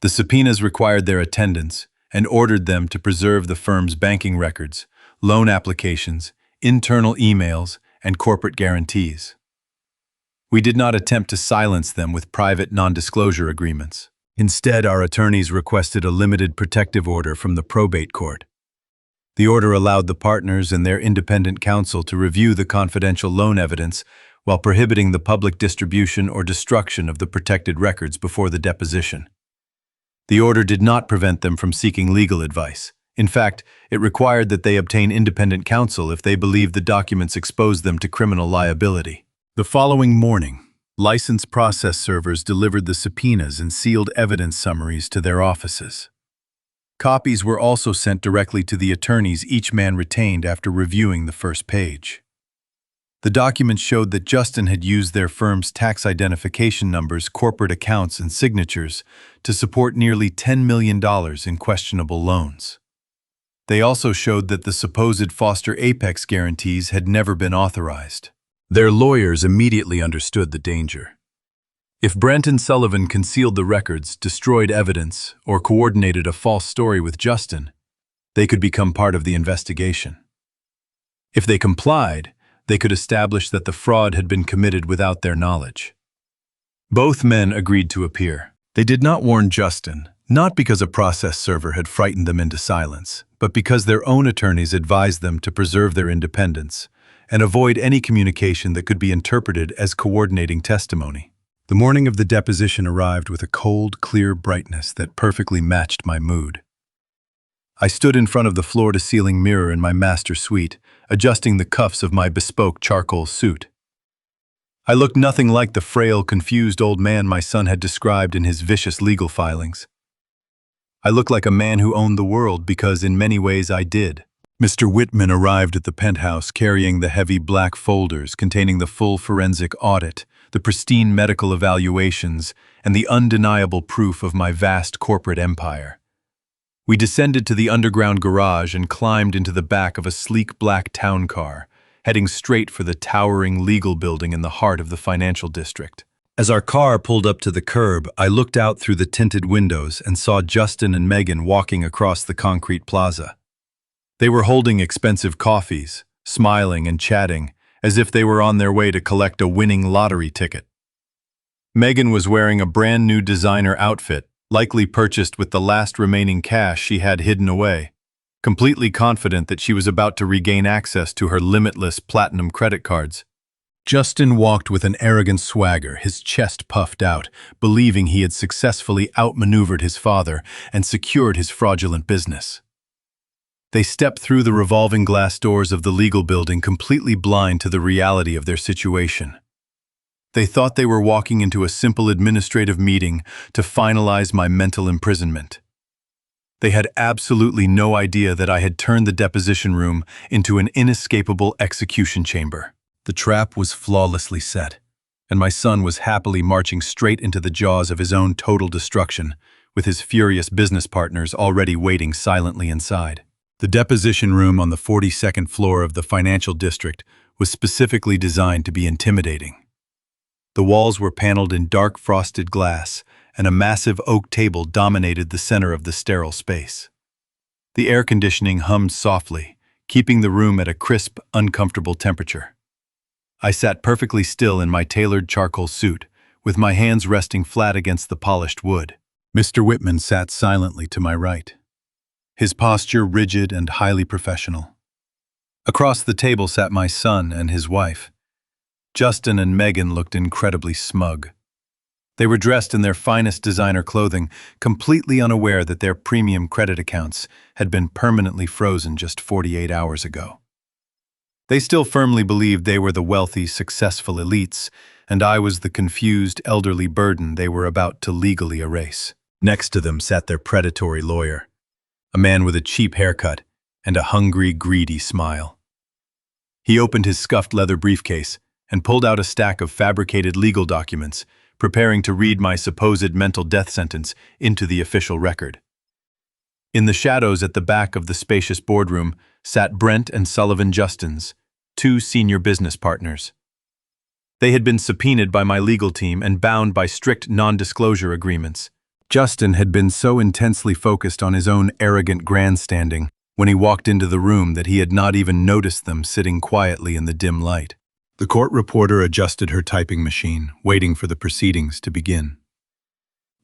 The subpoenas required their attendance and ordered them to preserve the firm's banking records, loan applications, internal emails, and corporate guarantees. We did not attempt to silence them with private non-disclosure agreements. Instead, our attorneys requested a limited protective order from the probate court. The order allowed the partners and their independent counsel to review the confidential loan evidence while prohibiting the public distribution or destruction of the protected records before the deposition. The order did not prevent them from seeking legal advice. In fact, it required that they obtain independent counsel if they believed the documents exposed them to criminal liability. The following morning, licensed process servers delivered the subpoenas and sealed evidence summaries to their offices. Copies were also sent directly to the attorneys each man retained after reviewing the first page. The documents showed that Justin had used their firm's tax identification numbers, corporate accounts, and signatures to support nearly $10 million in questionable loans. They also showed that the supposed Foster Apex guarantees had never been authorized. Their lawyers immediately understood the danger. If Brent and Sullivan concealed the records, destroyed evidence, or coordinated a false story with Justin, they could become part of the investigation. If they complied, they could establish that the fraud had been committed without their knowledge. Both men agreed to appear. They did not warn Justin, not because a process server had frightened them into silence, but because their own attorneys advised them to preserve their independence and avoid any communication that could be interpreted as coordinating testimony. The morning of the deposition arrived with a cold, clear brightness that perfectly matched my mood. I stood in front of the floor-to-ceiling mirror in my master suite, adjusting the cuffs of my bespoke charcoal suit. I looked nothing like the frail, confused old man my son had described in his vicious legal filings. I looked like a man who owned the world because in many ways I did. Mr. Whitman arrived at the penthouse carrying the heavy black folders containing the full forensic audit, the pristine medical evaluations, and the undeniable proof of my vast corporate empire. We descended to the underground garage and climbed into the back of a sleek black town car, heading straight for the towering legal building in the heart of the financial district. As our car pulled up to the curb, I looked out through the tinted windows and saw Justin and Megan walking across the concrete plaza. They were holding expensive coffees, smiling and chatting, as if they were on their way to collect a winning lottery ticket. Megan was wearing a brand new designer outfit, likely purchased with the last remaining cash she had hidden away, completely confident that she was about to regain access to her limitless platinum credit cards. Justin walked with an arrogant swagger, his chest puffed out, believing he had successfully outmaneuvered his father and secured his fraudulent business. They stepped through the revolving glass doors of the legal building completely blind to the reality of their situation. They thought they were walking into a simple administrative meeting to finalize my mental imprisonment. They had absolutely no idea that I had turned the deposition room into an inescapable execution chamber. The trap was flawlessly set, and my son was happily marching straight into the jaws of his own total destruction, with his furious business partners already waiting silently inside. The deposition room on the 42nd floor of the financial district was specifically designed to be intimidating. The walls were paneled in dark frosted glass, and a massive oak table dominated the center of the sterile space. The air conditioning hummed softly, keeping the room at a crisp, uncomfortable temperature. I sat perfectly still in my tailored charcoal suit, with my hands resting flat against the polished wood. Mr. Whitman sat silently to my right, his posture rigid and highly professional. Across the table sat my son and his wife. Justin and Megan looked incredibly smug. They were dressed in their finest designer clothing, completely unaware that their premium credit accounts had been permanently frozen just 48 hours ago. They still firmly believed they were the wealthy, successful elites, and I was the confused, elderly burden they were about to legally erase. Next to them sat their predatory lawyer, a man with a cheap haircut and a hungry, greedy smile. He opened his scuffed leather briefcase and pulled out a stack of fabricated legal documents, preparing to read my supposed mental death sentence into the official record. In the shadows at the back of the spacious boardroom sat Brent and Sullivan Justins, two senior business partners. They had been subpoenaed by my legal team and bound by strict non-disclosure agreements. Justin had been so intensely focused on his own arrogant grandstanding when he walked into the room that he had not even noticed them sitting quietly in the dim light. The court reporter adjusted her typing machine, waiting for the proceedings to begin.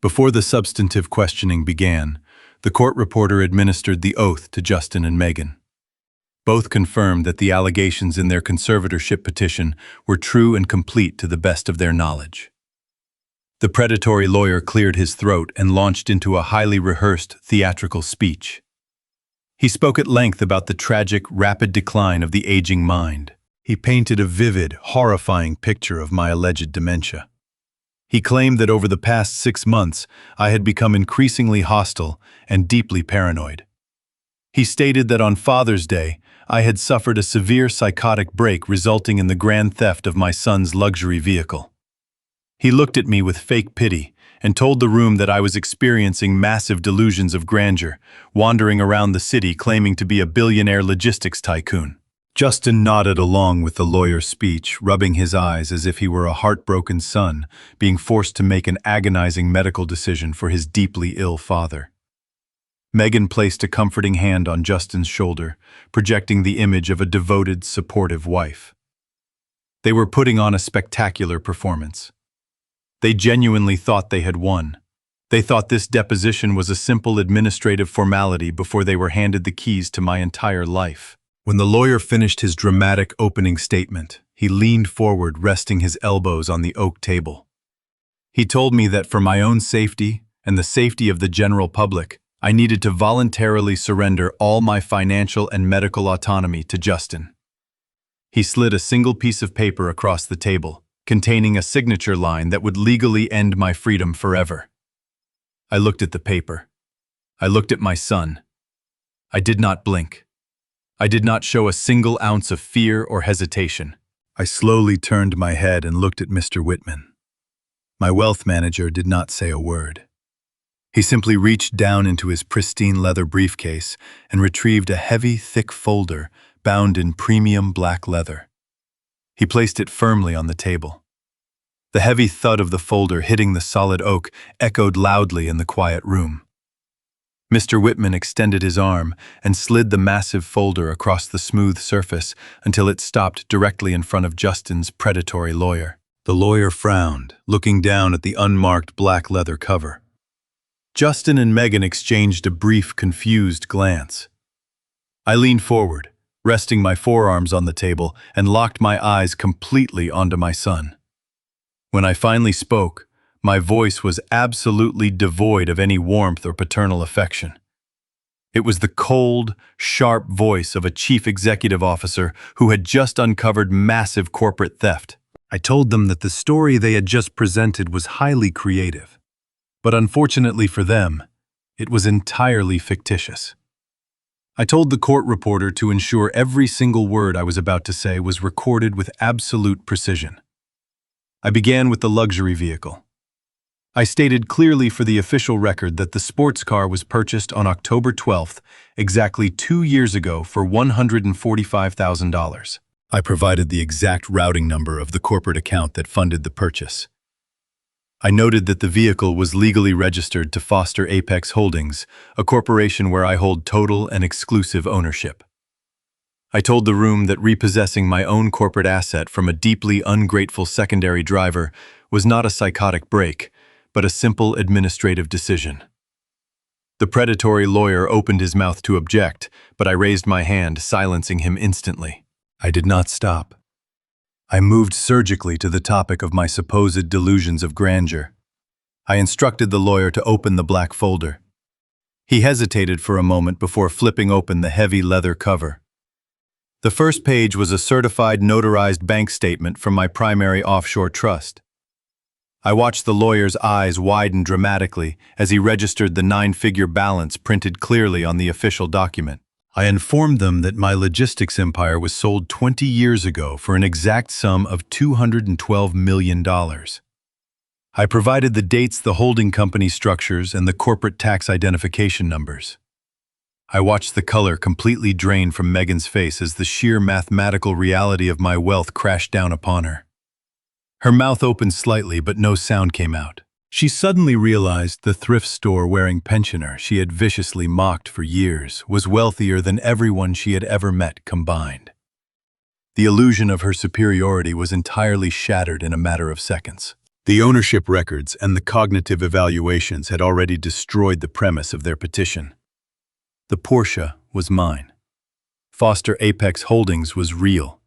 Before the substantive questioning began, the court reporter administered the oath to Justin and Megan. Both confirmed that the allegations in their conservatorship petition were true and complete to the best of their knowledge. The predatory lawyer cleared his throat and launched into a highly rehearsed theatrical speech. He spoke at length about the tragic, rapid decline of the aging mind. He painted a vivid, horrifying picture of my alleged dementia. He claimed that over the past 6 months, I had become increasingly hostile and deeply paranoid. He stated that on Father's Day, I had suffered a severe psychotic break resulting in the grand theft of my son's luxury vehicle. He looked at me with fake pity and told the room that I was experiencing massive delusions of grandeur, wandering around the city claiming to be a billionaire logistics tycoon. Justin nodded along with the lawyer's speech, rubbing his eyes as if he were a heartbroken son being forced to make an agonizing medical decision for his deeply ill father. Megan placed a comforting hand on Justin's shoulder, projecting the image of a devoted, supportive wife. They were putting on a spectacular performance. They genuinely thought they had won. They thought this deposition was a simple administrative formality before they were handed the keys to my entire life. When the lawyer finished his dramatic opening statement, he leaned forward, resting his elbows on the oak table. He told me that for my own safety and the safety of the general public, I needed to voluntarily surrender all my financial and medical autonomy to Justin. He slid a single piece of paper across the table, containing a signature line that would legally end my freedom forever. I looked at the paper. I looked at my son. I did not blink. I did not show a single ounce of fear or hesitation. I slowly turned my head and looked at Mr. Whitman. My wealth manager did not say a word. He simply reached down into his pristine leather briefcase and retrieved a heavy, thick folder bound in premium black leather. He placed it firmly on the table. The heavy thud of the folder hitting the solid oak echoed loudly in the quiet room. Mr. Whitman extended his arm and slid the massive folder across the smooth surface until it stopped directly in front of Justin's predatory lawyer. The lawyer frowned, looking down at the unmarked black leather cover. Justin and Megan exchanged a brief, confused glance. I leaned forward, resting my forearms on the table, and locked my eyes completely onto my son. When I finally spoke, my voice was absolutely devoid of any warmth or paternal affection. It was the cold, sharp voice of a chief executive officer who had just uncovered massive corporate theft. I told them that the story they had just presented was highly creative, but unfortunately for them, it was entirely fictitious. I told the court reporter to ensure every single word I was about to say was recorded with absolute precision. I began with the luxury vehicle. I stated clearly for the official record that the sports car was purchased on October 12th, exactly 2 years ago for $145,000. I provided the exact routing number of the corporate account that funded the purchase. I noted that the vehicle was legally registered to Foster Apex Holdings, a corporation where I hold total and exclusive ownership. I told the room that repossessing my own corporate asset from a deeply ungrateful secondary driver was not a psychotic break, but a simple administrative decision. The predatory lawyer opened his mouth to object, but I raised my hand, silencing him instantly. I did not stop. I moved surgically to the topic of my supposed delusions of grandeur. I instructed the lawyer to open the black folder. He hesitated for a moment before flipping open the heavy leather cover. The first page was a certified notarized bank statement from my primary offshore trust. I watched the lawyer's eyes widen dramatically as he registered the 9-figure balance printed clearly on the official document. I informed them that my logistics empire was sold 20 years ago for an exact sum of $212 million. I provided the dates the holding company structures and the corporate tax identification numbers. I watched the color completely drain from Megan's face as the sheer mathematical reality of my wealth crashed down upon her. Her mouth opened slightly, but no sound came out. She suddenly realized the thrift store-wearing pensioner she had viciously mocked for years was wealthier than everyone she had ever met combined. The illusion of her superiority was entirely shattered in a matter of seconds. The ownership records and the cognitive evaluations had already destroyed the premise of their petition. The Porsche was mine. Foster Apex Holdings was real.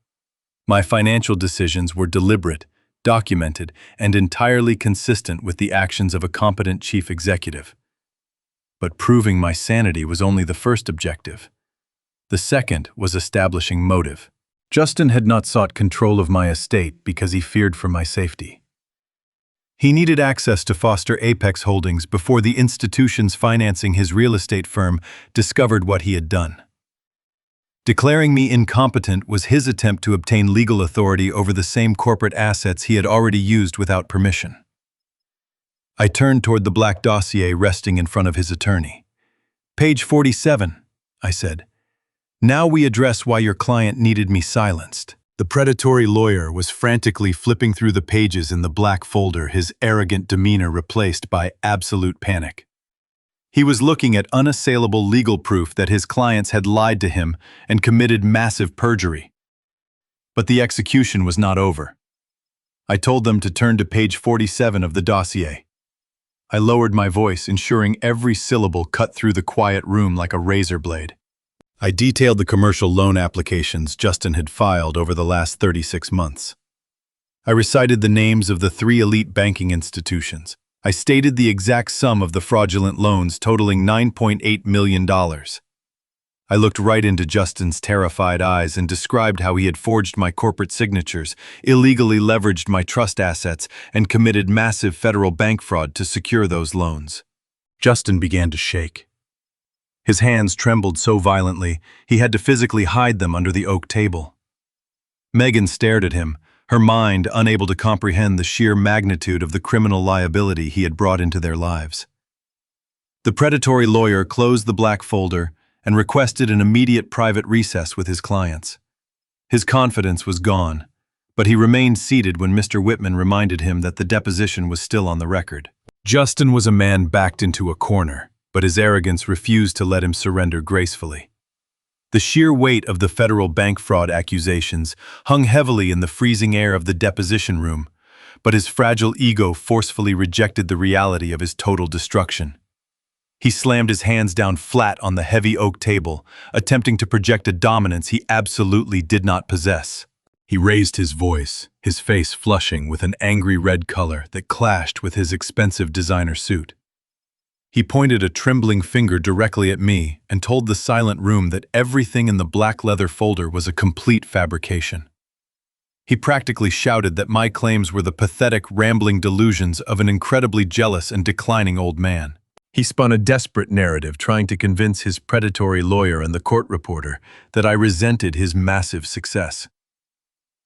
My financial decisions were deliberate, documented, and entirely consistent with the actions of a competent chief executive. But proving my sanity was only the first objective. The second was establishing motive. Justin had not sought control of my estate because he feared for my safety. He needed access to Foster Apex Holdings before the institutions financing his real estate firm discovered what he had done. Declaring me incompetent was his attempt to obtain legal authority over the same corporate assets he had already used without permission. I turned toward the black dossier resting in front of his attorney. "Page 47, I said. "Now we address why your client needed me silenced." The predatory lawyer was frantically flipping through the pages in the black folder, his arrogant demeanor replaced by absolute panic. He was looking at unassailable legal proof that his clients had lied to him and committed massive perjury. But the execution was not over. I told them to turn to page 47 of the dossier. I lowered my voice, ensuring every syllable cut through the quiet room like a razor blade. I detailed the commercial loan applications Justin had filed over the last 36 months. I recited the names of the 3 elite banking institutions. I stated the exact sum of the fraudulent loans totaling $9.8 million. I looked right into Justin's terrified eyes and described how he had forged my corporate signatures, illegally leveraged my trust assets, and committed massive federal bank fraud to secure those loans. Justin began to shake. His hands trembled so violently, he had to physically hide them under the oak table. Megan stared at him, her mind unable to comprehend the sheer magnitude of the criminal liability he had brought into their lives. The predatory lawyer closed the black folder and requested an immediate private recess with his clients. His confidence was gone, but he remained seated when Mr. Whitman reminded him that the deposition was still on the record. Justin was a man backed into a corner, but his arrogance refused to let him surrender gracefully. The sheer weight of the federal bank fraud accusations hung heavily in the freezing air of the deposition room, but his fragile ego forcefully rejected the reality of his total destruction. He slammed his hands down flat on the heavy oak table, attempting to project a dominance he absolutely did not possess. He raised his voice, his face flushing with an angry red color that clashed with his expensive designer suit. He pointed a trembling finger directly at me and told the silent room that everything in the black leather folder was a complete fabrication. He practically shouted that my claims were the pathetic, rambling delusions of an incredibly jealous and declining old man. He spun a desperate narrative trying to convince his predatory lawyer and the court reporter that I resented his massive success.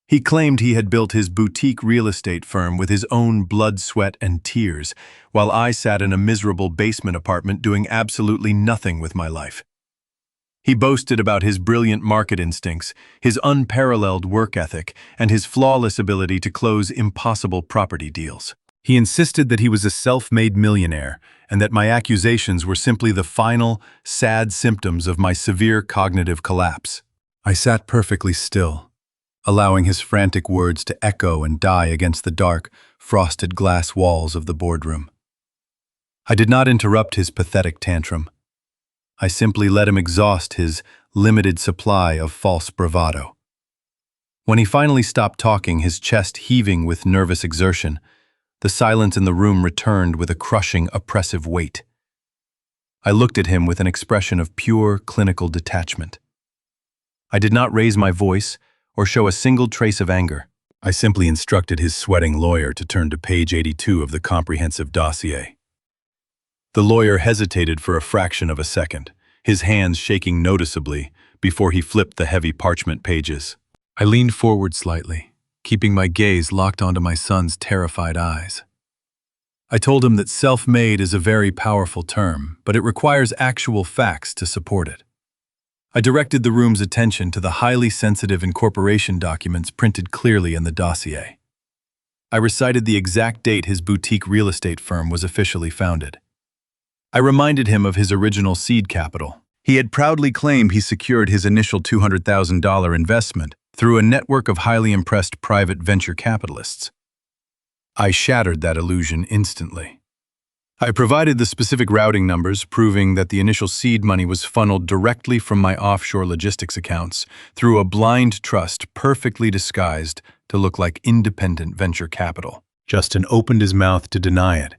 He claimed he had built his boutique real estate firm with his own blood, sweat, and tears, while I sat in a miserable basement apartment doing absolutely nothing with my life. He boasted about his brilliant market instincts, his unparalleled work ethic, and his flawless ability to close impossible property deals. He insisted that he was a self-made millionaire and that my accusations were simply the final, sad symptoms of my severe cognitive collapse. I sat perfectly still, allowing his frantic words to echo and die against the dark, frosted glass walls of the boardroom. I did not interrupt his pathetic tantrum. I simply let him exhaust his limited supply of false bravado. When he finally stopped talking, his chest heaving with nervous exertion, the silence in the room returned with a crushing, oppressive weight. I looked at him with an expression of pure, clinical detachment. I did not raise my voice or show a single trace of anger. I simply instructed his sweating lawyer to turn to page 82 of the comprehensive dossier. The lawyer hesitated for a fraction of a second, his hands shaking noticeably before he flipped the heavy parchment pages. I leaned forward slightly, keeping my gaze locked onto my son's terrified eyes. I told him that self-made is a very powerful term, but it requires actual facts to support it. I directed the room's attention to the highly sensitive incorporation documents printed clearly in the dossier. I recited the exact date his boutique real estate firm was officially founded. I reminded him of his original seed capital. He had proudly claimed he secured his initial $200,000 investment through a network of highly impressed private venture capitalists. I shattered that illusion instantly. I provided the specific routing numbers, proving that the initial seed money was funneled directly from my offshore logistics accounts through a blind trust perfectly disguised to look like independent venture capital. Justin opened his mouth to deny it,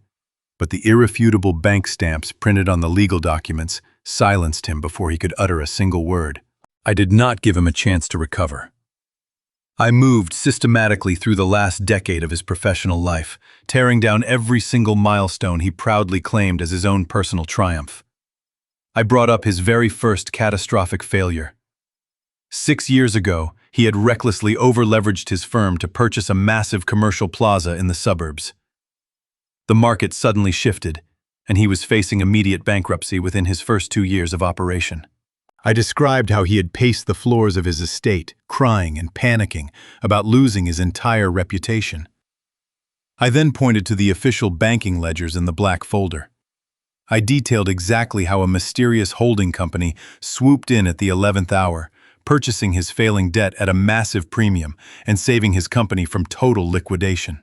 but the irrefutable bank stamps printed on the legal documents silenced him before he could utter a single word. I did not give him a chance to recover. I moved systematically through the last decade of his professional life, tearing down every single milestone he proudly claimed as his own personal triumph. I brought up his very first catastrophic failure. 6 years ago, he had recklessly over-leveraged his firm to purchase a massive commercial plaza in the suburbs. The market suddenly shifted, and he was facing immediate bankruptcy within his first 2 years of operation. I described how he had paced the floors of his estate, crying and panicking about losing his entire reputation. I then pointed to the official banking ledgers in the black folder. I detailed exactly how a mysterious holding company swooped in at the 11th hour, purchasing his failing debt at a massive premium and saving his company from total liquidation.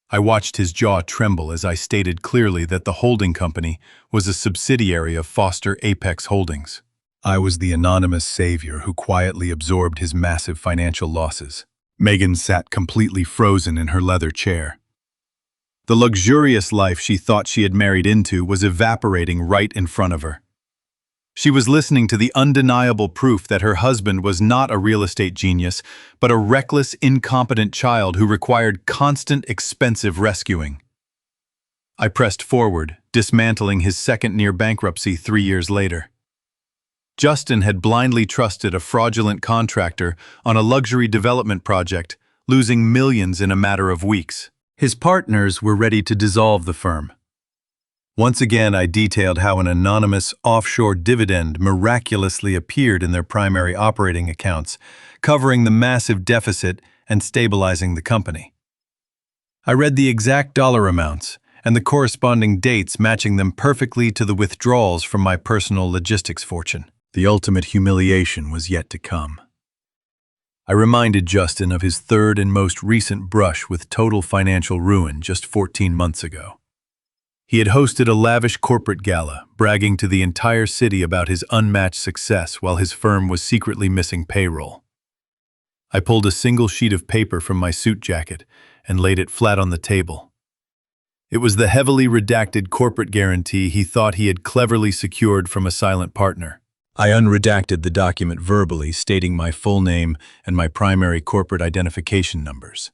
I watched his jaw tremble as I stated clearly that the holding company was a subsidiary of Foster Apex Holdings. I was the anonymous savior who quietly absorbed his massive financial losses. Megan sat completely frozen in her leather chair. The luxurious life she thought she had married into was evaporating right in front of her. She was listening to the undeniable proof that her husband was not a real estate genius, but a reckless, incompetent child who required constant, expensive rescuing. I pressed forward, dismantling his second near bankruptcy 3 years later. Justin had blindly trusted a fraudulent contractor on a luxury development project, losing millions in a matter of weeks. His partners were ready to dissolve the firm. Once again, I detailed how an anonymous offshore dividend miraculously appeared in their primary operating accounts, covering the massive deficit and stabilizing the company. I read the exact dollar amounts and the corresponding dates matching them perfectly to the withdrawals from my personal logistics fortune. The ultimate humiliation was yet to come. I reminded Justin of his third and most recent brush with total financial ruin just 14 months ago. He had hosted a lavish corporate gala, bragging to the entire city about his unmatched success while his firm was secretly missing payroll. I pulled a single sheet of paper from my suit jacket and laid it flat on the table. It was the heavily redacted corporate guarantee he thought he had cleverly secured from a silent partner. I unredacted the document verbally, stating my full name and my primary corporate identification numbers.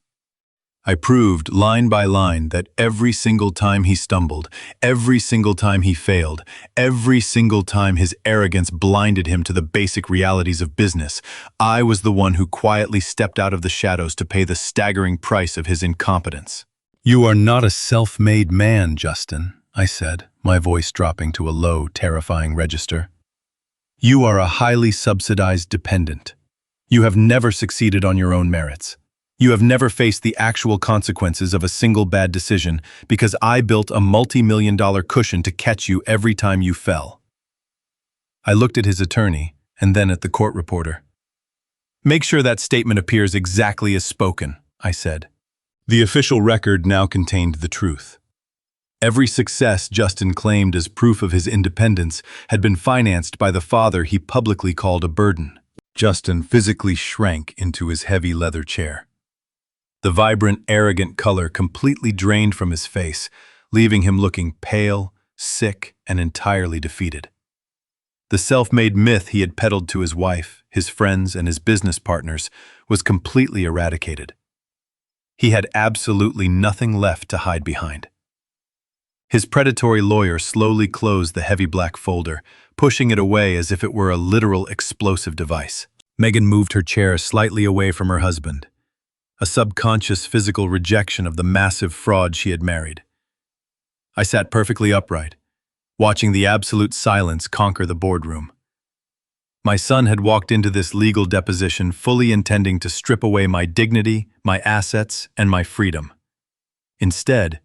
I proved line by line that every single time he stumbled, every single time he failed, every single time his arrogance blinded him to the basic realities of business, I was the one who quietly stepped out of the shadows to pay the staggering price of his incompetence. "You are not a self-made man, Justin," I said, my voice dropping to a low, terrifying register. "You are a highly subsidized dependent. You have never succeeded on your own merits. You have never faced the actual consequences of a single bad decision because I built a multi-million-dollar cushion to catch you every time you fell." I looked at his attorney and then at the court reporter. "Make sure that statement appears exactly as spoken," I said. The official record now contained the truth. Every success Justin claimed as proof of his independence had been financed by the father he publicly called a burden. Justin physically shrank into his heavy leather chair. The vibrant, arrogant color completely drained from his face, leaving him looking pale, sick, and entirely defeated. The self-made myth he had peddled to his wife, his friends, and his business partners was completely eradicated. He had absolutely nothing left to hide behind. His predatory lawyer slowly closed the heavy black folder, pushing it away as if it were a literal explosive device. Megan moved her chair slightly away from her husband, a subconscious physical rejection of the massive fraud she had married. I sat perfectly upright, watching the absolute silence conquer the boardroom. My son had walked into this legal deposition fully intending to strip away my dignity, my assets, and my freedom. Instead,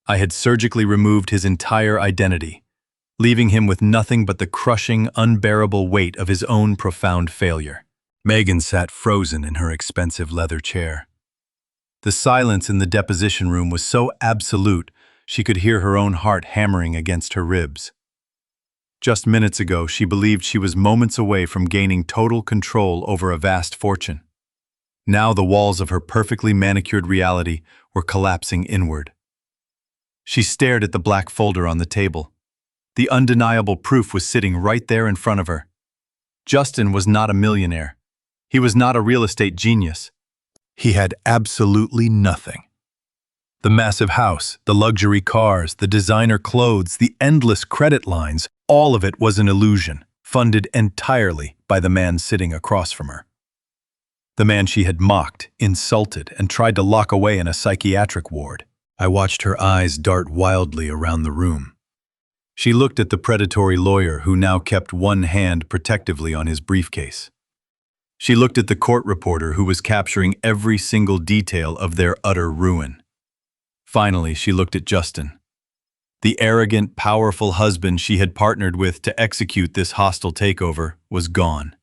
I had surgically removed his entire identity, leaving him with nothing but the crushing, unbearable weight of his own profound failure. Megan sat frozen in her expensive leather chair. The silence in the deposition room was so absolute, she could hear her own heart hammering against her ribs. Just minutes ago, she believed she was moments away from gaining total control over a vast fortune. Now the walls of her perfectly manicured reality were collapsing inward. She stared at the black folder on the table. The undeniable proof was sitting right there in front of her. Justin was not a millionaire. He was not a real estate genius. He had absolutely nothing. The massive house, the luxury cars, the designer clothes, the endless credit lines, all of it was an illusion, funded entirely by the man sitting across from her. The man she had mocked, insulted, and tried to lock away in a psychiatric ward. I watched her eyes dart wildly around the room. She looked at the predatory lawyer who now kept one hand protectively on his briefcase. She looked at the court reporter who was capturing every single detail of their utter ruin. Finally, she looked at Justin. The arrogant, powerful husband she had partnered with to execute this hostile takeover was gone.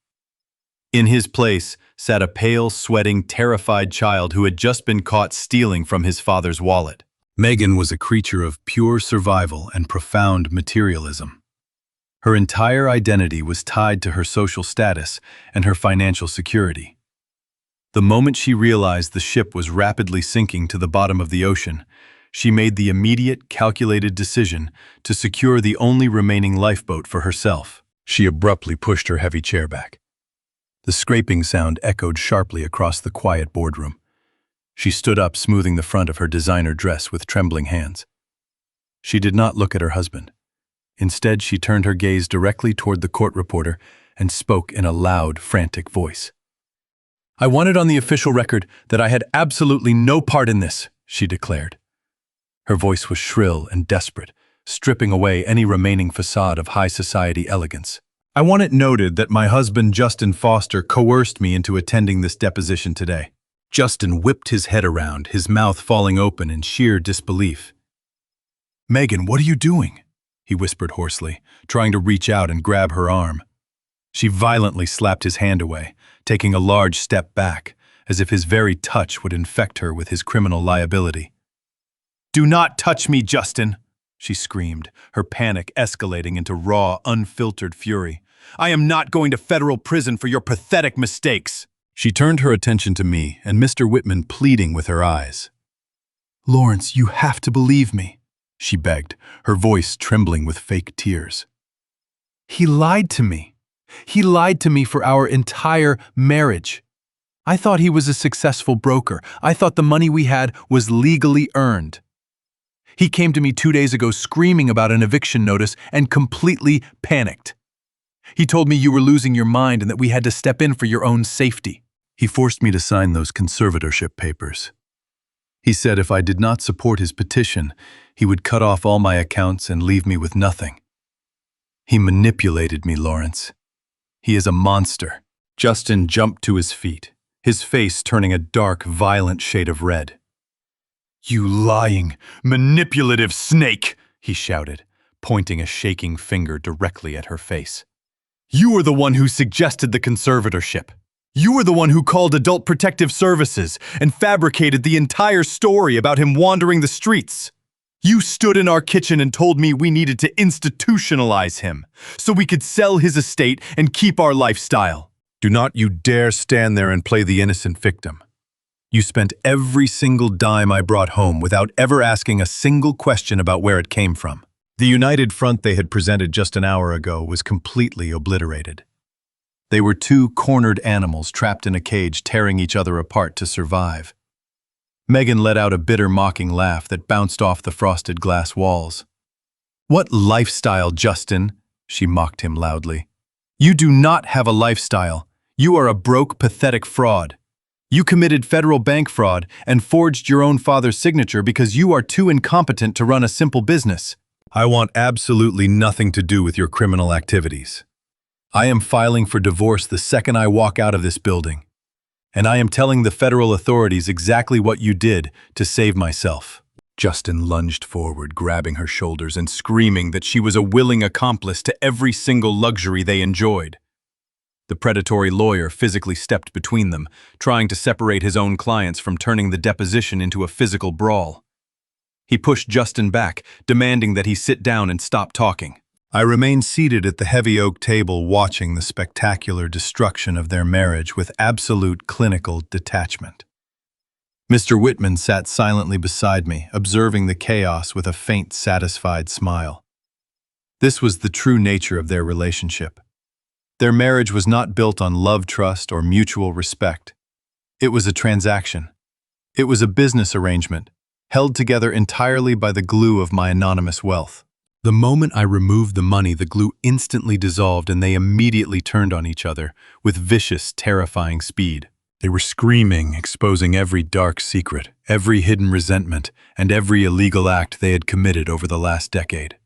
In his place sat a pale, sweating, terrified child who had just been caught stealing from his father's wallet. Megan was a creature of pure survival and profound materialism. Her entire identity was tied to her social status and her financial security. The moment she realized the ship was rapidly sinking to the bottom of the ocean, she made the immediate, calculated decision to secure the only remaining lifeboat for herself. She abruptly pushed her heavy chair back. The scraping sound echoed sharply across the quiet boardroom. She stood up, smoothing the front of her designer dress with trembling hands. She did not look at her husband. Instead, she turned her gaze directly toward the court reporter and spoke in a loud, frantic voice. "I want it on the official record that I had absolutely no part in this," she declared. Her voice was shrill and desperate, stripping away any remaining facade of high society elegance. "I want it noted that my husband, Justin Foster, coerced me into attending this deposition today." Justin whipped his head around, his mouth falling open in sheer disbelief. "Megan, what are you doing?" he whispered hoarsely, trying to reach out and grab her arm. She violently slapped his hand away, taking a large step back, as if his very touch would infect her with his criminal liability. "Do not touch me, Justin!" she screamed, her panic escalating into raw, unfiltered fury. "I am not going to federal prison for your pathetic mistakes!" She turned her attention to me and Mr. Whitman pleading with her eyes. "Lawrence, you have to believe me," she begged, her voice trembling with fake tears. "He lied to me. He lied to me for our entire marriage. I thought he was a successful broker. I thought the money we had was legally earned. He came to me 2 days ago screaming about an eviction notice and completely panicked. He told me you were losing your mind and that we had to step in for your own safety. He forced me to sign those conservatorship papers. He said if I did not support his petition, he would cut off all my accounts and leave me with nothing. He manipulated me, Lawrence. He is a monster." Justin jumped to his feet, his face turning a dark, violent shade of red. "You lying, manipulative snake!" he shouted, pointing a shaking finger directly at her face. "You were the one who suggested the conservatorship. You were the one who called Adult Protective Services and fabricated the entire story about him wandering the streets. You stood in our kitchen and told me we needed to institutionalize him so we could sell his estate and keep our lifestyle. Do not you dare stand there and play the innocent victim. You spent every single dime I brought home without ever asking a single question about where it came from." The united front they had presented just an hour ago was completely obliterated. They were two cornered animals trapped in a cage tearing each other apart to survive. Megan let out a bitter mocking laugh that bounced off the frosted glass walls. "What lifestyle, Justin?" she mocked him loudly. "You do not have a lifestyle. You are a broke, pathetic fraud. You committed federal bank fraud and forged your own father's signature because you are too incompetent to run a simple business. I want absolutely nothing to do with your criminal activities. I am filing for divorce the second I walk out of this building. And I am telling the federal authorities exactly what you did to save myself." Justin lunged forward, grabbing her shoulders and screaming that she was a willing accomplice to every single luxury they enjoyed. The predatory lawyer physically stepped between them, trying to separate his own clients from turning the deposition into a physical brawl. He pushed Justin back, demanding that he sit down and stop talking. I remained seated at the heavy oak table watching the spectacular destruction of their marriage with absolute clinical detachment. Mr. Whitman sat silently beside me, observing the chaos with a faint, satisfied smile. This was the true nature of their relationship. Their marriage was not built on love, trust, or mutual respect. It was a transaction. It was a business arrangement, held together entirely by the glue of my anonymous wealth. The moment I removed the money, the glue instantly dissolved and they immediately turned on each other with vicious, terrifying speed. They were screaming, exposing every dark secret, every hidden resentment, and every illegal act they had committed over the last decade.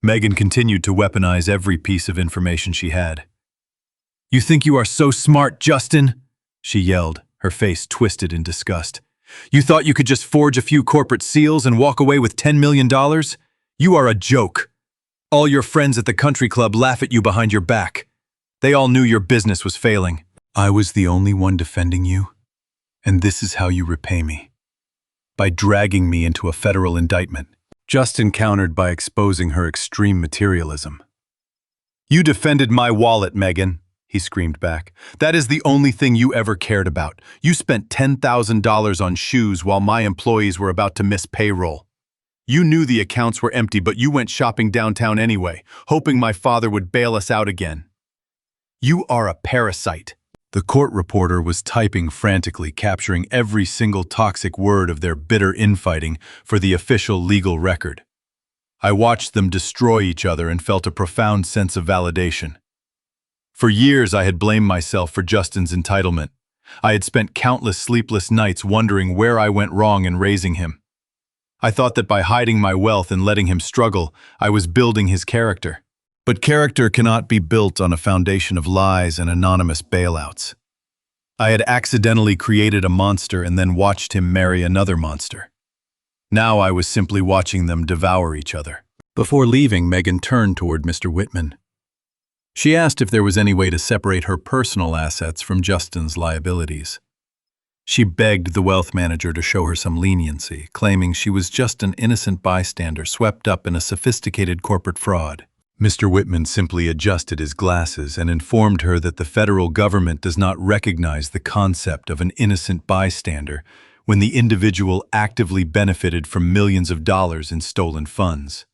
Megan continued to weaponize every piece of information she had. "You think you are so smart, Justin?" she yelled, her face twisted in disgust. "You thought you could just forge a few corporate seals and walk away with $10 million? You are a joke. All your friends at the country club laugh at you behind your back. They all knew your business was failing. I was the only one defending you, and this is how you repay me. By dragging me into a federal indictment." Justin countered by exposing her extreme materialism. "You defended my wallet, Megan," he screamed back. "That is the only thing you ever cared about. You spent $10,000 on shoes while my employees were about to miss payroll. You knew the accounts were empty, but you went shopping downtown anyway, hoping my father would bail us out again. You are a parasite." The court reporter was typing frantically, capturing every single toxic word of their bitter infighting for the official legal record. I watched them destroy each other and felt a profound sense of validation. For years, I had blamed myself for Justin's entitlement. I had spent countless sleepless nights wondering where I went wrong in raising him. I thought that by hiding my wealth and letting him struggle, I was building his character. But character cannot be built on a foundation of lies and anonymous bailouts. I had accidentally created a monster and then watched him marry another monster. Now I was simply watching them devour each other. Before leaving, Megan turned toward Mr. Whitman. She asked if there was any way to separate her personal assets from Justin's liabilities. She begged the wealth manager to show her some leniency, claiming she was just an innocent bystander swept up in a sophisticated corporate fraud. Mr. Whitman simply adjusted his glasses and informed her that the federal government does not recognize the concept of an innocent bystander when the individual actively benefited from millions of dollars in stolen funds.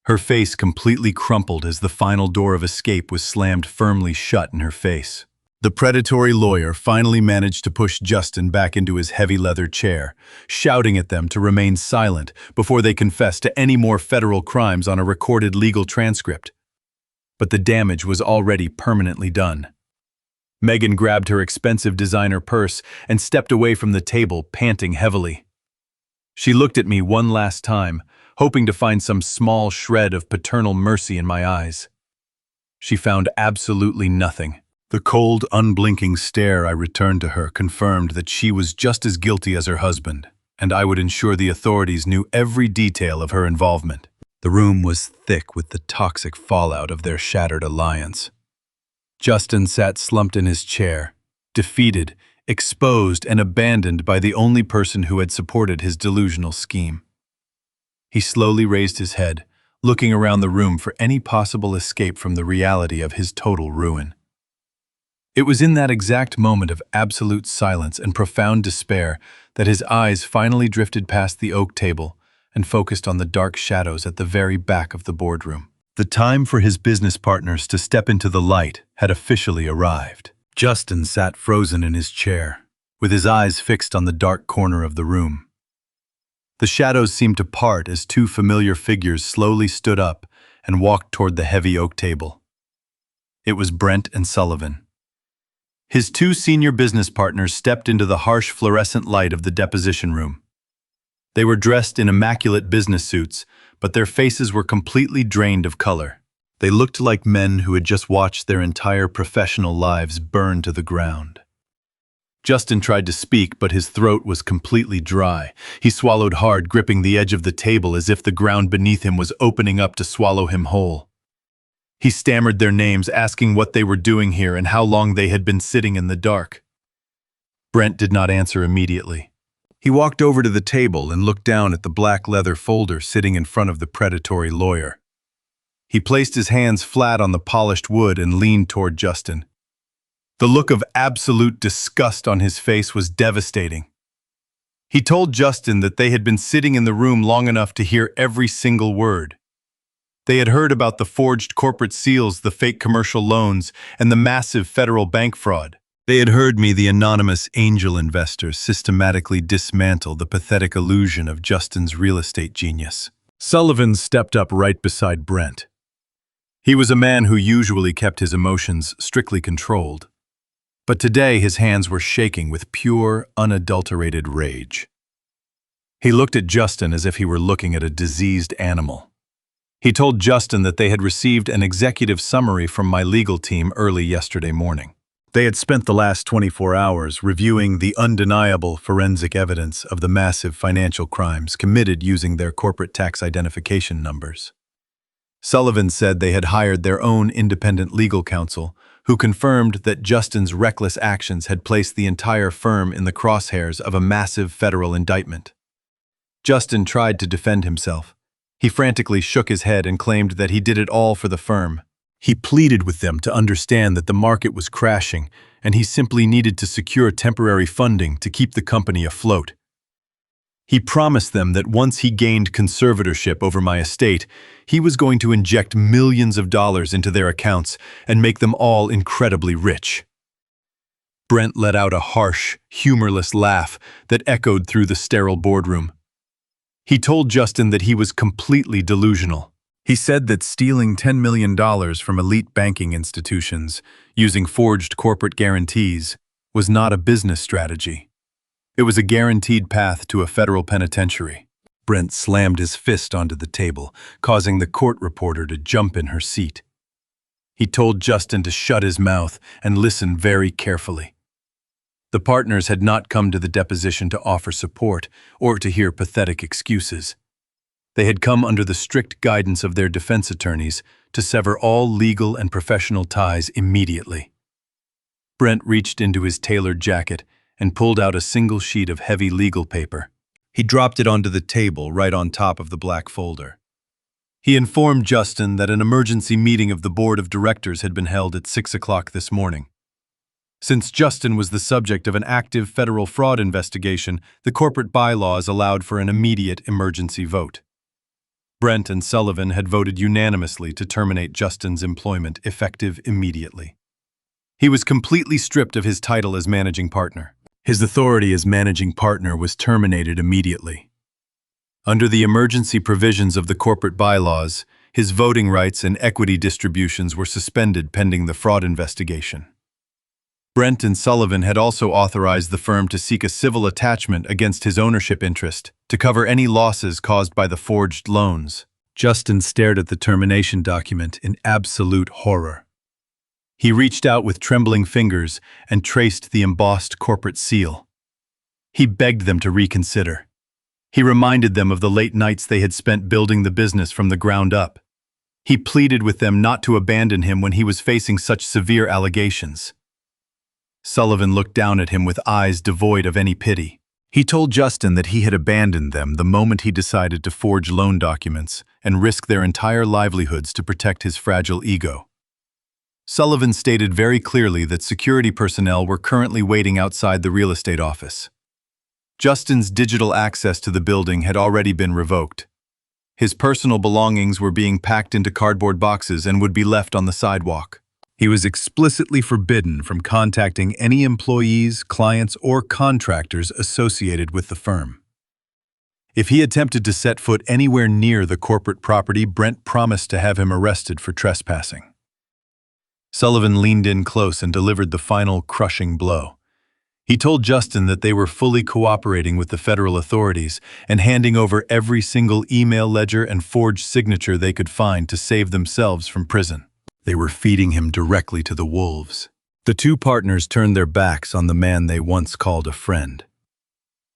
Her face completely crumpled as the final door of escape was slammed firmly shut in her face. The predatory lawyer finally managed to push Justin back into his heavy leather chair, shouting at them to remain silent before they confessed to any more federal crimes on a recorded legal transcript. But the damage was already permanently done. Megan grabbed her expensive designer purse and stepped away from the table, panting heavily. She looked at me one last time, hoping to find some small shred of paternal mercy in my eyes. She found absolutely nothing. The cold, unblinking stare I returned to her confirmed that she was just as guilty as her husband, and I would ensure the authorities knew every detail of her involvement. The room was thick with the toxic fallout of their shattered alliance. Justin sat slumped in his chair, defeated, exposed, and abandoned by the only person who had supported his delusional scheme. He slowly raised his head, looking around the room for any possible escape from the reality of his total ruin. It was in that exact moment of absolute silence and profound despair that his eyes finally drifted past the oak table and focused on the dark shadows at the very back of the boardroom. The time for his business partners to step into the light had officially arrived. Justin sat frozen in his chair, with his eyes fixed on the dark corner of the room. The shadows seemed to part as two familiar figures slowly stood up and walked toward the heavy oak table. It was Brent and Sullivan. His two senior business partners stepped into the harsh fluorescent light of the deposition room. They were dressed in immaculate business suits, but their faces were completely drained of color. They looked like men who had just watched their entire professional lives burn to the ground. Justin tried to speak, but his throat was completely dry. He swallowed hard, gripping the edge of the table as if the ground beneath him was opening up to swallow him whole. He stammered their names, asking what they were doing here and how long they had been sitting in the dark. Brent did not answer immediately. He walked over to the table and looked down at the black leather folder sitting in front of the predatory lawyer. He placed his hands flat on the polished wood and leaned toward Justin. The look of absolute disgust on his face was devastating. He told Justin that they had been sitting in the room long enough to hear every single word. They had heard about the forged corporate seals, the fake commercial loans, and the massive federal bank fraud. They had heard me, the anonymous angel investor, systematically dismantle the pathetic illusion of Justin's real estate genius. Sullivan stepped up right beside Brent. He was a man who usually kept his emotions strictly controlled. But today his hands were shaking with pure, unadulterated rage. He looked at Justin as if he were looking at a diseased animal. He told Justin that they had received an executive summary from my legal team early yesterday morning. They had spent the last 24 hours reviewing the undeniable forensic evidence of the massive financial crimes committed using their corporate tax identification numbers. Sullivan said they had hired their own independent legal counsel, who confirmed that Justin's reckless actions had placed the entire firm in the crosshairs of a massive federal indictment. Justin tried to defend himself. He frantically shook his head and claimed that he did it all for the firm. He pleaded with them to understand that the market was crashing and he simply needed to secure temporary funding to keep the company afloat. He promised them that once he gained conservatorship over my estate, he was going to inject millions of dollars into their accounts and make them all incredibly rich. Brent let out a harsh, humorless laugh that echoed through the sterile boardroom. He told Justin that he was completely delusional. He said that stealing $10 million from elite banking institutions using forged corporate guarantees was not a business strategy. It was a guaranteed path to a federal penitentiary. Brent slammed his fist onto the table, causing the court reporter to jump in her seat. He told Justin to shut his mouth and listen very carefully. The partners had not come to the deposition to offer support or to hear pathetic excuses. They had come under the strict guidance of their defense attorneys to sever all legal and professional ties immediately. Brent reached into his tailored jacket and pulled out a single sheet of heavy legal paper. He dropped it onto the table right on top of the black folder. He informed Justin that an emergency meeting of the board of directors had been held at 6 o'clock this morning. Since Justin was the subject of an active federal fraud investigation, the corporate bylaws allowed for an immediate emergency vote. Brent and Sullivan had voted unanimously to terminate Justin's employment effective immediately. He was completely stripped of his title as managing partner. His authority as managing partner was terminated immediately. Under the emergency provisions of the corporate bylaws, his voting rights and equity distributions were suspended pending the fraud investigation. Brent and Sullivan had also authorized the firm to seek a civil attachment against his ownership interest to cover any losses caused by the forged loans. Justin stared at the termination document in absolute horror. He reached out with trembling fingers and traced the embossed corporate seal. He begged them to reconsider. He reminded them of the late nights they had spent building the business from the ground up. He pleaded with them not to abandon him when he was facing such severe allegations. Sullivan looked down at him with eyes devoid of any pity. He told Justin that he had abandoned them the moment he decided to forge loan documents and risk their entire livelihoods to protect his fragile ego. Sullivan stated very clearly that security personnel were currently waiting outside the real estate office. Justin's digital access to the building had already been revoked. His personal belongings were being packed into cardboard boxes and would be left on the sidewalk. He was explicitly forbidden from contacting any employees, clients, or contractors associated with the firm. If he attempted to set foot anywhere near the corporate property, Brent promised to have him arrested for trespassing. Sullivan leaned in close and delivered the final crushing blow. He told Justin that they were fully cooperating with the federal authorities and handing over every single email ledger and forged signature they could find to save themselves from prison. They were feeding him directly to the wolves. The two partners turned their backs on the man they once called a friend.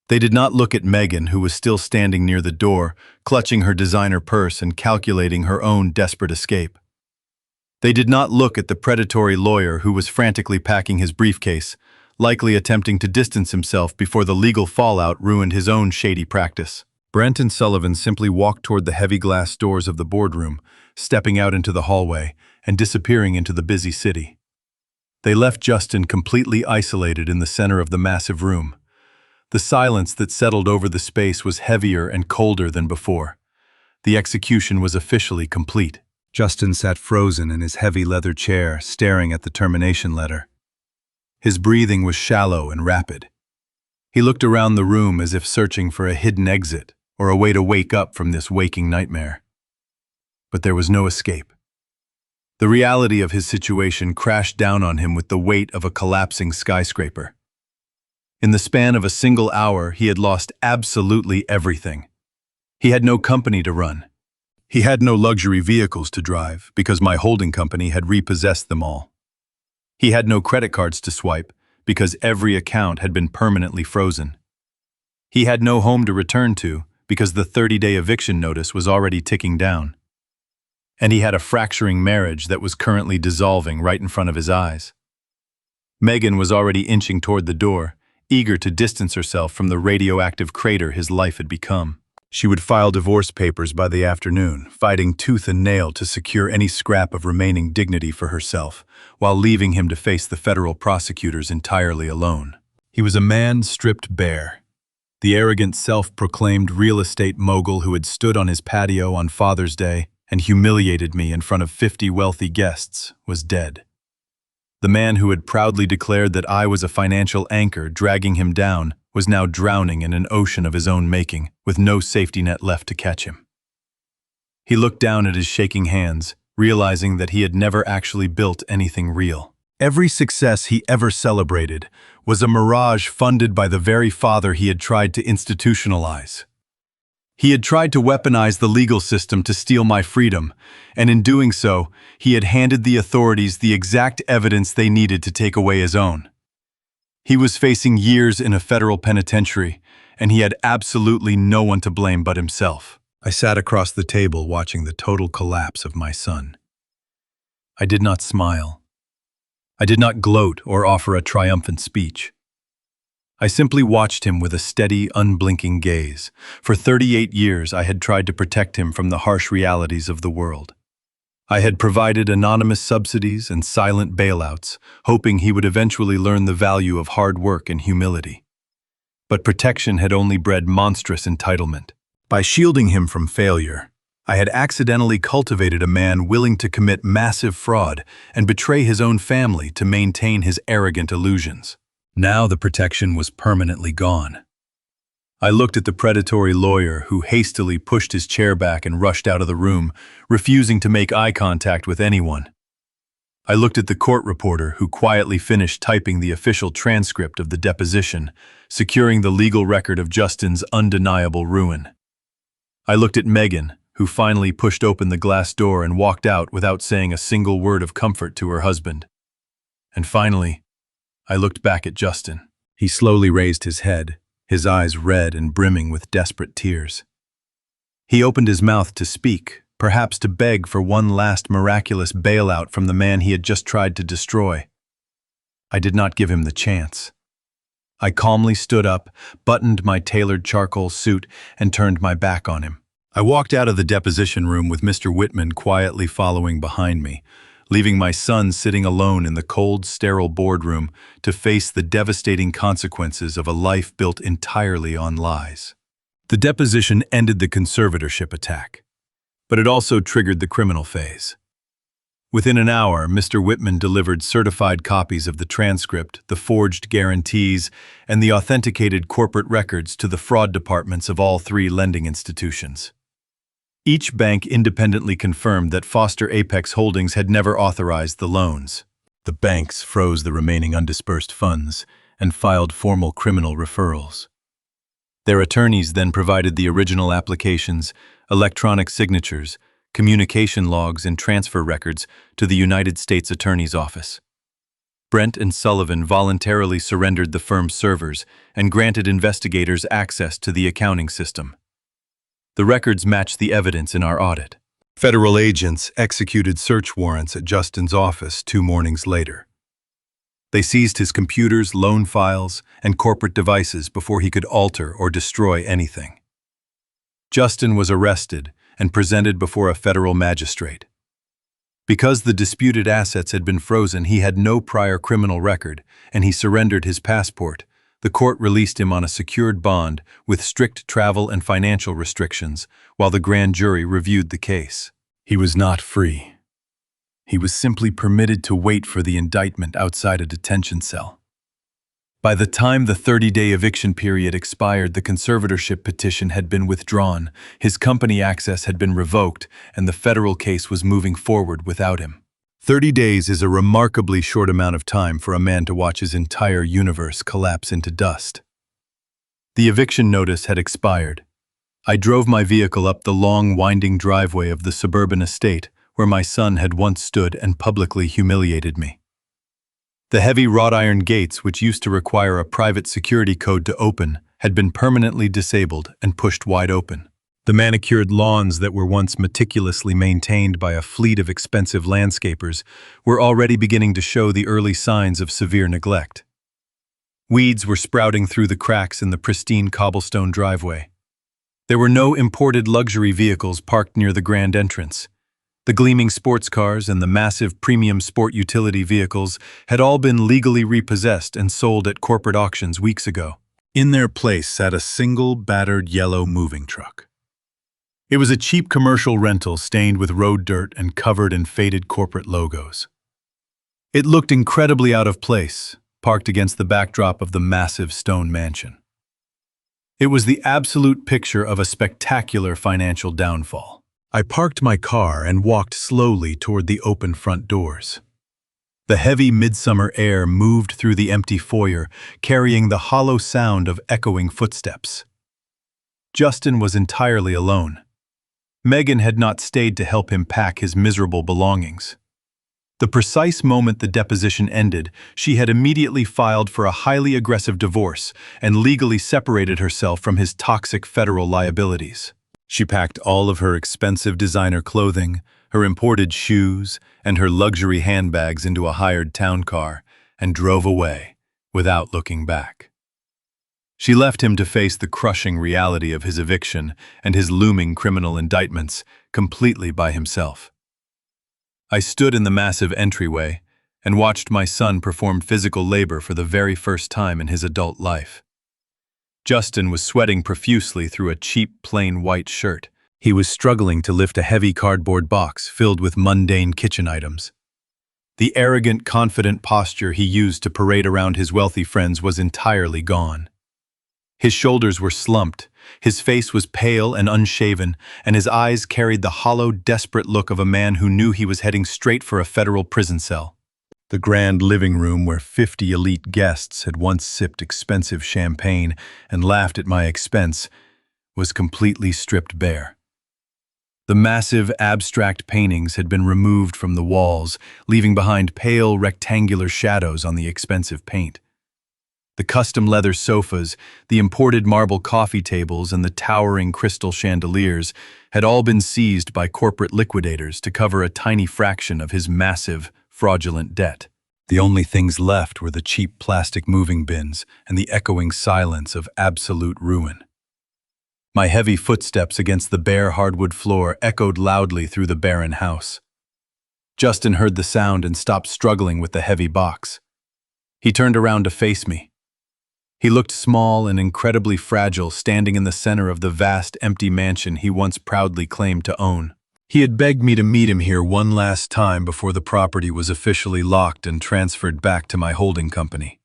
They did not look at Megan, who was still standing near the door, clutching her designer purse and calculating her own desperate escape. They did not look at the predatory lawyer who was frantically packing his briefcase, likely attempting to distance himself before the legal fallout ruined his own shady practice. Brent and Sullivan simply walked toward the heavy glass doors of the boardroom, stepping out into the hallway and disappearing into the busy city. They left Justin completely isolated in the center of the massive room. The silence that settled over the space was heavier and colder than before. The execution was officially complete. Justin sat frozen in his heavy leather chair, staring at the termination letter. His breathing was shallow and rapid. He looked around the room as if searching for a hidden exit or a way to wake up from this waking nightmare. But there was no escape. The reality of his situation crashed down on him with the weight of a collapsing skyscraper. In the span of a single hour, he had lost absolutely everything. He had no company to run. He had no luxury vehicles to drive because my holding company had repossessed them all. He had no credit cards to swipe because every account had been permanently frozen. He had no home to return to because the 30-day eviction notice was already ticking down. And he had a fracturing marriage that was currently dissolving right in front of his eyes. Megan was already inching toward the door, eager to distance herself from the radioactive crater his life had become. She would file divorce papers by the afternoon, fighting tooth and nail to secure any scrap of remaining dignity for herself, while leaving him to face the federal prosecutors entirely alone. He was a man stripped bare. The arrogant self-proclaimed real estate mogul who had stood on his patio on Father's Day and humiliated me in front of 50 wealthy guests was dead. The man who had proudly declared that I was a financial anchor dragging him down was now drowning in an ocean of his own making, with no safety net left to catch him. He looked down at his shaking hands, realizing that he had never actually built anything real. Every success he ever celebrated was a mirage funded by the very father he had tried to institutionalize. He had tried to weaponize the legal system to steal my freedom, and in doing so, he had handed the authorities the exact evidence they needed to take away his own. He was facing years in a federal penitentiary, and he had absolutely no one to blame but himself. I sat across the table watching the total collapse of my son. I did not smile. I did not gloat or offer a triumphant speech. I simply watched him with a steady, unblinking gaze. For 38 years, I had tried to protect him from the harsh realities of the world. I had provided anonymous subsidies and silent bailouts, hoping he would eventually learn the value of hard work and humility. But protection had only bred monstrous entitlement. By shielding him from failure, I had accidentally cultivated a man willing to commit massive fraud and betray his own family to maintain his arrogant illusions. Now the protection was permanently gone. I looked at the predatory lawyer who hastily pushed his chair back and rushed out of the room, refusing to make eye contact with anyone. I looked at the court reporter who quietly finished typing the official transcript of the deposition, securing the legal record of Justin's undeniable ruin. I looked at Megan, who finally pushed open the glass door and walked out without saying a single word of comfort to her husband. And finally, I looked back at Justin. He slowly raised his head, his eyes red and brimming with desperate tears. He opened his mouth to speak, perhaps to beg for one last miraculous bailout from the man he had just tried to destroy. I did not give him the chance. I calmly stood up, buttoned my tailored charcoal suit, and turned my back on him. I walked out of the deposition room with Mr. Whitman quietly following behind me, leaving my son sitting alone in the cold, sterile boardroom to face the devastating consequences of a life built entirely on lies. The deposition ended the conservatorship attack, but it also triggered the criminal phase. Within an hour, Mr. Whitman delivered certified copies of the transcript, the forged guarantees, and the authenticated corporate records to the fraud departments of all 3 lending institutions. Each bank independently confirmed that Foster Apex Holdings had never authorized the loans. The banks froze the remaining undisbursed funds, and filed formal criminal referrals. Their attorneys then provided the original applications, electronic signatures, communication logs, and transfer records to the United States Attorney's Office. Brent and Sullivan voluntarily surrendered the firm's servers and granted investigators access to the accounting system. The records matched the evidence in our audit. Federal agents executed search warrants at Justin's office 2 mornings later. They seized his computers, loan files, and corporate devices before he could alter or destroy anything. Justin was arrested and presented before a federal magistrate. Because the disputed assets had been frozen, he had no prior criminal record, and he surrendered his passport. The court released him on a secured bond with strict travel and financial restrictions, while the grand jury reviewed the case. He was not free. He was simply permitted to wait for the indictment outside a detention cell. By the time the 30-day eviction period expired, the conservatorship petition had been withdrawn, his company access had been revoked, and the federal case was moving forward without him. 30 days is a remarkably short amount of time for a man to watch his entire universe collapse into dust. The eviction notice had expired. I drove my vehicle up the long, winding driveway of the suburban estate where my son had once stood and publicly humiliated me. The heavy wrought iron gates, which used to require a private security code to open, had been permanently disabled and pushed wide open. The manicured lawns that were once meticulously maintained by a fleet of expensive landscapers were already beginning to show the early signs of severe neglect. Weeds were sprouting through the cracks in the pristine cobblestone driveway. There were no imported luxury vehicles parked near the grand entrance. The gleaming sports cars and the massive premium sport utility vehicles had all been legally repossessed and sold at corporate auctions weeks ago. In their place sat a single battered yellow moving truck. It was a cheap commercial rental stained with road dirt and covered in faded corporate logos. It looked incredibly out of place, parked against the backdrop of the massive stone mansion. It was the absolute picture of a spectacular financial downfall. I parked my car and walked slowly toward the open front doors. The heavy midsummer air moved through the empty foyer, carrying the hollow sound of echoing footsteps. Justin was entirely alone. Megan had not stayed to help him pack his miserable belongings. The precise moment the deposition ended, she had immediately filed for a highly aggressive divorce and legally separated herself from his toxic federal liabilities. She packed all of her expensive designer clothing, her imported shoes, and her luxury handbags into a hired town car and drove away without looking back. She left him to face the crushing reality of his eviction and his looming criminal indictments completely by himself. I stood in the massive entryway and watched my son perform physical labor for the very first time in his adult life. Justin was sweating profusely through a cheap, plain white shirt. He was struggling to lift a heavy cardboard box filled with mundane kitchen items. The arrogant, confident posture he used to parade around his wealthy friends was entirely gone. His shoulders were slumped, his face was pale and unshaven, and his eyes carried the hollow, desperate look of a man who knew he was heading straight for a federal prison cell. The grand living room where 50 elite guests had once sipped expensive champagne and laughed at my expense was completely stripped bare. The massive, abstract paintings had been removed from the walls, leaving behind pale, rectangular shadows on the expensive paint. The custom leather sofas, the imported marble coffee tables, and the towering crystal chandeliers had all been seized by corporate liquidators to cover a tiny fraction of his massive, fraudulent debt. The only things left were the cheap plastic moving bins and the echoing silence of absolute ruin. My heavy footsteps against the bare hardwood floor echoed loudly through the barren house. Justin heard the sound and stopped struggling with the heavy box. He turned around to face me. He looked small and incredibly fragile, standing in the center of the vast, empty mansion he once proudly claimed to own. He had begged me to meet him here one last time before the property was officially locked and transferred back to my holding company.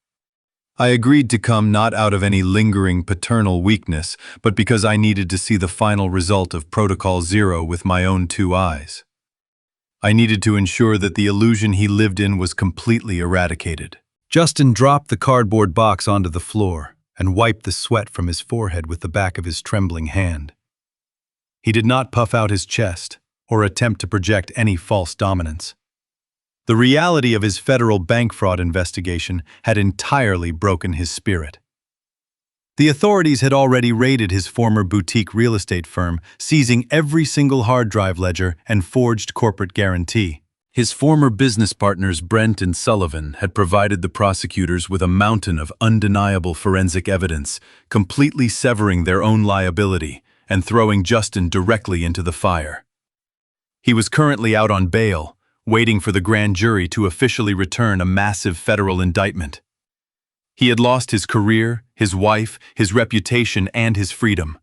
I agreed to come not out of any lingering paternal weakness, but because I needed to see the final result of Protocol Zero with my own 2 eyes. I needed to ensure that the illusion he lived in was completely eradicated. Justin dropped the cardboard box onto the floor and wiped the sweat from his forehead with the back of his trembling hand. He did not puff out his chest or attempt to project any false dominance. The reality of his federal bank fraud investigation had entirely broken his spirit. The authorities had already raided his former boutique real estate firm, seizing every single hard drive ledger and forged corporate guarantee. His former business partners Brent and Sullivan had provided the prosecutors with a mountain of undeniable forensic evidence, completely severing their own liability and throwing Justin directly into the fire. He was currently out on bail, waiting for the grand jury to officially return a massive federal indictment. He had lost his career, his wife, his reputation, and his freedom.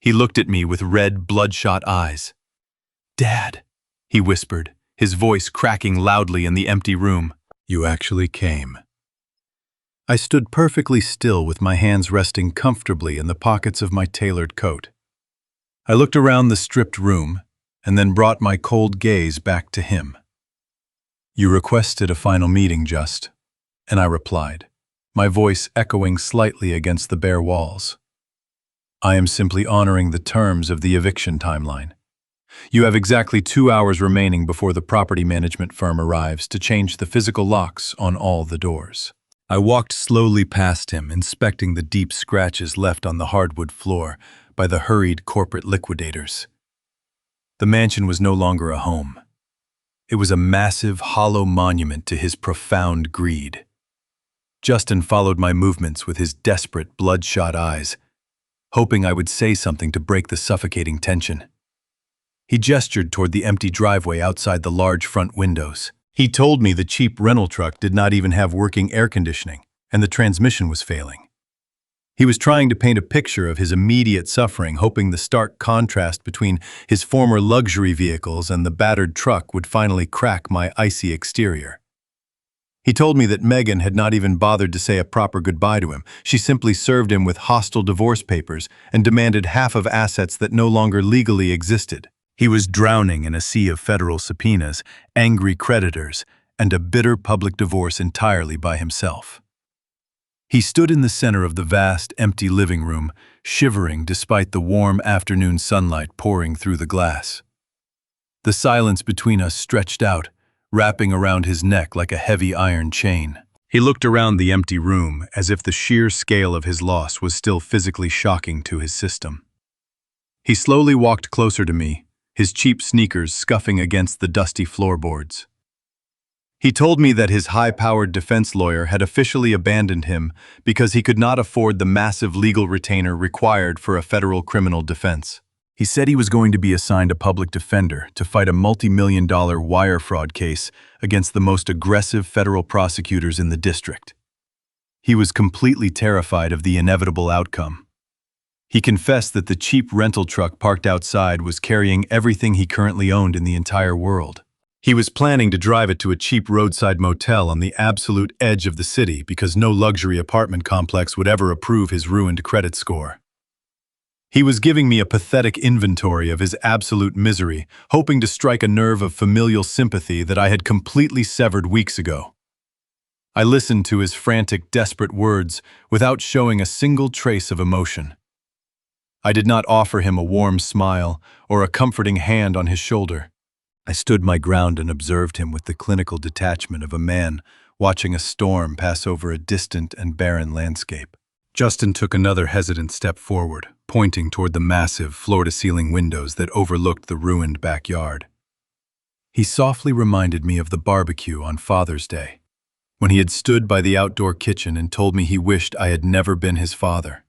He looked at me with red, bloodshot eyes. "Dad," he whispered, his voice cracking loudly in the empty room. "You actually came." I stood perfectly still with my hands resting comfortably in the pockets of my tailored coat. I looked around the stripped room and then brought my cold gaze back to him. "You requested a final meeting, Just," and I replied, my voice echoing slightly against the bare walls. "I am simply honoring the terms of the eviction timeline. You have exactly 2 hours remaining before the property management firm arrives to change the physical locks on all the doors." I walked slowly past him, inspecting the deep scratches left on the hardwood floor by the hurried corporate liquidators. The mansion was no longer a home. It was a massive, hollow monument to his profound greed. Justin followed my movements with his desperate, bloodshot eyes, hoping I would say something to break the suffocating tension. He gestured toward the empty driveway outside the large front windows. He told me the cheap rental truck did not even have working air conditioning, and the transmission was failing. He was trying to paint a picture of his immediate suffering, hoping the stark contrast between his former luxury vehicles and the battered truck would finally crack my icy exterior. He told me that Megan had not even bothered to say a proper goodbye to him. She simply served him with hostile divorce papers and demanded half of assets that no longer legally existed. He was drowning in a sea of federal subpoenas, angry creditors, and a bitter public divorce entirely by himself. He stood in the center of the vast, empty living room, shivering despite the warm afternoon sunlight pouring through the glass. The silence between us stretched out, wrapping around his neck like a heavy iron chain. He looked around the empty room as if the sheer scale of his loss was still physically shocking to his system. He slowly walked closer to me, his cheap sneakers scuffing against the dusty floorboards. He told me that his high-powered defense lawyer had officially abandoned him because he could not afford the massive legal retainer required for a federal criminal defense. He said he was going to be assigned a public defender to fight a multi-million-dollar wire fraud case against the most aggressive federal prosecutors in the district. He was completely terrified of the inevitable outcome. He confessed that the cheap rental truck parked outside was carrying everything he currently owned in the entire world. He was planning to drive it to a cheap roadside motel on the absolute edge of the city because no luxury apartment complex would ever approve his ruined credit score. He was giving me a pathetic inventory of his absolute misery, hoping to strike a nerve of familial sympathy that I had completely severed weeks ago. I listened to his frantic, desperate words without showing a single trace of emotion. I did not offer him a warm smile or a comforting hand on his shoulder. I stood my ground and observed him with the clinical detachment of a man watching a storm pass over a distant and barren landscape. Justin took another hesitant step forward, pointing toward the massive, floor-to-ceiling windows that overlooked the ruined backyard. He softly reminded me of the barbecue on Father's Day, when he had stood by the outdoor kitchen and told me he wished I had never been his father.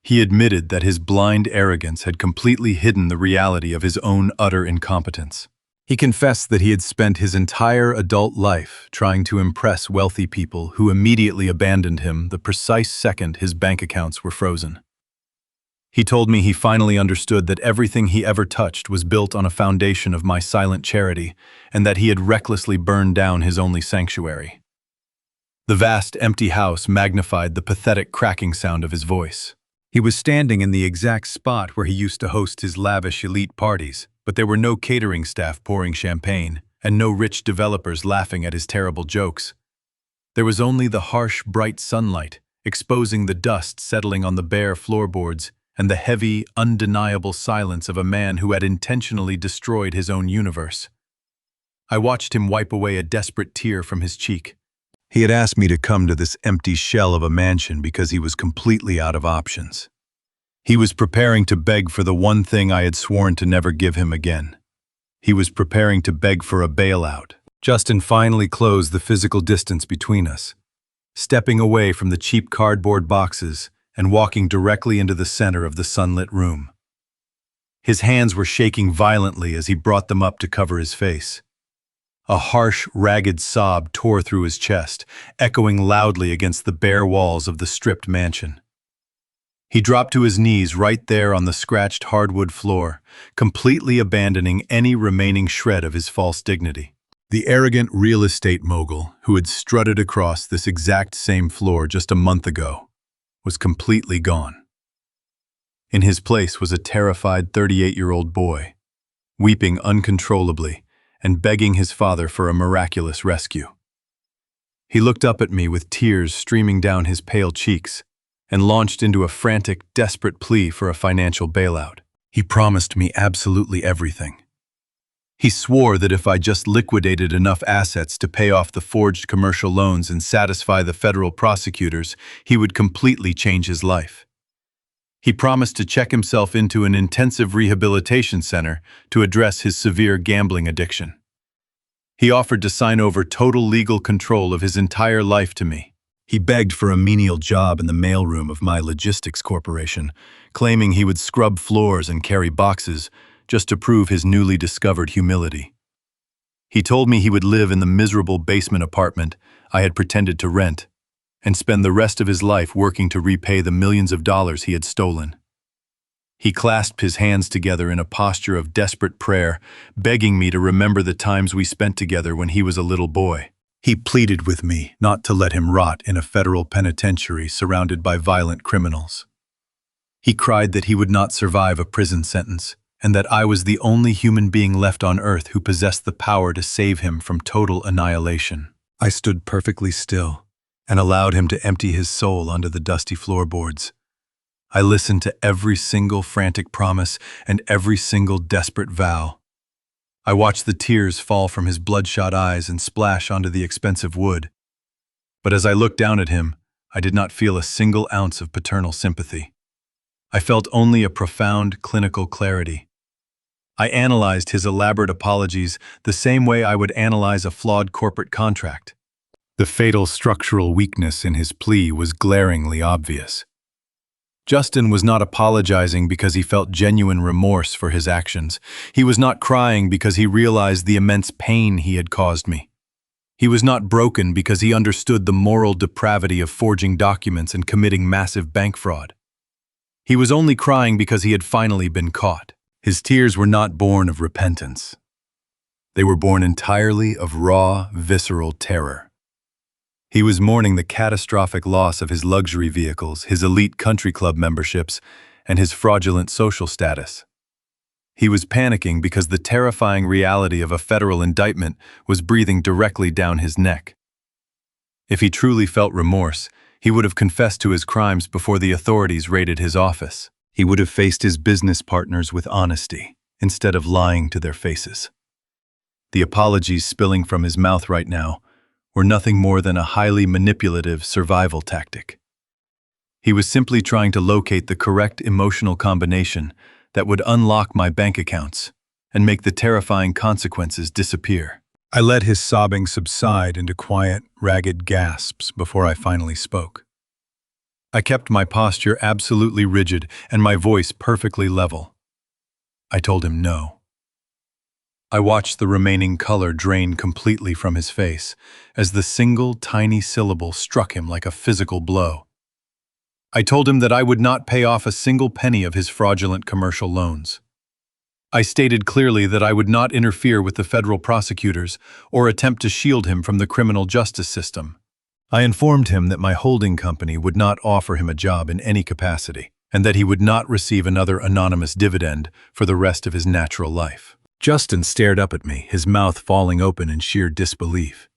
He admitted that his blind arrogance had completely hidden the reality of his own utter incompetence. He confessed that he had spent his entire adult life trying to impress wealthy people who immediately abandoned him the precise second his bank accounts were frozen. He told me he finally understood that everything he ever touched was built on a foundation of my silent charity, and that he had recklessly burned down his only sanctuary. The vast, empty house magnified the pathetic cracking sound of his voice. He was standing in the exact spot where he used to host his lavish elite parties, but there were no catering staff pouring champagne, and no rich developers laughing at his terrible jokes. There was only the harsh, bright sunlight, exposing the dust settling on the bare floorboards and the heavy, undeniable silence of a man who had intentionally destroyed his own universe. I watched him wipe away a desperate tear from his cheek. He had asked me to come to this empty shell of a mansion because he was completely out of options. He was preparing to beg for the one thing I had sworn to never give him again. He was preparing to beg for a bailout. Justin finally closed the physical distance between us, stepping away from the cheap cardboard boxes and walking directly into the center of the sunlit room. His hands were shaking violently as he brought them up to cover his face. A harsh, ragged sob tore through his chest, echoing loudly against the bare walls of the stripped mansion. He dropped to his knees right there on the scratched hardwood floor, completely abandoning any remaining shred of his false dignity. The arrogant real estate mogul who had strutted across this exact same floor just a month ago was completely gone. In his place was a terrified 38-year-old boy, weeping uncontrollably and begging his father for a miraculous rescue. He looked up at me with tears streaming down his pale cheeks and launched into a frantic, desperate plea for a financial bailout. He promised me absolutely everything. He swore that if I just liquidated enough assets to pay off the forged commercial loans and satisfy the federal prosecutors, he would completely change his life. He promised to check himself into an intensive rehabilitation center to address his severe gambling addiction. He offered to sign over total legal control of his entire life to me. He begged for a menial job in the mailroom of my logistics corporation, claiming he would scrub floors and carry boxes just to prove his newly discovered humility. He told me he would live in the miserable basement apartment I had pretended to rent and spend the rest of his life working to repay the millions of dollars he had stolen. He clasped his hands together in a posture of desperate prayer, begging me to remember the times we spent together when he was a little boy. He pleaded with me not to let him rot in a federal penitentiary surrounded by violent criminals. He cried that he would not survive a prison sentence, and that I was the only human being left on earth who possessed the power to save him from total annihilation. I stood perfectly still and allowed him to empty his soul onto the dusty floorboards. I listened to every single frantic promise and every single desperate vow. I watched the tears fall from his bloodshot eyes and splash onto the expensive wood. But as I looked down at him, I did not feel a single ounce of paternal sympathy. I felt only a profound clinical clarity. I analyzed his elaborate apologies the same way I would analyze a flawed corporate contract. The fatal structural weakness in his plea was glaringly obvious. Justin was not apologizing because he felt genuine remorse for his actions. He was not crying because he realized the immense pain he had caused me. He was not broken because he understood the moral depravity of forging documents and committing massive bank fraud. He was only crying because he had finally been caught. His tears were not born of repentance. They were born entirely of raw, visceral terror. He was mourning the catastrophic loss of his luxury vehicles, his elite country club memberships, and his fraudulent social status. He was panicking because the terrifying reality of a federal indictment was breathing directly down his neck. If he truly felt remorse, he would have confessed to his crimes before the authorities raided his office. He would have faced his business partners with honesty, instead of lying to their faces. The apologies spilling from his mouth right now were nothing more than a highly manipulative survival tactic. He was simply trying to locate the correct emotional combination that would unlock my bank accounts and make the terrifying consequences disappear. I let his sobbing subside into quiet, ragged gasps before I finally spoke. I kept my posture absolutely rigid and my voice perfectly level. I told him no. I watched the remaining color drain completely from his face as the single tiny syllable struck him like a physical blow. I told him that I would not pay off a single penny of his fraudulent commercial loans. I stated clearly that I would not interfere with the federal prosecutors or attempt to shield him from the criminal justice system. I informed him that my holding company would not offer him a job in any capacity, and that he would not receive another anonymous dividend for the rest of his natural life. Justin stared up at me, his mouth falling open in sheer disbelief.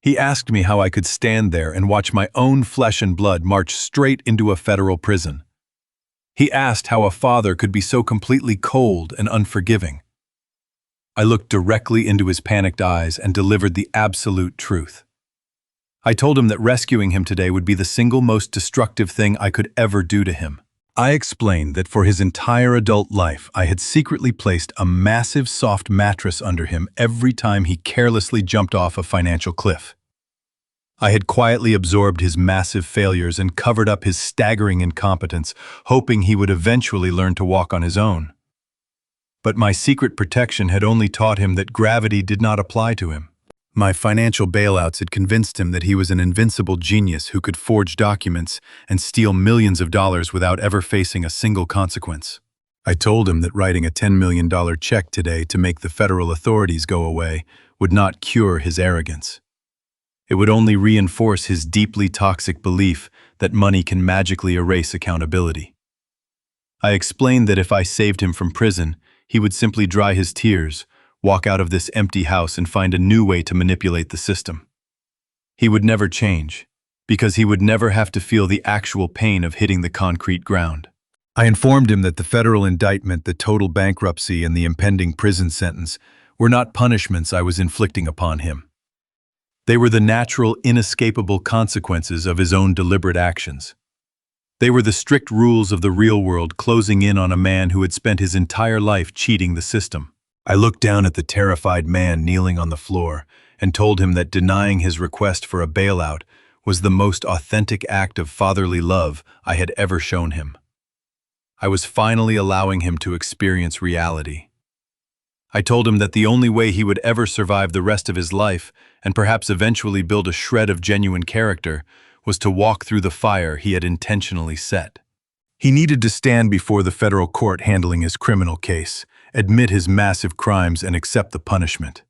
He asked me how I could stand there and watch my own flesh and blood march straight into a federal prison. He asked how a father could be so completely cold and unforgiving. I looked directly into his panicked eyes and delivered the absolute truth. I told him that rescuing him today would be the single most destructive thing I could ever do to him. I explained that for his entire adult life, I had secretly placed a massive soft mattress under him every time he carelessly jumped off a financial cliff. I had quietly absorbed his massive failures and covered up his staggering incompetence, hoping he would eventually learn to walk on his own. But my secret protection had only taught him that gravity did not apply to him. My financial bailouts had convinced him that he was an invincible genius who could forge documents and steal millions of dollars without ever facing a single consequence. I told him that writing a $10 million check today to make the federal authorities go away would not cure his arrogance. It would only reinforce his deeply toxic belief that money can magically erase accountability. I explained that if I saved him from prison, he would simply dry his tears, walk out of this empty house and find a new way to manipulate the system. He would never change, because he would never have to feel the actual pain of hitting the concrete ground. I informed him that the federal indictment, the total bankruptcy, and the impending prison sentence were not punishments I was inflicting upon him. They were the natural, inescapable consequences of his own deliberate actions. They were the strict rules of the real world closing in on a man who had spent his entire life cheating the system. I looked down at the terrified man kneeling on the floor and told him that denying his request for a bailout was the most authentic act of fatherly love I had ever shown him. I was finally allowing him to experience reality. I told him that the only way he would ever survive the rest of his life and perhaps eventually build a shred of genuine character was to walk through the fire he had intentionally set. He needed to stand before the federal court handling his criminal case, admit his massive crimes, and accept the punishment.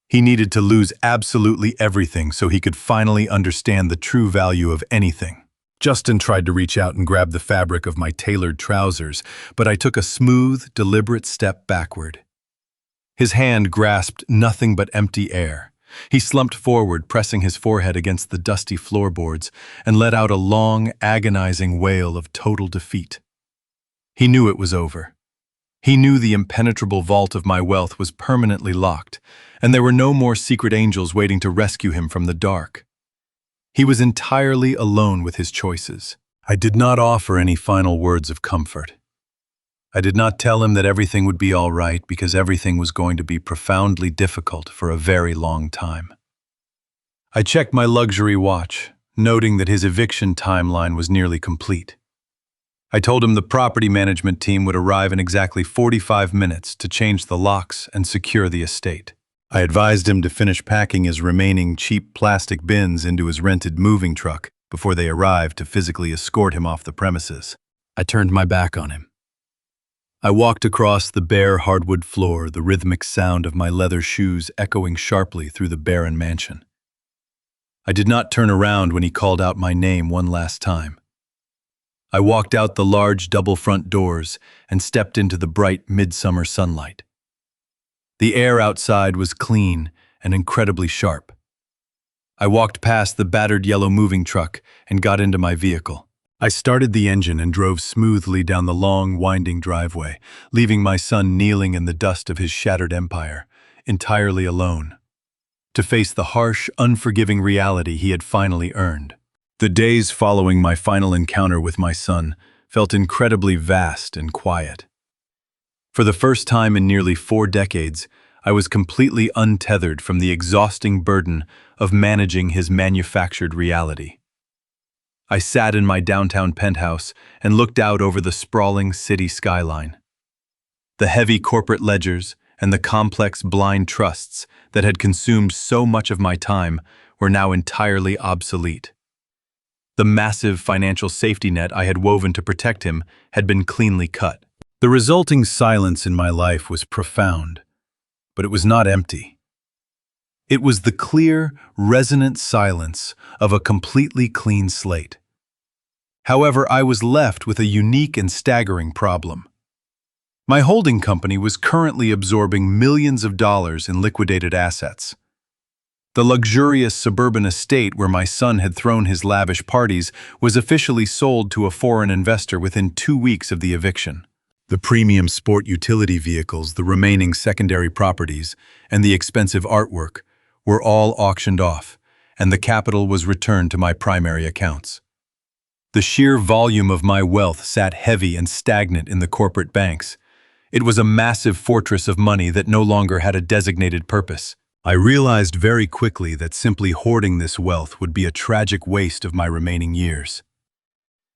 He needed to lose absolutely everything so he could finally understand the true value of anything. Justin tried to reach out and grab the fabric of my tailored trousers, but I took a smooth, deliberate step backward. His hand grasped nothing but empty air. He slumped forward, pressing his forehead against the dusty floorboards, and let out a long, agonizing wail of total defeat. He knew it was over. He knew the impenetrable vault of my wealth was permanently locked, and there were no more secret angels waiting to rescue him from the dark. He was entirely alone with his choices. I did not offer any final words of comfort. I did not tell him that everything would be all right because everything was going to be profoundly difficult for a very long time. I checked my luxury watch, noting that his eviction timeline was nearly complete. I told him the property management team would arrive in exactly 45 minutes to change the locks and secure the estate. I advised him to finish packing his remaining cheap plastic bins into his rented moving truck before they arrived to physically escort him off the premises. I turned my back on him. I walked across the bare hardwood floor, the rhythmic sound of my leather shoes echoing sharply through the barren mansion. I did not turn around when he called out my name one last time. I walked out the large double front doors and stepped into the bright midsummer sunlight. The air outside was clean and incredibly sharp. I walked past the battered yellow moving truck and got into my vehicle. I started the engine and drove smoothly down the long, winding driveway, leaving my son kneeling in the dust of his shattered empire, entirely alone, to face the harsh, unforgiving reality he had finally earned. The days following my final encounter with my son felt incredibly vast and quiet. For the first time in nearly 4 decades, I was completely untethered from the exhausting burden of managing his manufactured reality. I sat in my downtown penthouse and looked out over the sprawling city skyline. The heavy corporate ledgers and the complex blind trusts that had consumed so much of my time were now entirely obsolete. The massive financial safety net I had woven to protect him had been cleanly cut. The resulting silence in my life was profound, but it was not empty. It was the clear, resonant silence of a completely clean slate. However, I was left with a unique and staggering problem. My holding company was currently absorbing millions of dollars in liquidated assets. The luxurious suburban estate where my son had thrown his lavish parties was officially sold to a foreign investor within 2 weeks of the eviction. The premium sport utility vehicles, the remaining secondary properties, and the expensive artwork were all auctioned off, and the capital was returned to my primary accounts. The sheer volume of my wealth sat heavy and stagnant in the corporate banks. It was a massive fortress of money that no longer had a designated purpose. I realized very quickly that simply hoarding this wealth would be a tragic waste of my remaining years.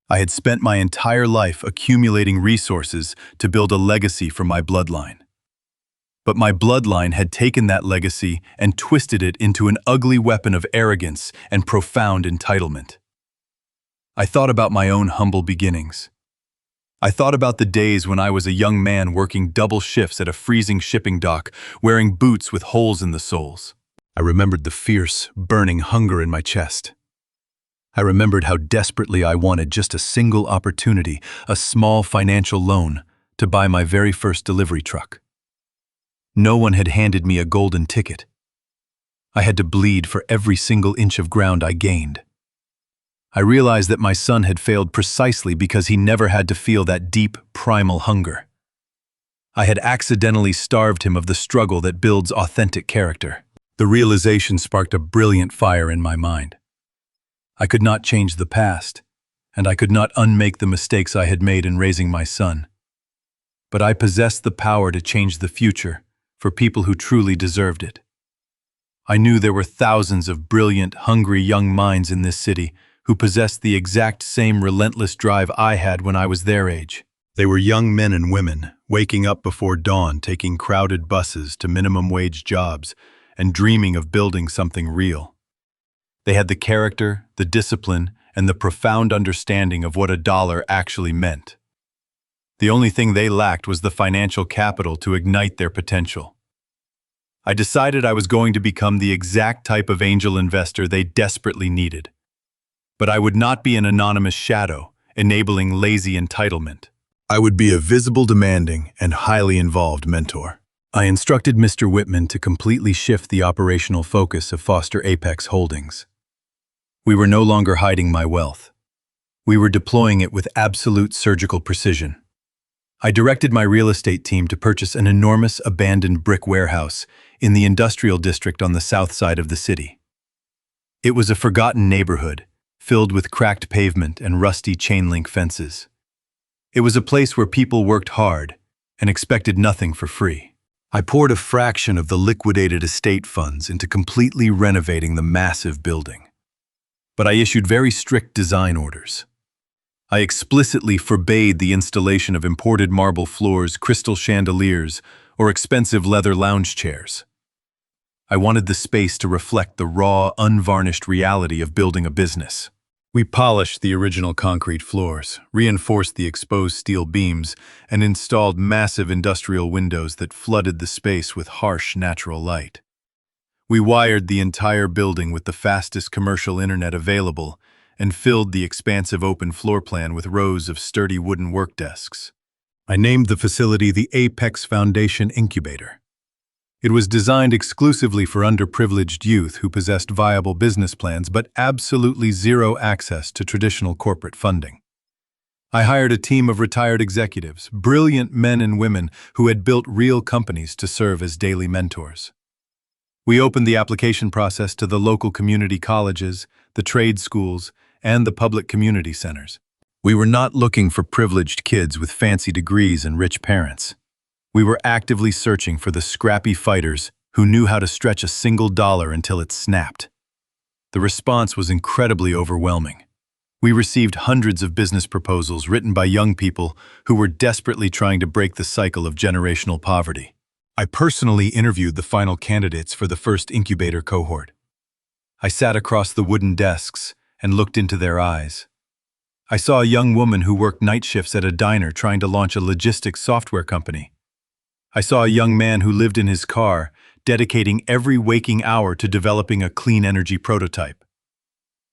I had spent my entire life accumulating resources to build a legacy for my bloodline. But my bloodline had taken that legacy and twisted it into an ugly weapon of arrogance and profound entitlement. I thought about my own humble beginnings. I thought about the days when I was a young man working double shifts at a freezing shipping dock, wearing boots with holes in the soles. I remembered the fierce, burning hunger in my chest. I remembered how desperately I wanted just a single opportunity, a small financial loan, to buy my very first delivery truck. No one had handed me a golden ticket. I had to bleed for every single inch of ground I gained. I realized that my son had failed precisely because he never had to feel that deep, primal hunger. I had accidentally starved him of the struggle that builds authentic character. The realization sparked a brilliant fire in my mind. I could not change the past, and I could not unmake the mistakes I had made in raising my son. But I possessed the power to change the future for people who truly deserved it. I knew there were thousands of brilliant, hungry young minds in this city who possessed the exact same relentless drive I had when I was their age. They were young men and women, waking up before dawn, taking crowded buses to minimum-wage jobs, and dreaming of building something real. They had the character, the discipline, and the profound understanding of what a dollar actually meant. The only thing they lacked was the financial capital to ignite their potential. I decided I was going to become the exact type of angel investor they desperately needed. But I would not be an anonymous shadow, enabling lazy entitlement. I would be a visible, demanding, and highly involved mentor. I instructed Mr. Whitman to completely shift the operational focus of Foster Apex Holdings. We were no longer hiding my wealth. We were deploying it with absolute surgical precision. I directed my real estate team to purchase an enormous abandoned brick warehouse in the industrial district on the south side of the city. It was a forgotten neighborhood, filled with cracked pavement and rusty chain-link fences. It was a place where people worked hard and expected nothing for free. I poured a fraction of the liquidated estate funds into completely renovating the massive building. But I issued very strict design orders. I explicitly forbade the installation of imported marble floors, crystal chandeliers, or expensive leather lounge chairs. I wanted the space to reflect the raw, unvarnished reality of building a business. We polished the original concrete floors, reinforced the exposed steel beams, and installed massive industrial windows that flooded the space with harsh natural light. We wired the entire building with the fastest commercial internet available and filled the expansive open floor plan with rows of sturdy wooden work desks. I named the facility the Apex Foundation Incubator. It was designed exclusively for underprivileged youth who possessed viable business plans but absolutely zero access to traditional corporate funding. I hired a team of retired executives, brilliant men and women who had built real companies to serve as daily mentors. We opened the application process to the local community colleges, the trade schools, and the public community centers. We were not looking for privileged kids with fancy degrees and rich parents. We were actively searching for the scrappy fighters who knew how to stretch a single dollar until it snapped. The response was incredibly overwhelming. We received hundreds of business proposals written by young people who were desperately trying to break the cycle of generational poverty. I personally interviewed the final candidates for the first incubator cohort. I sat across the wooden desks and looked into their eyes. I saw a young woman who worked night shifts at a diner trying to launch a logistics software company. I saw a young man who lived in his car, dedicating every waking hour to developing a clean energy prototype.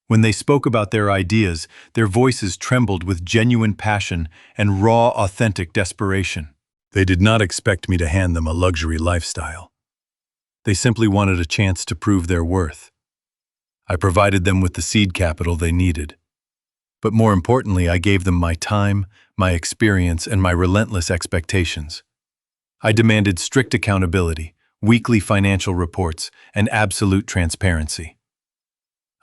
When they spoke about their ideas, their voices trembled with genuine passion and raw, authentic desperation. They did not expect me to hand them a luxury lifestyle. They simply wanted a chance to prove their worth. I provided them with the seed capital they needed. But more importantly, I gave them my time, my experience, and my relentless expectations. I demanded strict accountability, weekly financial reports, and absolute transparency.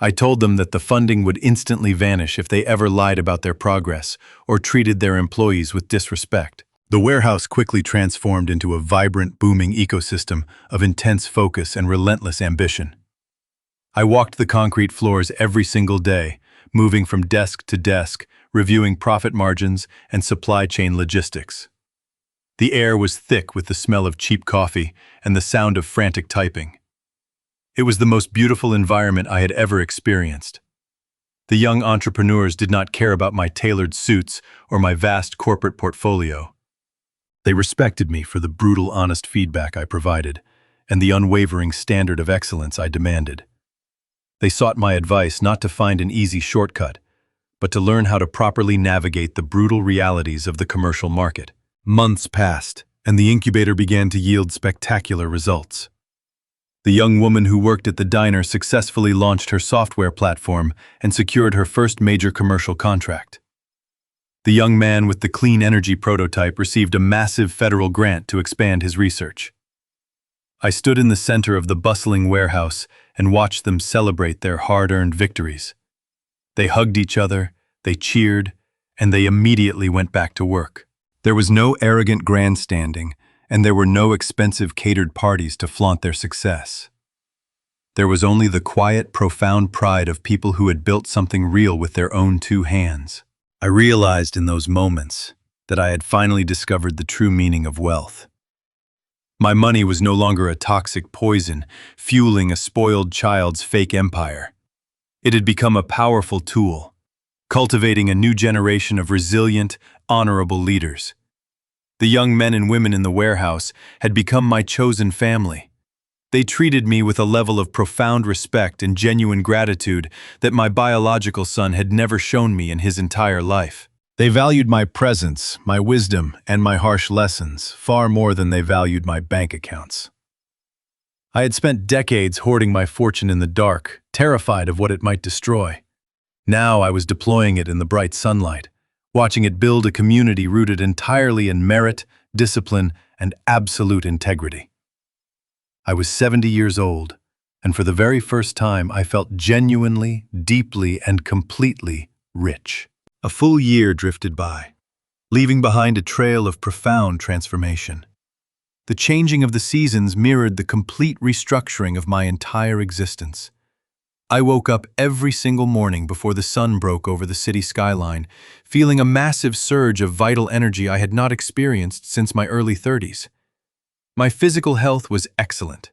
I told them that the funding would instantly vanish if they ever lied about their progress or treated their employees with disrespect. The warehouse quickly transformed into a vibrant, booming ecosystem of intense focus and relentless ambition. I walked the concrete floors every single day, moving from desk to desk, reviewing profit margins and supply chain logistics. The air was thick with the smell of cheap coffee and the sound of frantic typing. It was the most beautiful environment I had ever experienced. The young entrepreneurs did not care about my tailored suits or my vast corporate portfolio. They respected me for the brutal, honest feedback I provided and the unwavering standard of excellence I demanded. They sought my advice not to find an easy shortcut, but to learn how to properly navigate the brutal realities of the commercial market. Months passed, and the incubator began to yield spectacular results. The young woman who worked at the diner successfully launched her software platform and secured her first major commercial contract. The young man with the clean energy prototype received a massive federal grant to expand his research. I stood in the center of the bustling warehouse and watched them celebrate their hard-earned victories. They hugged each other, they cheered, and they immediately went back to work. There was no arrogant grandstanding, and there were no expensive catered parties to flaunt their success. There was only the quiet, profound pride of people who had built something real with their own two hands. I realized in those moments that I had finally discovered the true meaning of wealth. My money was no longer a toxic poison, fueling a spoiled child's fake empire. It had become a powerful tool, cultivating a new generation of resilient, honorable leaders. The young men and women in the warehouse had become my chosen family. They treated me with a level of profound respect and genuine gratitude that my biological son had never shown me in his entire life. They valued my presence, my wisdom, and my harsh lessons far more than they valued my bank accounts. I had spent decades hoarding my fortune in the dark, terrified of what it might destroy. Now I was deploying it in the bright sunlight, watching it build a community rooted entirely in merit, discipline, and absolute integrity. I was 70 years old, and for the very first time I felt genuinely, deeply, and completely rich. A full year drifted by, leaving behind a trail of profound transformation. The changing of the seasons mirrored the complete restructuring of my entire existence. I woke up every single morning before the sun broke over the city skyline, feeling a massive surge of vital energy I had not experienced since my early 30s. My physical health was excellent.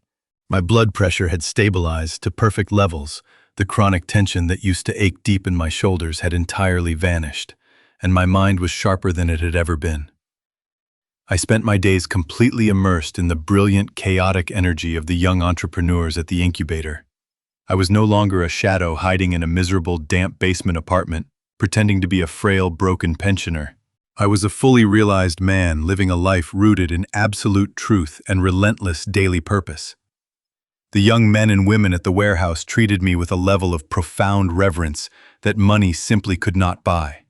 My blood pressure had stabilized to perfect levels. The chronic tension that used to ache deep in my shoulders had entirely vanished, and my mind was sharper than it had ever been. I spent my days completely immersed in the brilliant, chaotic energy of the young entrepreneurs at the incubator. I was no longer a shadow hiding in a miserable, damp basement apartment, pretending to be a frail, broken pensioner. I was a fully realized man living a life rooted in absolute truth and relentless daily purpose. The young men and women at the warehouse treated me with a level of profound reverence that money simply could not buy.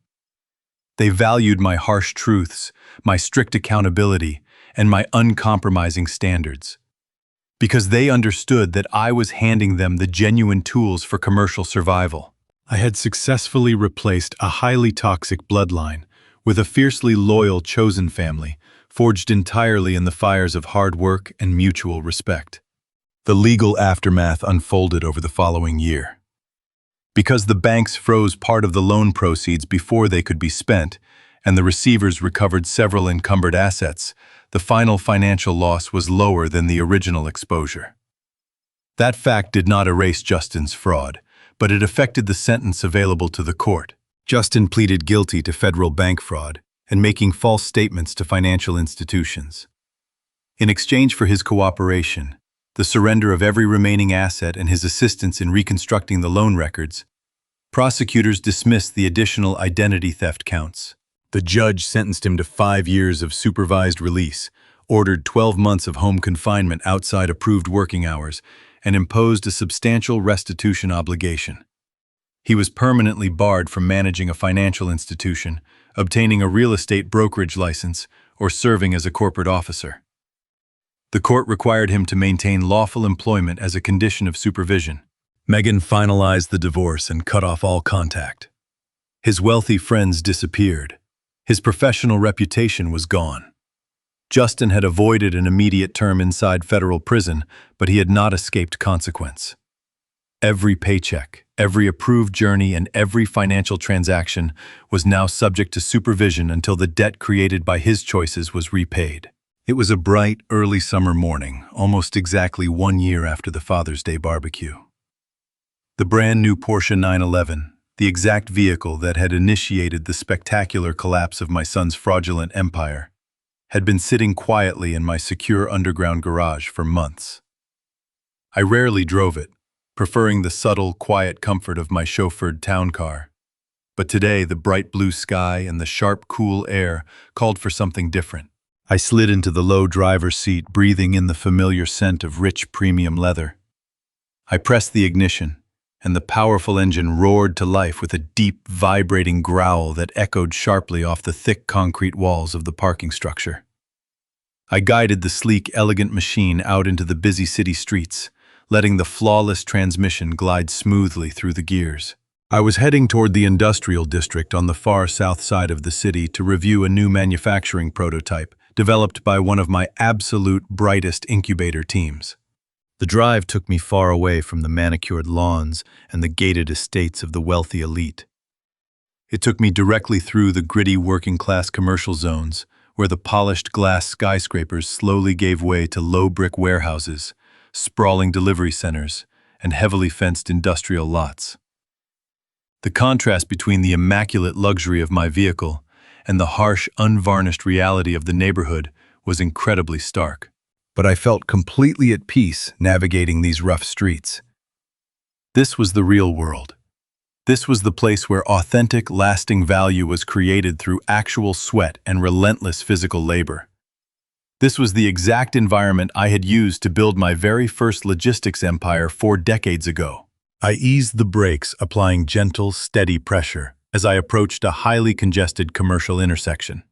They valued my harsh truths, my strict accountability, and my uncompromising standards, because they understood that I was handing them the genuine tools for commercial survival. I had successfully replaced a highly toxic bloodline with a fiercely loyal chosen family, forged entirely in the fires of hard work and mutual respect. The legal aftermath unfolded over the following year. Because the banks froze part of the loan proceeds before they could be spent, and the receivers recovered several encumbered assets, the final financial loss was lower than the original exposure. That fact did not erase Justin's fraud, but it affected the sentence available to the court. Justin pleaded guilty to federal bank fraud and making false statements to financial institutions. In exchange for his cooperation, the surrender of every remaining asset and his assistance in reconstructing the loan records, prosecutors dismissed the additional identity theft counts. The judge sentenced him to 5 years of supervised release, ordered 12 months of home confinement outside approved working hours, and imposed a substantial restitution obligation. He was permanently barred from managing a financial institution, obtaining a real estate brokerage license, or serving as a corporate officer. The court required him to maintain lawful employment as a condition of supervision. Megan finalized the divorce and cut off all contact. His wealthy friends disappeared. His professional reputation was gone. Justin had avoided an immediate term inside federal prison, but he had not escaped consequence. Every paycheck, every approved journey, and every financial transaction was now subject to supervision until the debt created by his choices was repaid. It was a bright, early summer morning, almost exactly 1 year after the Father's Day barbecue. The brand new Porsche 911, the exact vehicle that had initiated the spectacular collapse of my son's fraudulent empire, had been sitting quietly in my secure underground garage for months. I rarely drove it, preferring the subtle, quiet comfort of my chauffeured town car. But today, the bright blue sky and the sharp, cool air called for something different. I slid into the low driver's seat, breathing in the familiar scent of rich premium leather. I pressed the ignition, and the powerful engine roared to life with a deep, vibrating growl that echoed sharply off the thick concrete walls of the parking structure. I guided the sleek, elegant machine out into the busy city streets, letting the flawless transmission glide smoothly through the gears. I was heading toward the industrial district on the far south side of the city to review a new manufacturing prototype developed by one of my absolute brightest incubator teams. The drive took me far away from the manicured lawns and the gated estates of the wealthy elite. It took me directly through the gritty working-class commercial zones, where the polished glass skyscrapers slowly gave way to low brick warehouses, sprawling delivery centers, and heavily fenced industrial lots. The contrast between the immaculate luxury of my vehicle and the harsh, unvarnished reality of the neighborhood was incredibly stark. But I felt completely at peace navigating these rough streets. This was the real world. This was the place where authentic, lasting value was created through actual sweat and relentless physical labor. This was the exact environment I had used to build my very first logistics empire 4 decades ago. I eased the brakes, applying gentle, steady pressure as I approached a highly congested commercial intersection.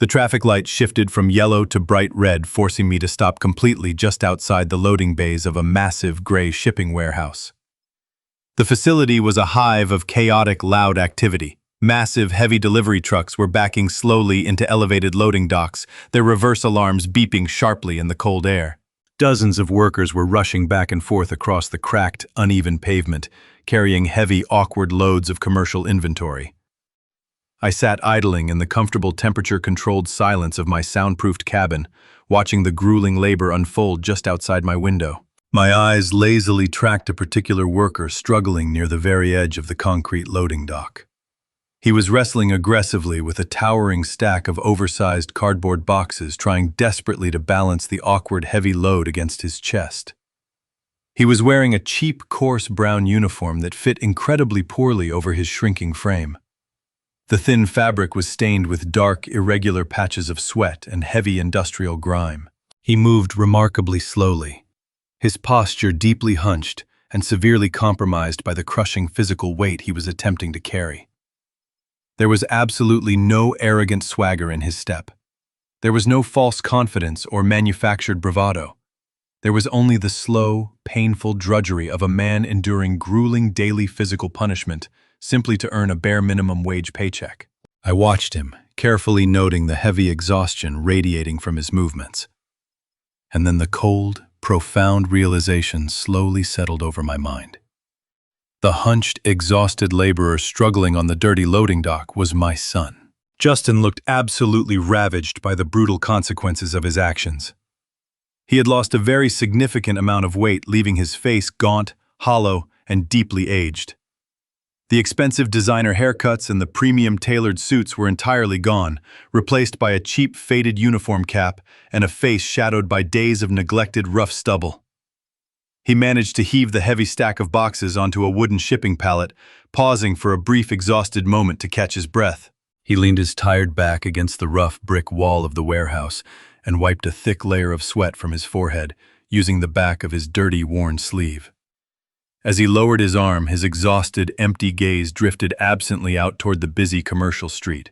The traffic light shifted from yellow to bright red, forcing me to stop completely just outside the loading bays of a massive gray shipping warehouse. The facility was a hive of chaotic, loud activity. Massive, heavy delivery trucks were backing slowly into elevated loading docks, their reverse alarms beeping sharply in the cold air. Dozens of workers were rushing back and forth across the cracked, uneven pavement, carrying heavy, awkward loads of commercial inventory. I sat idling in the comfortable temperature-controlled silence of my soundproofed cabin, watching the grueling labor unfold just outside my window. My eyes lazily tracked a particular worker struggling near the very edge of the concrete loading dock. He was wrestling aggressively with a towering stack of oversized cardboard boxes, trying desperately to balance the awkward, heavy load against his chest. He was wearing a cheap, coarse brown uniform that fit incredibly poorly over his shrinking frame. The thin fabric was stained with dark, irregular patches of sweat and heavy industrial grime. He moved remarkably slowly, his posture deeply hunched and severely compromised by the crushing physical weight he was attempting to carry. There was absolutely no arrogant swagger in his step. There was no false confidence or manufactured bravado. There was only the slow, painful drudgery of a man enduring grueling daily physical punishment simply to earn a bare minimum wage paycheck. I watched him, carefully noting the heavy exhaustion radiating from his movements. And then the cold, profound realization slowly settled over my mind. The hunched, exhausted laborer struggling on the dirty loading dock was my son. Justin looked absolutely ravaged by the brutal consequences of his actions. He had lost a very significant amount of weight, leaving his face gaunt, hollow, and deeply aged. The expensive designer haircuts and the premium tailored suits were entirely gone, replaced by a cheap faded uniform cap and a face shadowed by days of neglected rough stubble. He managed to heave the heavy stack of boxes onto a wooden shipping pallet, pausing for a brief exhausted moment to catch his breath. He leaned his tired back against the rough brick wall of the warehouse and wiped a thick layer of sweat from his forehead, using the back of his dirty, worn sleeve. As he lowered his arm, his exhausted, empty gaze drifted absently out toward the busy commercial street.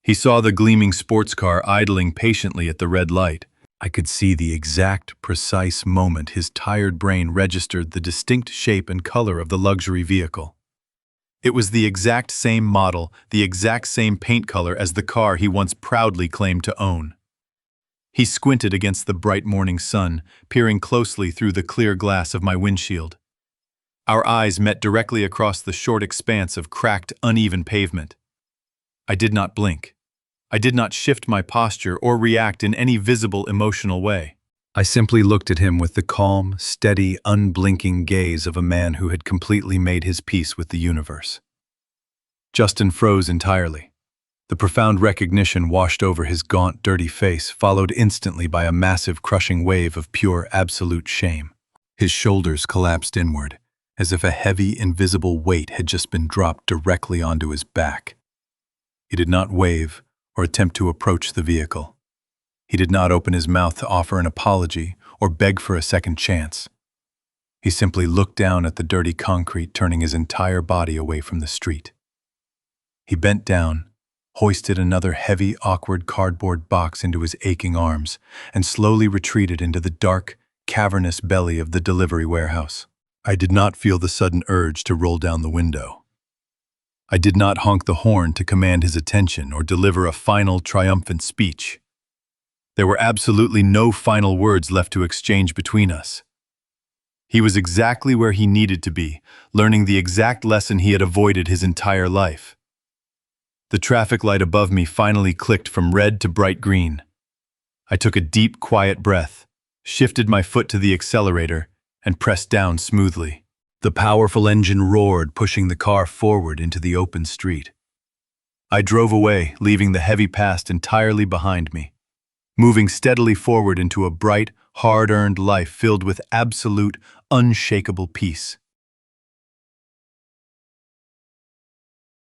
He saw the gleaming sports car idling patiently at the red light. I could see the exact, precise moment his tired brain registered the distinct shape and color of the luxury vehicle. It was the exact same model, the exact same paint color as the car he once proudly claimed to own. He squinted against the bright morning sun, peering closely through the clear glass of my windshield. Our eyes met directly across the short expanse of cracked, uneven pavement. I did not blink. I did not shift my posture or react in any visible emotional way. I simply looked at him with the calm, steady, unblinking gaze of a man who had completely made his peace with the universe. Justin froze entirely. The profound recognition washed over his gaunt, dirty face, followed instantly by a massive, crushing wave of pure, absolute shame. His shoulders collapsed inward, as if a heavy, invisible weight had just been dropped directly onto his back. He did not wave or attempt to approach the vehicle. He did not open his mouth to offer an apology or beg for a second chance. He simply looked down at the dirty concrete, turning his entire body away from the street. He bent down, hoisted another heavy, awkward cardboard box into his aching arms, and slowly retreated into the dark, cavernous belly of the delivery warehouse. I did not feel the sudden urge to roll down the window. I did not honk the horn to command his attention or deliver a final, triumphant speech. There were absolutely no final words left to exchange between us. He was exactly where he needed to be, learning the exact lesson he had avoided his entire life. The traffic light above me finally clicked from red to bright green. I took a deep, quiet breath, shifted my foot to the accelerator, and pressed down smoothly. The powerful engine roared, pushing the car forward into the open street. I drove away, leaving the heavy past entirely behind me, moving steadily forward into a bright, hard-earned life filled with absolute, unshakable peace.